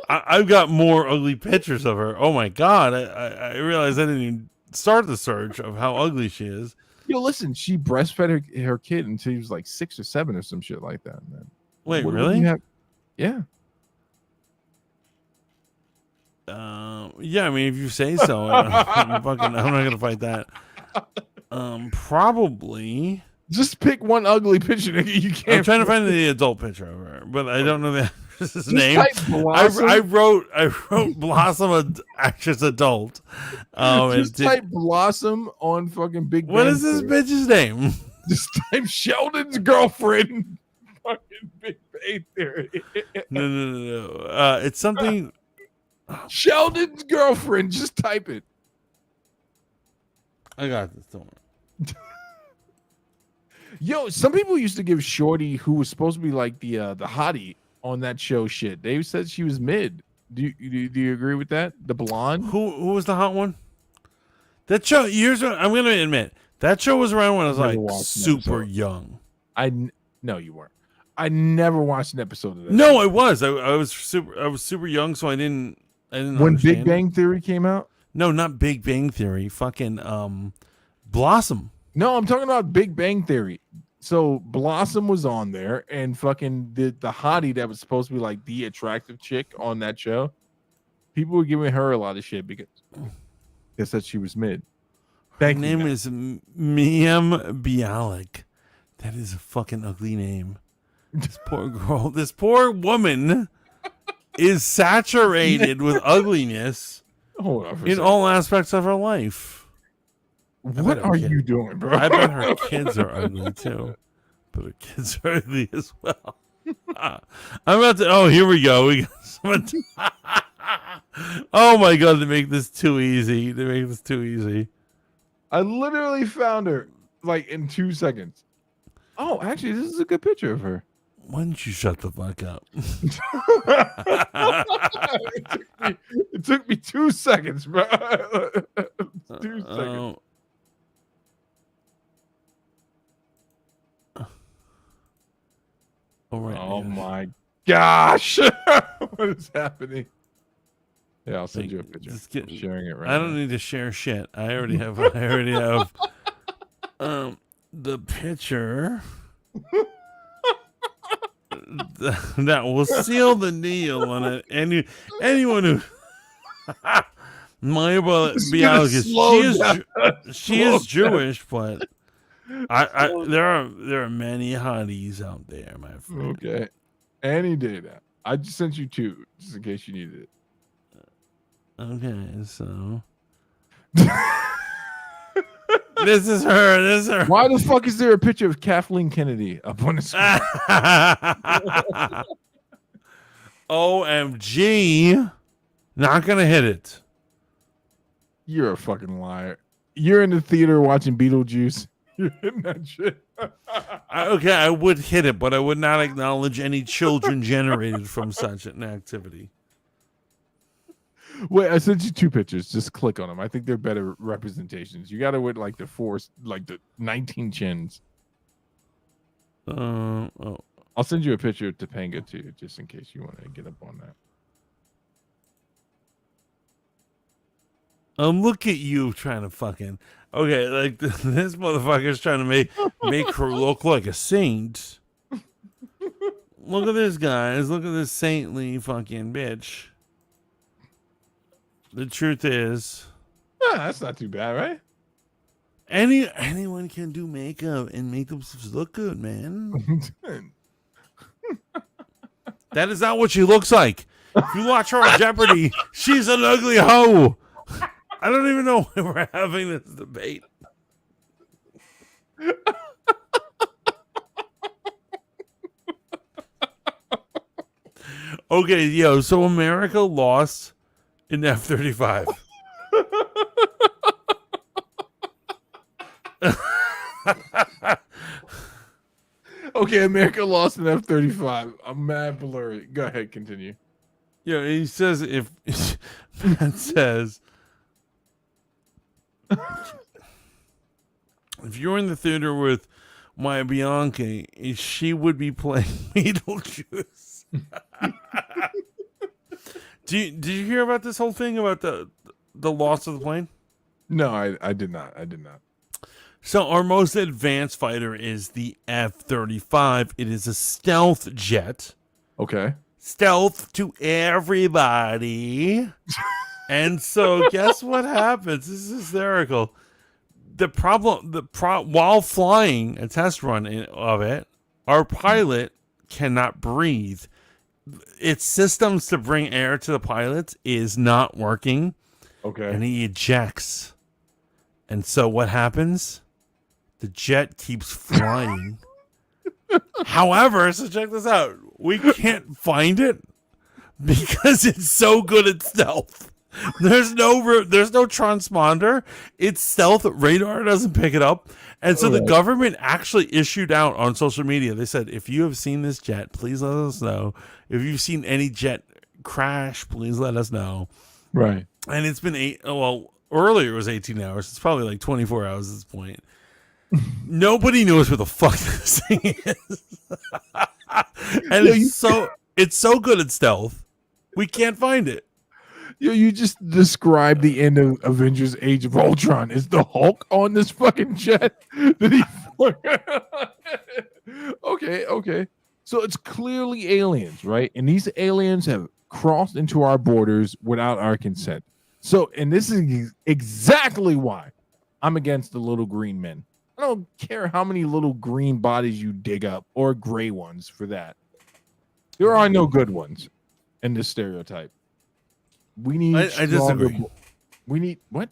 I've got more ugly pictures of her. Oh my god. I realized I didn't even start the search of how ugly she is. Yo, listen, she breastfed her kid until he was like 6 or 7 or some shit like that, man. Wait, What do really? you have? Yeah. Yeah, I mean, if you say so, I'm not gonna fight that. Probably. Just pick one ugly picture. Nigga. You can't. I'm trying to find the adult picture of her, but I don't know the actress's Just name. type Blossom. I wrote Blossom actress adult. Just type Blossom on fucking Big Bang. What is this Theory. bitch's name? Just type Sheldon's girlfriend. Fucking Big Bang Theory. No. It's something. Sheldon's girlfriend. Just type it. I got this. Don't worry. Yo, some people used to give Shorty, who was supposed to be like the hottie on that show, shit. They said she was mid. Do you agree with that? The blonde. Who was the hot one? That show. Years. I'm gonna admit that show was around when I was Never like watched an super episode. young. No, you weren't. I never watched an episode of that. No, show. I was. I was super young, so I didn't. When understand Big Bang Theory came out. No, not Big Bang Theory. Fucking Blossom. No, I'm talking about Big Bang Theory. So Blossom was on there, and fucking the hottie that was supposed to be like the attractive chick on that show. People were giving her a lot of shit because they said she was mid. Her name is Miam Bialik. That is a fucking ugly name. This poor girl. This poor woman is saturated with ugliness Hold on for a in second. all aspects of her life. What are you doing, bro? I bet her kids are ugly too. But her kids are ugly as well. I'm about to. Oh, here we go. We got someone. Oh my god! They make this too easy. I literally found her like in 2 seconds. Oh, actually, this is a good picture of her. Why don't you shut the fuck up? It took me 2 seconds, bro. 2 seconds. Oh my gosh. What is happening? Yeah, I'll send you a picture. I'm sharing it right I don't need to share shit. I already have the picture that will seal the deal on it. Anyone who Maya Bialik, she is Jewish, but there are many hotties out there, my friend. Okay. Any data. I just sent you 2 just in case you needed it. Okay, so this is her. Why the fuck is there a picture of Kathleen Kennedy up on the screen? OMG. Not gonna hit it. You're a fucking liar. You're in the theater watching Beetlejuice. You're hitting that shit. Okay, I would hit it, but I would not acknowledge any children generated from such an activity. Wait, I sent you 2 pictures. Just click on them. I think they're better representations. You got to with like the 19 chins. Oh. I'll send you a picture of Topanga too, just in case you want to get up on that. Look at you trying to fucking. Okay, like this motherfucker's trying to make her look like a saint. Look at this, guys. Look at this saintly fucking bitch. The truth is, That's not too bad, right? anyone can do makeup and make themselves look good, man. That is not what she looks like. If you watch her on Jeopardy, she's an ugly hoe. I don't even know why we're having this debate. Okay, yo, so America lost in F-35. Okay, America lost an F-35. I'm mad blurry. Go ahead, continue. Yeah, he says if Matt says if you're in the theater with Maya Bianchi, she would be playing Beetlejuice. Did you hear about this whole thing about the loss of the plane? No, I did not. I did not. So our most advanced fighter is the F-35. It is a stealth jet. Okay. Stealth to everybody. And so guess what happens? This is hysterical. While flying a test run of it, our pilot cannot breathe. Its systems to bring air to the pilots is not working. Okay. And he ejects. And so what happens? The jet keeps flying. However, so check this out. We can't find it because it's so good at stealth. There's no transponder. Its stealth radar doesn't pick it up. And so the government actually issued out on social media. They said, if you have seen this jet, please let us know. If you've seen any jet crash, please let us know. Right. And it's been earlier it was 18 hours. It's probably like 24 hours at this point. Nobody knows where the fuck this thing is. And it's so good at stealth. We can't find it. You just described the end of Avengers Age of Ultron. Is the Hulk on this fucking jet? Did he Okay. So it's clearly aliens, right? And these aliens have crossed into our borders without our consent. So, and this is exactly why I'm against the little green men. I don't care how many little green bodies you dig up, or gray ones for that. There are no good ones in this stereotype. We need. I disagree. We need what?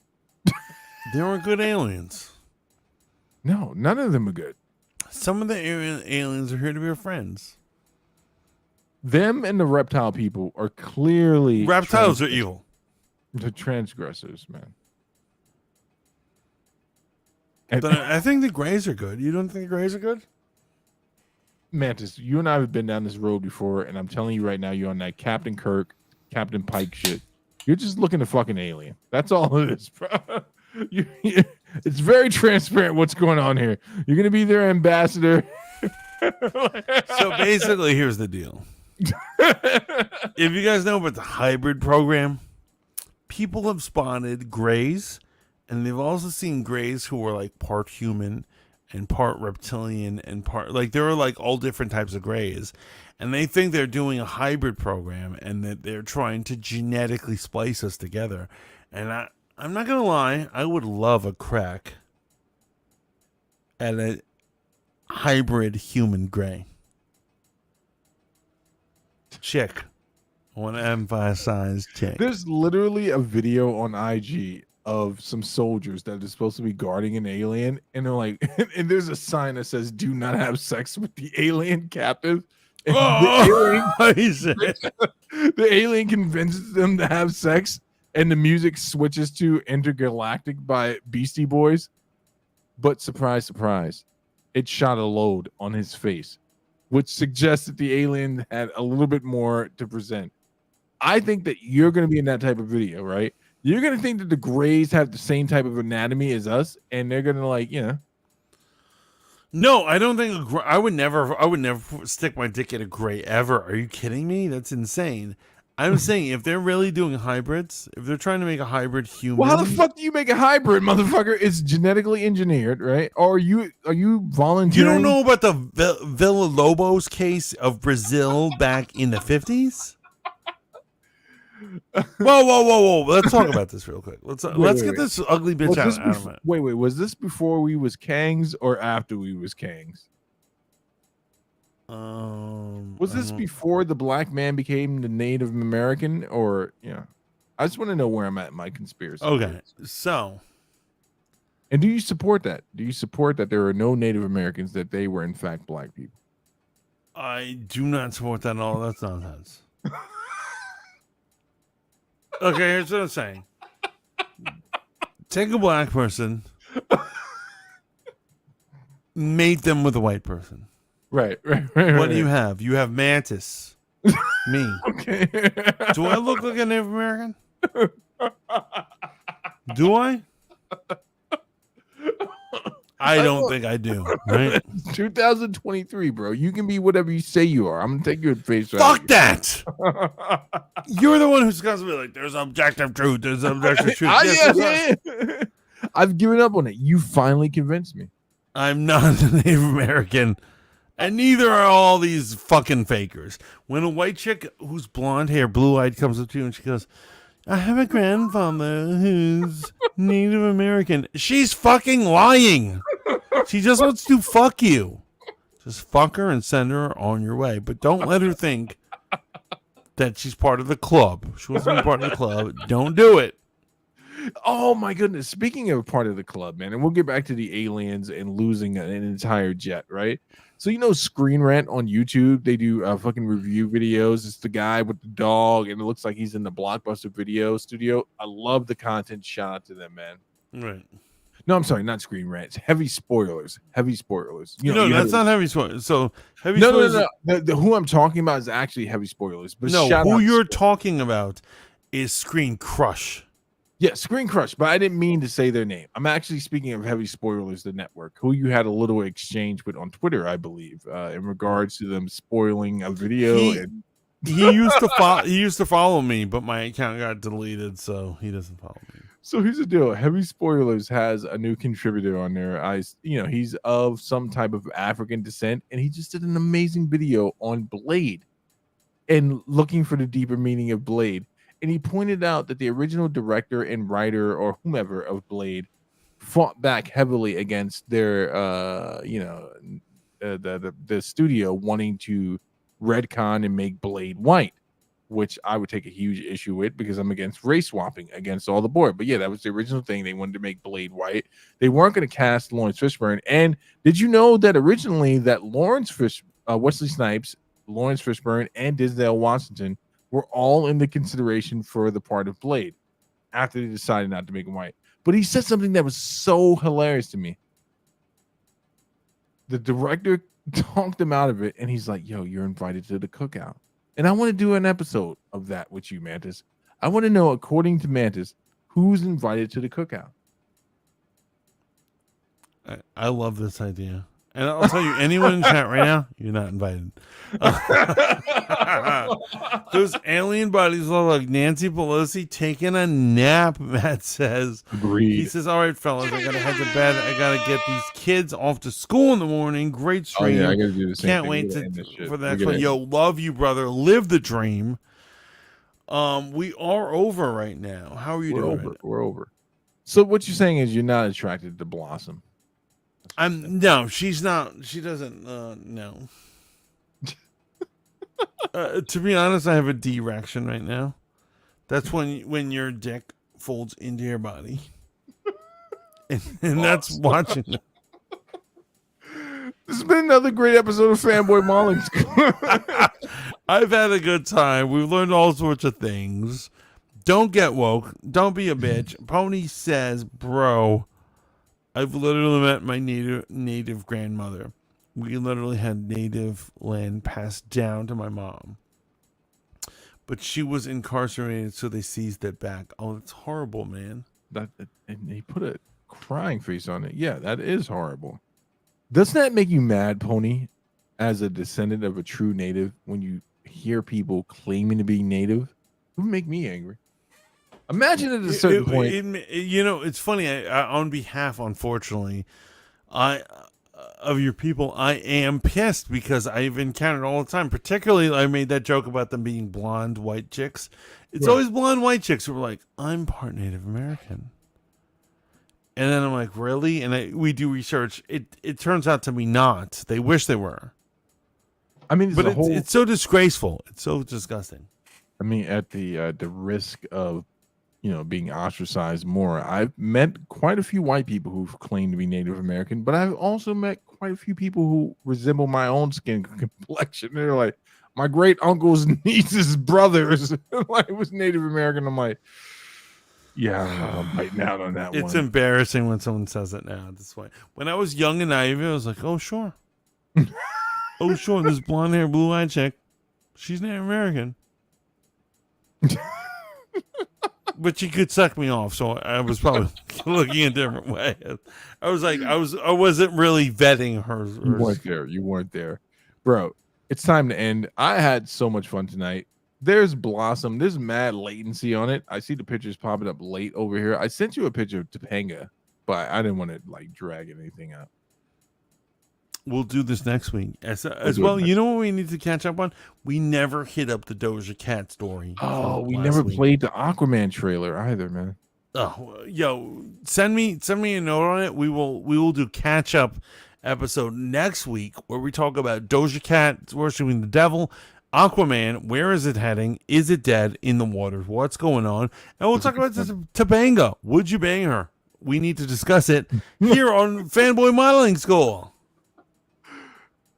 There are good aliens. No, none of them are good. Some of the aliens are here to be our friends. Them and the reptile people are clearly reptiles are evil. The transgressors, man. But I think the Greys are good. You don't think the Greys are good? Mantis, you and I have been down this road before, and I'm telling you right now, you're on that Captain Kirk, Captain Pike shit. You're just looking to fucking alien. That's all it is, bro. It's very transparent what's going on here. You're going to be their ambassador. So basically, here's the deal. If you guys know about the hybrid program, people have spotted Greys, and they've also seen Greys who are like part human and part reptilian and part like there are like all different types of Greys, and they think they're doing a hybrid program and that they're trying to genetically splice us together. And I'm not gonna lie, I would love a crack at a hybrid human Grey. Chick. I want to emphasize chick. There's literally a video on IG of some soldiers that are supposed to be guarding an alien, and they're like, and there's a sign that says "Do not have sex with the alien captive." And the alien convinces them to have sex, and the music switches to "Intergalactic" by Beastie Boys. But surprise, surprise, it shot a load on his face, which suggests that the alien had a little bit more to present. I think that you're going to be in that type of video, right? You're going to think that the Greys have the same type of anatomy as us, and they're going to like, you know. No, I don't think I would never stick my dick in a Grey ever. Are you kidding me? That's insane. I'm saying if they're really doing hybrids, if they're trying to make a hybrid human. Well, how the fuck do you make a hybrid, motherfucker? It's genetically engineered, right? Or are you volunteering? You don't know about the Villa Lobos case of Brazil back in the 50s? Whoa. Let's talk about this real quick. Let's get this ugly bitch out of it. Wait. Was this before we was Kangs or after we was Kangs? Was this before the black man became the Native American, or I just want to know where I'm at in my conspiracy. Okay, so. And do you support that? Do you support that there are no Native Americans, that they were in fact black people? I do not support that at all. That's nonsense. Okay, here's what I'm saying. Take a black person, mate them with a white person. Right. What do you have? You have Mantis. Me. Okay. Do I look like a Native American? Do I? I don't think I do. Right? 2023, bro. You can be whatever you say you are. I'm gonna take your face. Fuck that. You're the one who's constantly like, "There's objective truth. There's objective truth." Yeah. I've given up on it. You finally convinced me. I'm not a Native American, and neither are all these fucking fakers. When a white chick who's blonde hair, blue eyed, comes up to you and she goes, "I have a grandfather who's Native American," she's fucking lying. She just wants to fuck you. Just fuck her and send her on your way. But don't let her think that she's part of the club. She wasn't part of the club. Don't do it. Oh my goodness. Speaking of part of the club, man, and we'll get back to the aliens and losing an entire jet, right? So you know Screen Rant on YouTube, they do fucking review videos. It's the guy with the dog, and it looks like he's in the Blockbuster Video Studio. I love the content. Shout out to them, man. Right. No, I'm sorry, not Screen Rants. Heavy spoilers. Heavy spoilers. No, that's not heavy spoilers. So heavy no, spoilers. No. The who I'm talking about is actually heavy spoilers. But no, shout who out you're talking about is Screen Crush. Yeah, Screen Crush, but I didn't mean to say their name. I'm actually speaking of Heavy Spoilers, the network, who you had a little exchange with on Twitter, I believe, in regards to them spoiling a video. He used to follow me, but my account got deleted, so he doesn't follow me. So here's the deal: Heavy Spoilers has a new contributor on there. He's of some type of African descent, and he just did an amazing video on Blade and looking for the deeper meaning of Blade. And he pointed out that the original director and writer or whomever of Blade fought back heavily against their, the studio wanting to retcon and make Blade white, which I would take a huge issue with because I'm against race swapping against all the board. But yeah, that was the original thing. They wanted to make Blade white. They weren't going to cast Lawrence Fishburne. And did you know that originally that Wesley Snipes, Lawrence Fishburne, and Denzel Washington were all in the consideration for the part of Blade after they decided not to make him white. But he said something that was so hilarious to me. The director talked him out of it, and he's like, "Yo, you're invited to the cookout." And I want to do an episode of that with you, Mantis. I want to know, according to Mantis, who's invited to the cookout. I love this idea. And I'll tell you, anyone in chat right now, you're not invited. Those alien bodies look like Nancy Pelosi taking a nap, Matt says. Agreed. He says, "All right, fellas, I got to head to bed. I got to get these kids off to school in the morning. Great stream. Oh, yeah, I gotta do the same Can't thing. wait for the next one. Yo, love you, brother. Live the dream." We are over right now. How are you doing? Over. We're over. So what you're saying is you're not attracted to Blossom. No, she's not. She doesn't. No. To be honest, I have a D-rection right now. That's when your dick folds into your body, and that's watching. This has been another great episode of Fanboy Maulings. I've had a good time. We've learned all sorts of things. Don't get woke. Don't be a bitch. Pony says, "Bro, I've literally met my native grandmother. We literally had native land passed down to my mom. But she was incarcerated, so they seized it back." Oh, that's horrible, man. And he put a crying face on it. Yeah, that is horrible. Doesn't that make you mad, Pony, as a descendant of a true native, when you hear people claiming to be native? It would make me angry. Imagine at a certain point. It's funny. I on behalf, unfortunately, of your people, I am pissed because I've encountered all the time. Particularly, I made that joke about them being blonde white chicks. It's always blonde white chicks who are like, "I'm part Native American," and then I'm like, "Really?" And we do research. It turns out to be not. They wish they were. I mean, it's so disgraceful. It's so disgusting. I mean, at the risk of being ostracized more. I've met quite a few white people who've claimed to be Native American, but I've also met quite a few people who resemble my own skin complexion. They're like, my great uncle's niece's brothers like was Native American. I'm like, yeah, I'm biting out on that one. It's embarrassing when someone says it now at this point. When I was young and naive, I was like, oh, sure. Oh, sure, this blonde hair, blue eyed chick. She's Native American. But she could suck me off, so I was probably looking a different way. I wasn't really vetting her. You weren't there. Bro, it's time to end. I had so much fun tonight. There's Blossom. There's mad latency on it. I see the pictures popping up late over here. I sent you a picture of Topanga, but I didn't want to like drag anything out. We'll do this next week as well. You know what we need to catch up on? We never hit up the Doja Cat story. Oh, we never played the Aquaman trailer either, man. Oh, yo, send me a note on it. We will do catch up episode next week where we talk about Doja Cat worshiping the devil, Aquaman. Where is it heading? Is it dead in the waters? What's going on? And we'll talk about Topanga. Would you bang her? We need to discuss it here on Fanboy Modeling School.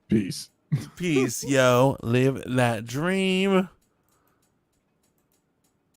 Peace. Peace, yo. Live that dream.